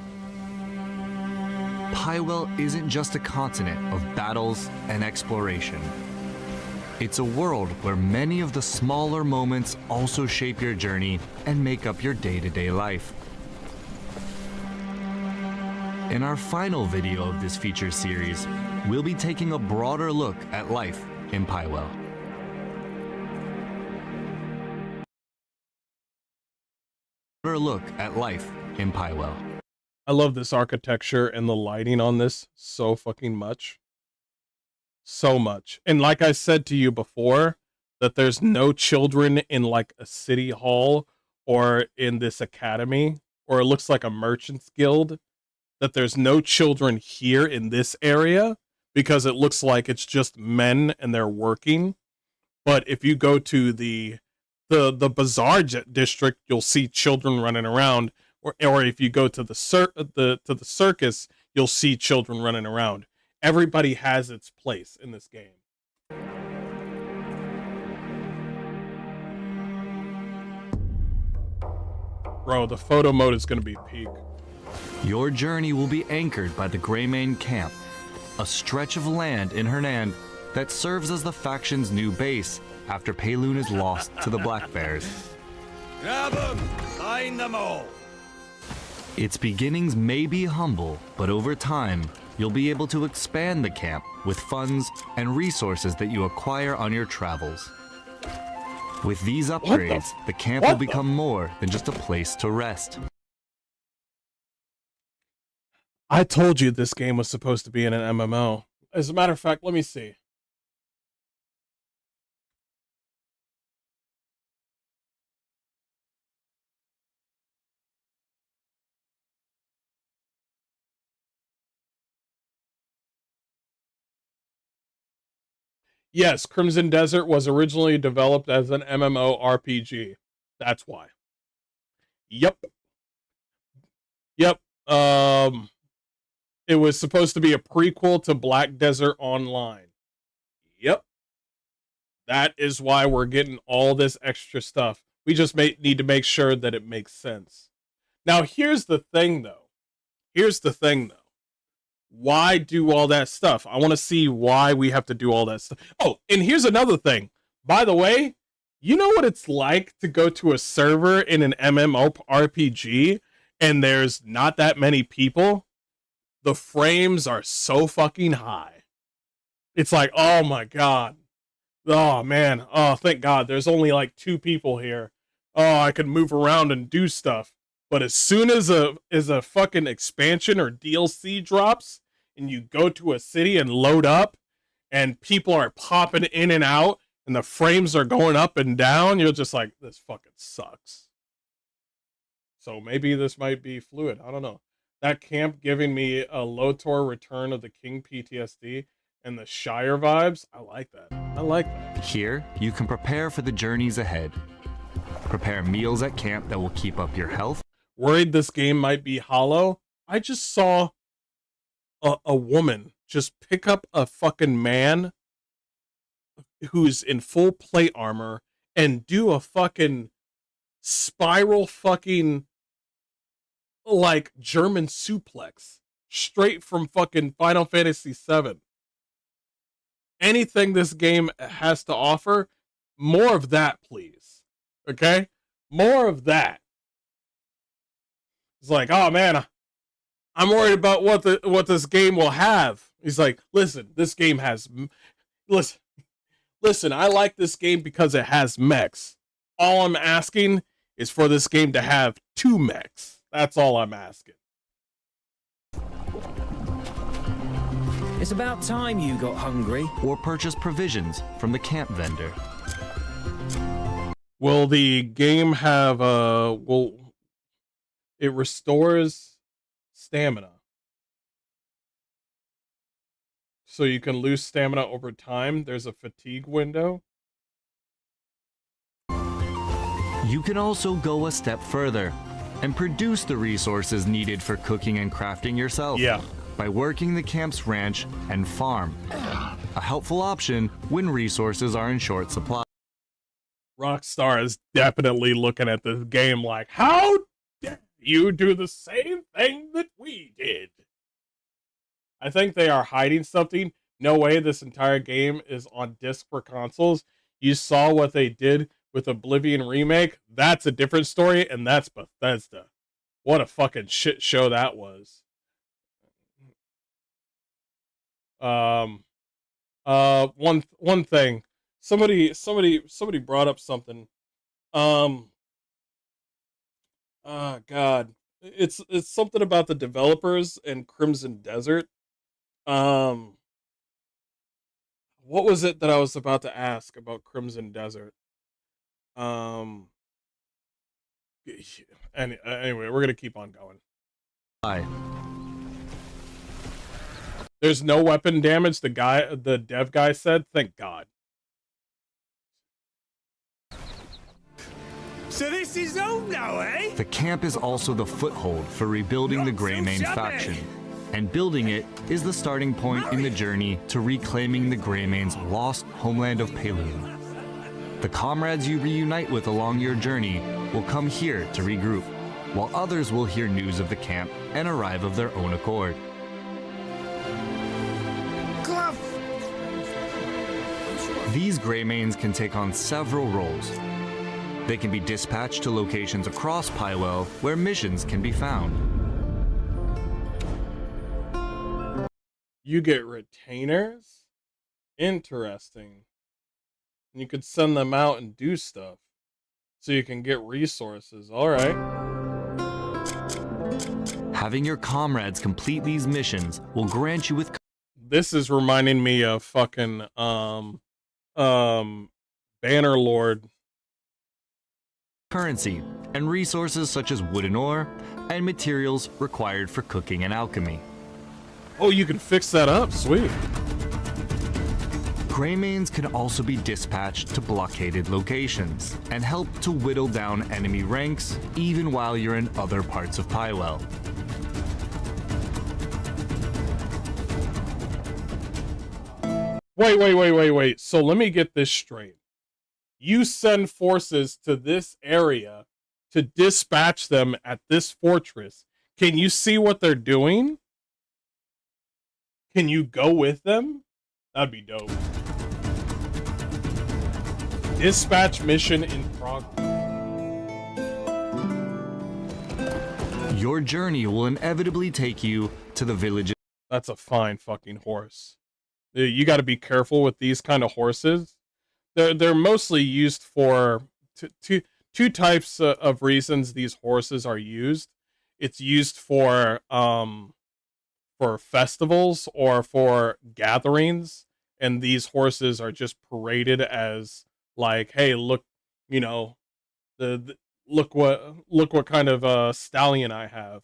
Speaker 10: Pywell isn't just a continent of battles and exploration. It's a world where many of the smaller moments also shape your journey and make up your day-to-day life. In our final video of this feature series, we'll be taking a broader look at life in Pywell.
Speaker 1: I love this architecture and the lighting on this so fucking much. So much. And like I said to you before, that there's no children in like a city hall or in this academy, or it looks like a merchant's guild, that there's no children here in this area because it looks like it's just men and they're working. But if you go to the bazaar district, you'll see children running around, or if you go to the circus, you'll see children running around. Everybody has its place in this game. Bro, the photo mode is going to be peak.
Speaker 10: Your journey will be anchored by the Greymane camp, a stretch of land in Hernand that serves as the faction's new base after Payloon is lost to the Black Bears.
Speaker 17: Grab them! Sign them all!
Speaker 10: Its beginnings may be humble, but over time, you'll be able to expand the camp with funds and resources that you acquire on your travels. With these upgrades, the camp will become more than just a place to rest.
Speaker 1: I told you this game was supposed to be in an MMO. As a matter of fact, let me see. Yes, Crimson Desert was originally developed as an MMORPG. That's why. Yep. Yep. It was supposed to be a prequel to Black Desert Online. Yep. That is why we're getting all this extra stuff. We just need to make sure that it makes sense. Now, here's the thing, though. Why do all that stuff? I want to see why we have to do all that stuff. Oh, and here's another thing. By the way, you know what it's like to go to a server in an MMORPG and there's not that many people? The frames are so fucking high. It's like, oh my god. Oh man. Oh, thank God. There's only like 2 people here. Oh, I can move around and do stuff. But as soon as a fucking expansion or DLC drops and you go to a city and load up and people are popping in and out and the frames are going up and down, you're just like, this fucking sucks. So maybe this might be fluid. I don't know. That camp giving me a Lotor Return of the King PTSD and the Shire vibes. I like that. I like that.
Speaker 10: Here, you can prepare for the journeys ahead. Prepare meals at camp that will keep up your health.
Speaker 1: Worried this game might be hollow? I just saw a woman just pick up a fucking man who's in full plate armor and do a fucking spiral fucking like German suplex straight from fucking Final Fantasy VII. Anything this game has to offer, more of that, please. Okay? More of that. It's like, oh man, I'm worried about what this game will have. He's like, listen, this game has, listen, I like this game because it has mechs. All I'm asking is for this game to have 2 mechs. That's all I'm asking.
Speaker 15: It's about time you got hungry.
Speaker 10: Or purchase provisions from the camp vendor.
Speaker 1: Will the game have it restores stamina. So you can lose stamina over time. There's a fatigue window.
Speaker 10: You can also go a step further and produce the resources needed for cooking and crafting yourself.
Speaker 1: Yeah.
Speaker 10: By working the camp's ranch and farm. A helpful option when resources are in short supply.
Speaker 1: Rockstar is definitely looking at this game like, how dare you do the same thing that we did? I think they are hiding something. No way this entire game is on disc for consoles. You saw what they did with Oblivion Remake. That's a different story, and that's Bethesda. What a fucking shit show that was. One thing. Somebody brought up something. God. It's something about the developers in Crimson Desert. What was it that I was about to ask about Crimson Desert? Anyway, we're gonna keep on going. There's no weapon damage, the dev guy said. Thank God.
Speaker 17: So this is all now, eh?
Speaker 10: The camp is also the foothold for rebuilding the Greymane faction. And building it is the starting point in the journey to reclaiming the Greymane's lost homeland of Payloon. The comrades you reunite with along your journey will come here to regroup, while others will hear news of the camp and arrive of their own accord. These Greymanes can take on several roles. They can be dispatched to locations across Pywell where missions can be found.
Speaker 1: You get retainers? Interesting. And you could send them out and do stuff. So you can get resources. Alright.
Speaker 10: Having your comrades complete these missions will grant you with...
Speaker 1: This is reminding me of fucking, Bannerlord.
Speaker 10: Currency, and resources such as wooden ore, and materials required for cooking and alchemy.
Speaker 1: Oh, you can fix that up? Sweet.
Speaker 10: Greymanes can also be dispatched to blockaded locations and help to whittle down enemy ranks even while you're in other parts of Pywell.
Speaker 1: Wait. So let me get this straight. You send forces to this area to dispatch them at this fortress. Can you see what they're doing? Can you go with them? That'd be dope. Dispatch mission in progress.
Speaker 10: Your journey will inevitably take you to the village.
Speaker 1: That's a fine fucking horse. You got to be careful with these kind of horses. They're mostly used for two types of reasons these horses are used. It's used for festivals or for gatherings, and these horses are just paraded as like, hey, look, you know, look what kind of stallion I have.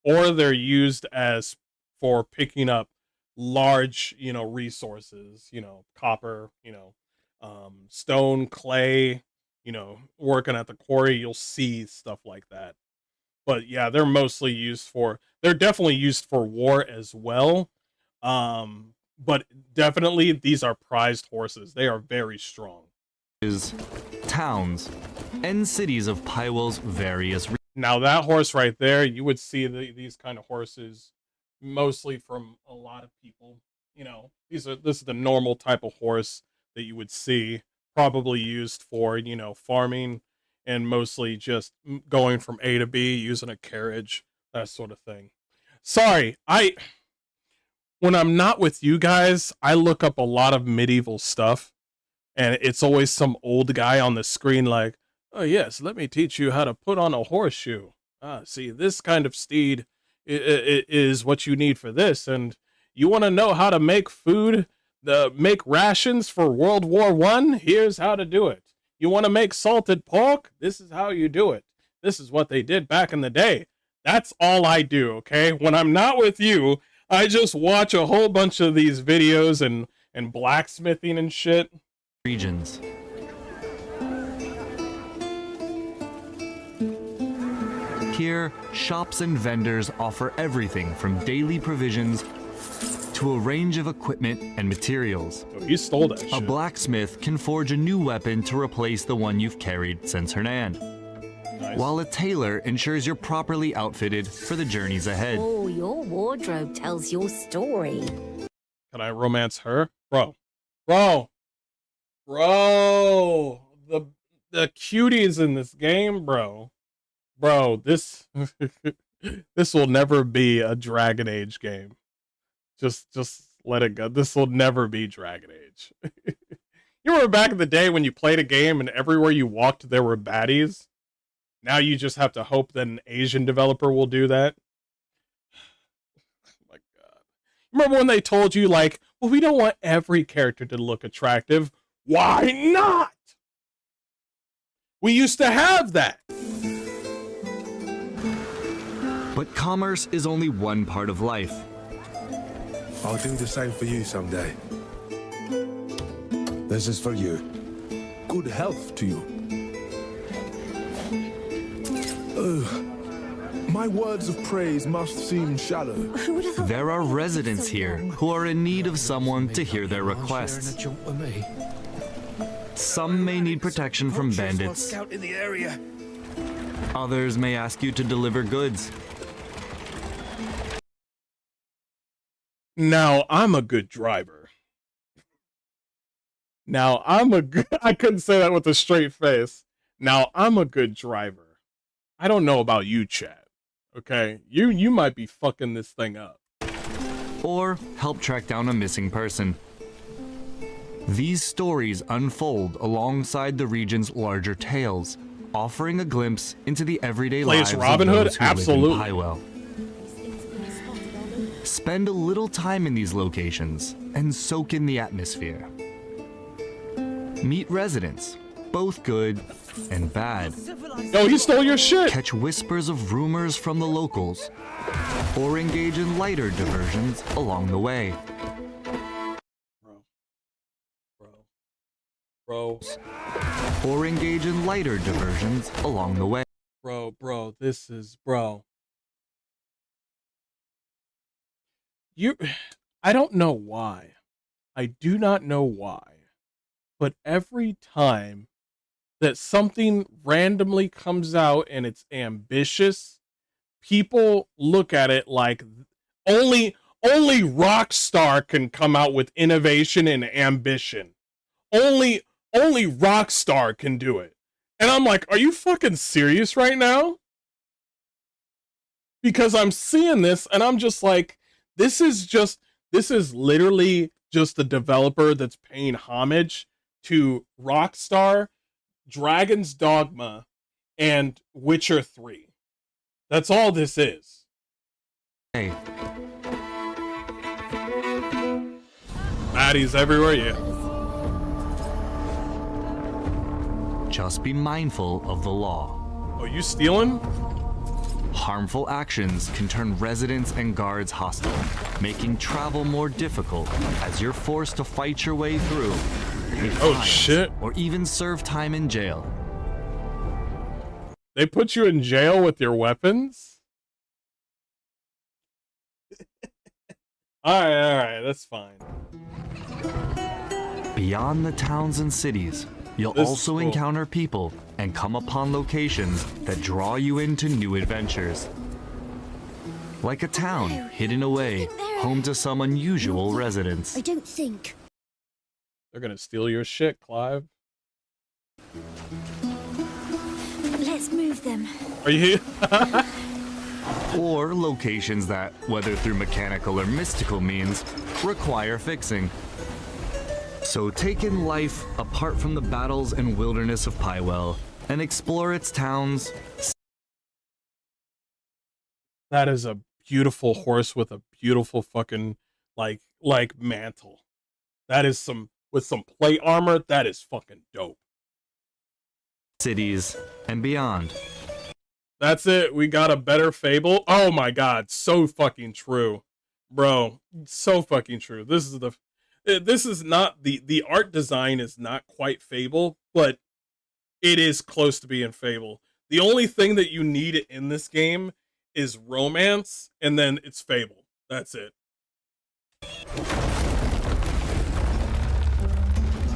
Speaker 1: Or they're used as for picking up large, you know, resources, you know, copper, you know, stone, clay, you know, working at the quarry, you'll see stuff like that. But yeah, they're definitely used for war as well. But definitely these are prized horses. They are very strong.
Speaker 10: Towns and cities of Pywell's various regions.
Speaker 1: Now that horse right there, you would see these kind of horses mostly from a lot of people. You know, this is the normal type of horse that you would see, probably used for, you know, farming and mostly just going from A to B, using a carriage, that sort of thing. Sorry, when I'm not with you guys, I look up a lot of medieval stuff, and it's always some old guy on the screen like, oh yes, let me teach you how to put on a horseshoe. See, this kind of steed is what you need for this, and you want to know how to make food, make rations for World War I? Here's how to do it. You want to make salted pork? This is how you do it. This is what they did back in the day. That's all I do, okay? When I'm not with you, I just watch a whole bunch of these videos and blacksmithing and shit.
Speaker 10: Regions. Here, shops and vendors offer everything from daily provisions to a range of equipment and materials.
Speaker 1: Oh, he stole that shit.
Speaker 10: A blacksmith can forge a new weapon to replace the one you've carried since Hernand.
Speaker 1: Nice.
Speaker 10: While a tailor ensures you're properly outfitted for the journeys ahead.
Speaker 11: Oh, your wardrobe tells your story.
Speaker 1: Can I romance her? Bro. The cuties in this game, bro. Bro, this will never be a Dragon Age game. Just let it go. This will never be Dragon Age. You remember back in the day when you played a game and everywhere you walked there were baddies? Now you just have to hope that an Asian developer will do that. Oh my god. Remember when they told you, like, well, we don't want every character to look attractive. Why not? We used to have that.
Speaker 10: But commerce is only one part of life.
Speaker 12: I'll do the same for you someday. This is for you. Good health to you. My words of praise must seem shallow.
Speaker 10: There are residents here who are in need of someone to hear their requests. Some may need protection from bandits. Others may ask you to deliver goods.
Speaker 1: Now, I'm a good driver. I couldn't say that with a straight face. Now, I'm a good driver. I don't know about you, chat. Okay? You might be fucking this thing up.
Speaker 10: Or help track down a missing person. These stories unfold alongside the region's larger tales, offering a glimpse into the everyday lives
Speaker 1: Robin
Speaker 10: of
Speaker 1: Hood?
Speaker 10: those who
Speaker 1: Absolutely.
Speaker 10: live in Pywell. Spend a little time in these locations and soak in the atmosphere. Meet residents, both good and bad.
Speaker 1: Yo, he stole your shit!
Speaker 10: Catch whispers of rumors from the locals, or engage in lighter diversions along the way.
Speaker 1: Bro. bro.
Speaker 10: Or engage in lighter diversions along the way.
Speaker 1: Bro, this is, bro. I don't know why. I do not know why. But every time that something randomly comes out and it's ambitious, people look at it like only Rockstar can come out with innovation and ambition. Only Rockstar can do it. And I'm like, are you fucking serious right now? Because I'm seeing this and I'm just like, this is literally just the developer that's paying homage to Rockstar, Dragon's Dogma, and Witcher 3. That's all this is.
Speaker 10: Hey.
Speaker 1: Baddies everywhere, yeah.
Speaker 10: Just be mindful of the law.
Speaker 1: Oh, you stealing?
Speaker 10: Harmful actions can turn residents and guards hostile, making travel more difficult as you're forced to fight your way through.
Speaker 1: Oh shit.
Speaker 10: Or even serve time in jail.
Speaker 1: They put you in jail with your weapons? Alright, that's fine.
Speaker 10: Beyond the towns and cities, you'll also encounter people and come upon locations that draw you into new adventures. Like a town hidden away, home to some unusual residents.
Speaker 11: I don't think.
Speaker 1: They're gonna steal your shit, Clive.
Speaker 11: Let's move them.
Speaker 1: Are you?
Speaker 10: Or locations that, whether through mechanical or mystical means, require fixing. So take in life apart from the battles and wilderness of Pywell and explore its towns.
Speaker 1: That is a beautiful horse with a beautiful fucking like mantle. That is with some plate armor. That is fucking dope.
Speaker 10: Cities and beyond.
Speaker 1: That's it. We got a better Fable. Oh my god, so fucking true, bro. So fucking true. This is not the art design is not quite Fable, but it is close to being Fable. The only thing that you need in this game is romance, and then it's Fable. That's it.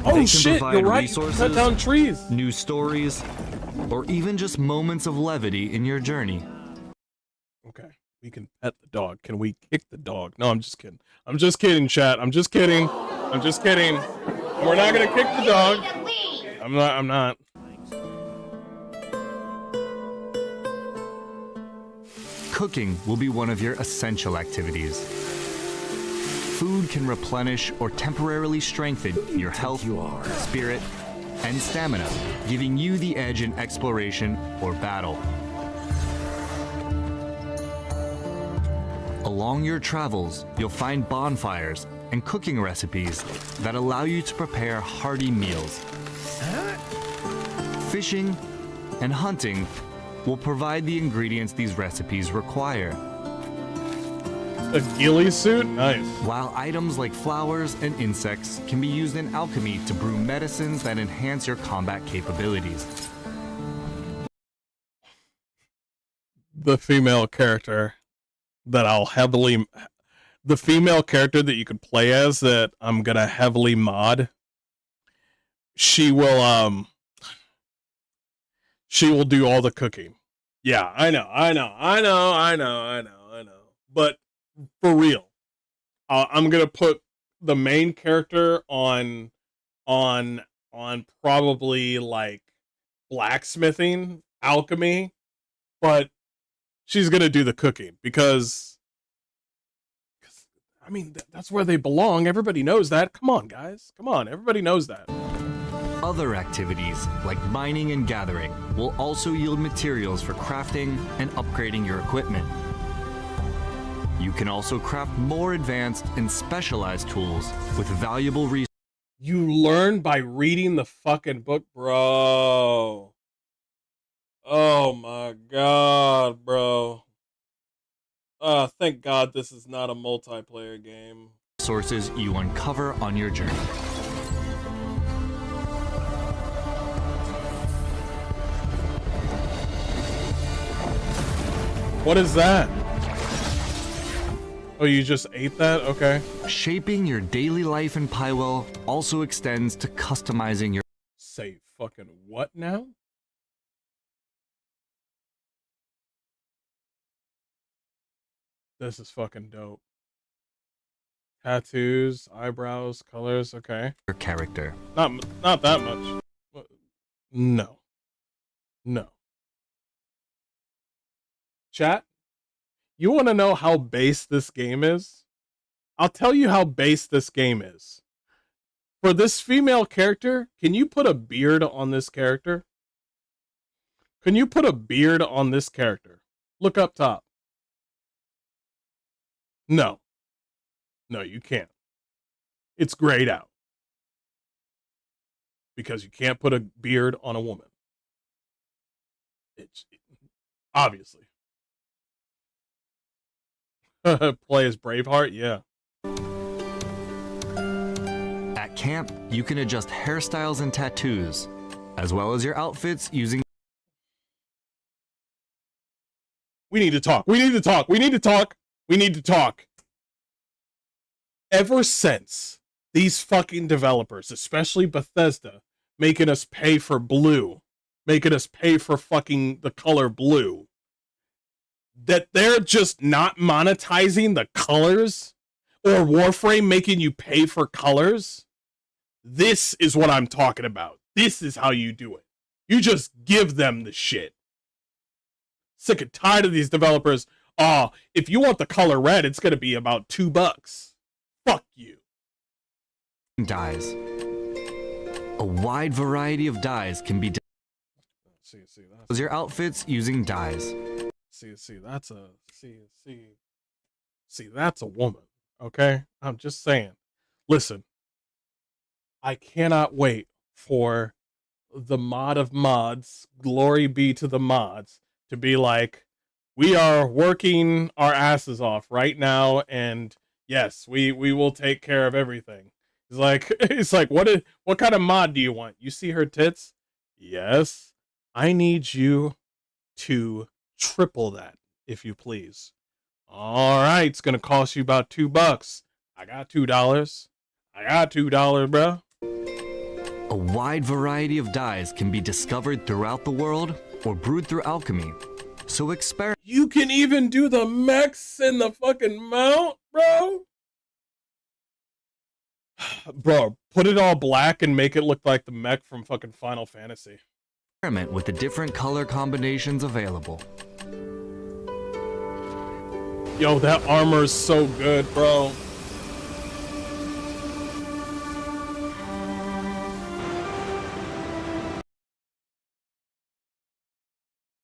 Speaker 1: Oh shit, you're right. Cut down trees.
Speaker 10: New stories, or even just moments of levity in your journey.
Speaker 1: Okay, we can pet the dog. Can we kick the dog? No, I'm just kidding. I'm just kidding, chat. I'm just kidding. I'm just kidding. We're not gonna kick the dog. I'm not.
Speaker 10: Cooking will be one of your essential activities. Food can replenish or temporarily strengthen your health, spirit, and stamina, giving you the edge in exploration or battle. Along your travels, you'll find bonfires and cooking recipes that allow you to prepare hearty meals. Fishing and hunting will provide the ingredients these recipes require.
Speaker 1: A ghillie suit? Nice.
Speaker 10: While items like flowers and insects can be used in alchemy to brew medicines that enhance your combat capabilities.
Speaker 1: The female character that the female character that you could play as that I'm gonna heavily mod, she will do all the cooking. Yeah, I know. But for real, I'm gonna put the main character on probably like blacksmithing, alchemy, but she's gonna do the cooking because I mean that's where they belong. Everybody knows that. Come on, guys. Come on, everybody knows that.
Speaker 10: Other activities, like mining and gathering, will also yield materials for crafting and upgrading your equipment. You can also craft more advanced and specialized tools with valuable resources.
Speaker 1: You learn by reading the fucking book, bro. Oh my god, bro. Thank God this is not a multiplayer game.
Speaker 10: Sources you uncover on your journey.
Speaker 1: What is that? Oh, you just ate that? Okay.
Speaker 10: Shaping your daily life in Pywell also extends to customizing your...
Speaker 1: Say fucking what now? This is fucking dope. Tattoos, eyebrows, colors, okay.
Speaker 10: Your character.
Speaker 1: Not that much. No. No. Chat, you want to know how base this game is? I'll tell you how base this game is. For this female character, can you put a beard on this character? Can you put a beard on this character? Look up top. No. No, you can't. It's grayed out. Because you can't put a beard on a woman. It's obviously. Play as Braveheart? Yeah.
Speaker 10: At camp, you can adjust hairstyles and tattoos, as well as your outfits using...
Speaker 1: We need to talk. We need to talk. We need to talk. We need to talk. Ever since these fucking developers, especially Bethesda, making us pay for blue, making us pay for fucking the color blue, that they're just not monetizing the colors, or Warframe making you pay for colors, this is what I'm talking about. This is how you do it. You just give them the shit. Sick and tired of these developers. Oh, if you want the color red, it's going to be about $2. Fuck you.
Speaker 10: Dyes. A wide variety of dyes can be...
Speaker 1: See,
Speaker 10: that's... your outfits using dyes.
Speaker 1: See, that's a... See, that's a woman. Okay? I'm just saying. Listen. I cannot wait for the mod of mods, glory be to the mods, to be like, we are working our asses off right now, and yes, we will take care of everything. It's like what kind of mod do you want? You see her tits? Yes. I need you to triple that, if you please. All right, it's gonna cost you about $2. I got $2. I got $2, bro.
Speaker 10: A wide variety of dyes can be discovered throughout the world or brewed through alchemy. So experiment.
Speaker 1: You can even do the mechs in the fucking mount, bro. Bro, put it all black and make it look like the mech from fucking Final Fantasy.
Speaker 10: Experiment with the different color combinations available.
Speaker 1: Yo, that armor is so good, bro.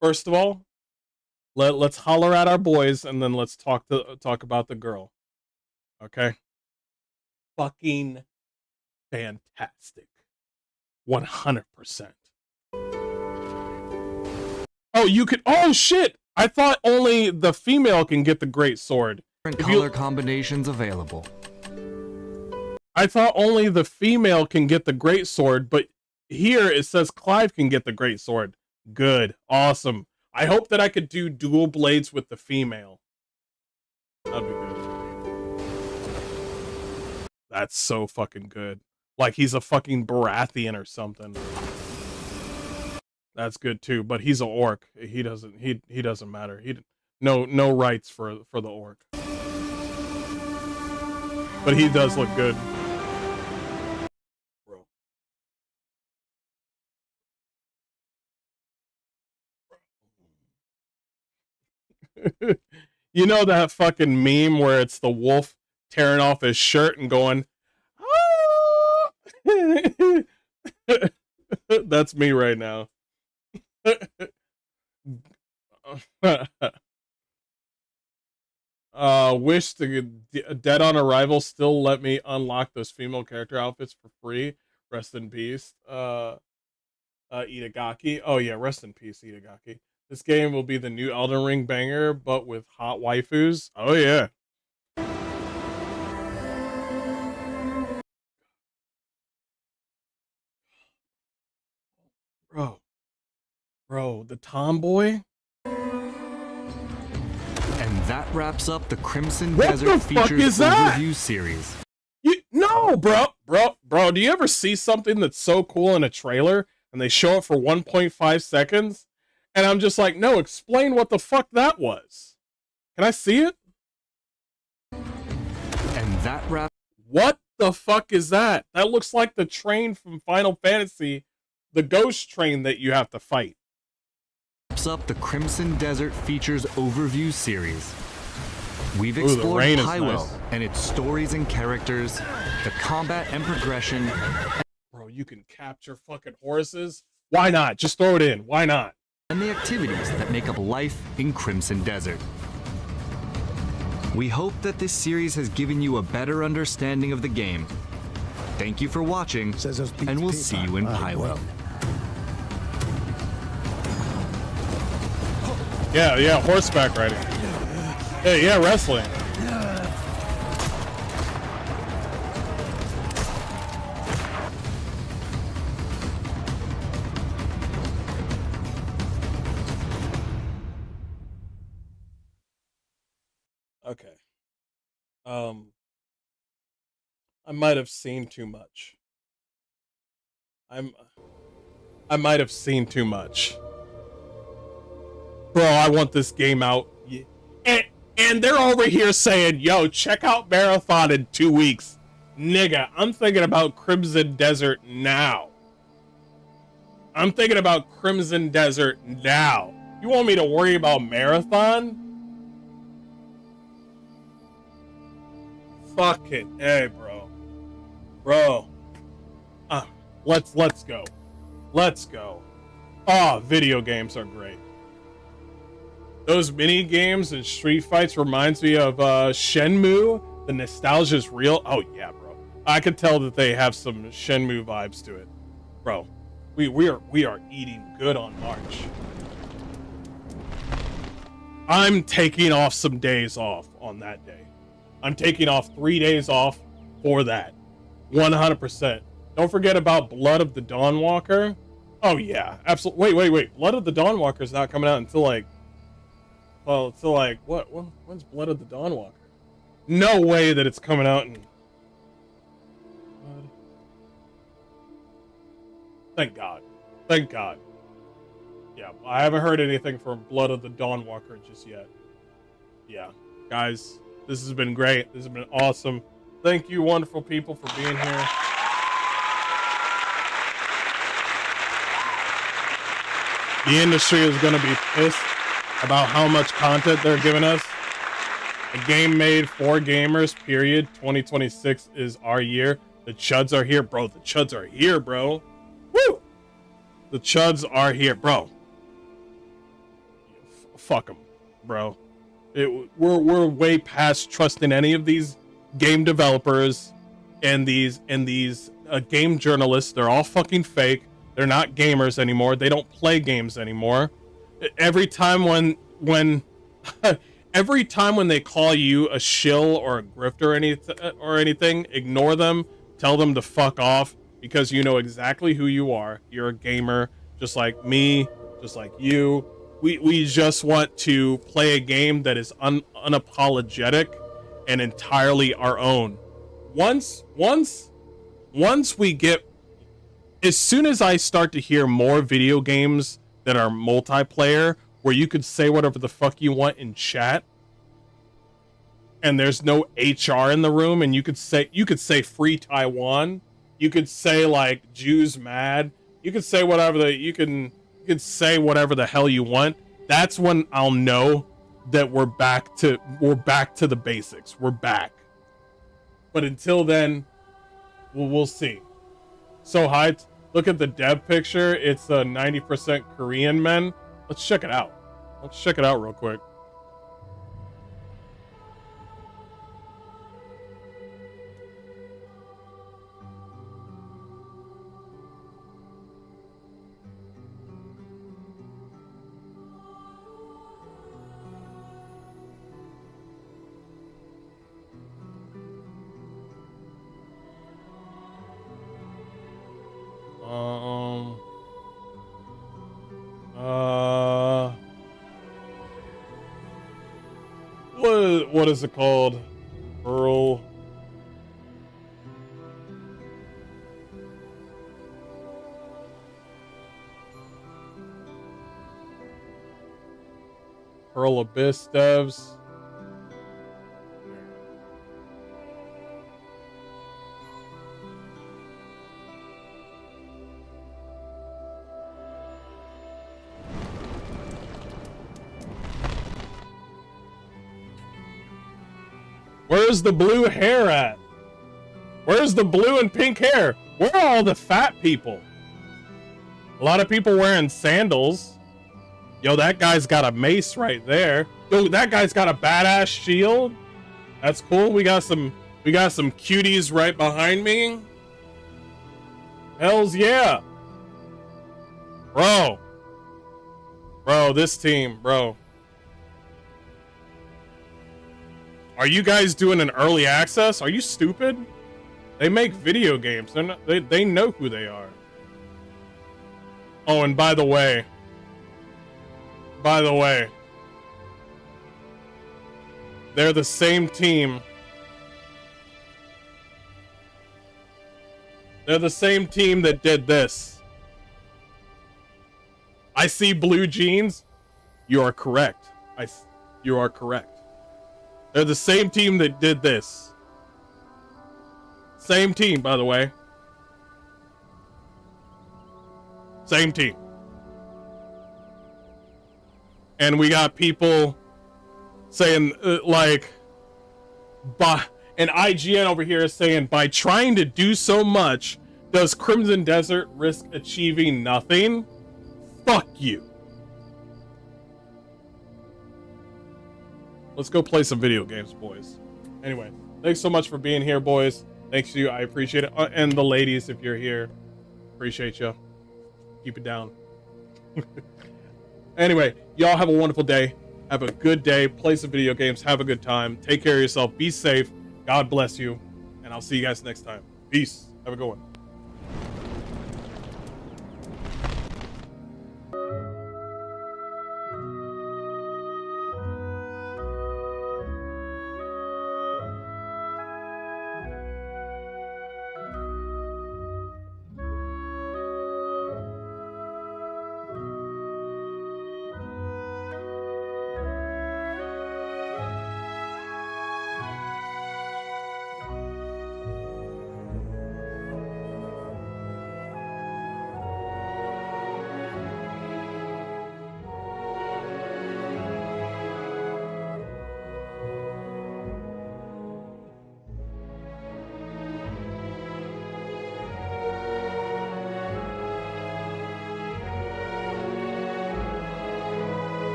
Speaker 1: First of all, let's holler at our boys, and then let's talk about the girl. Okay? Fucking fantastic. 100%. Oh, you could... Oh, shit! I thought only the female can get the great sword.
Speaker 10: Different color combinations available.
Speaker 1: I thought only the female can get the great sword, but here it says Clive can get the great sword. Good. Awesome. I hope that I could do dual blades with the female. That'd be good. That's so fucking good. Like he's a fucking Baratheon or something. That's good too, but he's an orc. He doesn't matter. No rights for the orc. But he does look good. You know that fucking meme where it's the wolf tearing off his shirt and going, ah! That's me right now. Wish the Dead on Arrival still let me unlock those female character outfits for free. Rest in peace. Itagaki. Oh yeah, rest in peace, Itagaki. This game will be the new Elden Ring banger, but with hot waifus. Oh yeah. Bro, the tomboy.
Speaker 10: that wraps up the Crimson
Speaker 1: What
Speaker 10: Desert
Speaker 1: the fuck
Speaker 10: Features
Speaker 1: is that?
Speaker 10: Overview series.
Speaker 1: No, bro. Do you ever see something that's so cool in a trailer and they show it for 1.5 seconds? And I'm just like, no, explain what the fuck that was. Can I see it?
Speaker 10: And that wraps.
Speaker 1: What the fuck is that? That looks like the train from Final Fantasy, the ghost train that you have to fight.
Speaker 10: Wraps up the Crimson Desert Features Overview series. We've
Speaker 1: Ooh,
Speaker 10: explored
Speaker 1: the rain is
Speaker 10: Highwell
Speaker 1: nice.
Speaker 10: and its stories and characters, the combat and progression.
Speaker 1: Bro, you can capture fucking horses. Why not? Just throw it in. Why not?
Speaker 10: And the activities that make up life in Crimson Desert. We hope that this series has given you a better understanding of the game. Thank you for watching, and we'll see you in Highwell.
Speaker 1: Yeah, horseback riding. Yeah, wrestling. Okay. I might have seen too much. I might have seen too much. Bro, I want this game out. And they're over here saying, yo, check out Marathon in 2 weeks. Nigga, I'm thinking about Crimson Desert now. I'm thinking about Crimson Desert now. You want me to worry about Marathon? Fucking hey, bro. Bro. Let's go. Let's go. Oh, video games are great. Those mini games and street fights reminds me of Shenmue. The nostalgia's real. Oh yeah, bro. I could tell that they have some Shenmue vibes to it. Bro, we are eating good on March. I'm taking off some days off on that day. I'm taking off 3 days off for that. 100%. Don't forget about Blood of the Dawnwalker. Oh yeah, absolutely. Wait. Blood of the Dawnwalker is not coming out until like, well, until like what? When's Blood of the Dawnwalker? No way that it's coming out in. Thank God. Thank God. Yeah, I haven't heard anything from Blood of the Dawnwalker just yet. Yeah, guys, this has been great. This has been awesome. Thank you, wonderful people, for being here. The industry is going to be pissed about how much content they're giving us. A game made for gamers, period. 2026 is our year. The chuds are here, bro. The chuds are here, bro. Woo! The chuds are here, bro. Fuck them, bro. We're way past trusting any of these game developers and these game journalists. They're all fucking fake. They're not gamers anymore. They don't play games anymore. Every time when every time when they call you a shill or a grifter or anything, ignore them. Tell them to fuck off, because you know exactly who you are. You're a gamer, just like me, just like you. We just want to play a game that is unapologetic and entirely our own. Once we get, as soon as I start to hear more video games that are multiplayer, where you could say whatever the fuck you want in chat, and there's no HR in the room, and you could say free Taiwan, you could say like Jews mad, you could say whatever you could say whatever the hell you want. That's when I'll know that we're back to the basics. We're back. But until then, we'll see. So hyped. Look at the dev picture. It's 90% Korean men. Let's check it out. Let's check it out real quick. what is it called? Pearl. Pearl Abyss devs. Where's the blue hair at? Where's the blue and pink hair? Where are all the fat people? A lot of people wearing sandals. Yo, that guy's got a mace right there. Yo, that guy's got a badass shield. That's cool. We got some cuties right behind me. Hells yeah. Bro, this team, bro. Are you guys doing an early access? Are you stupid? They make video games. They're not, they know who they are. Oh, and by the way, they're the same team. They're the same team that did this. I see blue jeans. You are correct. You are correct. They're the same team that did this. Same team, by the way. Same team. And we got people saying, like, and IGN over here is saying, by trying to do so much, does Crimson Desert risk achieving nothing? Fuck you. Let's go play some video games, boys. Anyway, thanks so much for being here, boys. Thanks to you. I appreciate it. And the ladies, if you're here, appreciate you. Keep it down. Anyway, y'all have a wonderful day. Have a good day. Play some video games. Have a good time. Take care of yourself. Be safe. God bless you. And I'll see you guys next time. Peace. Have a good one.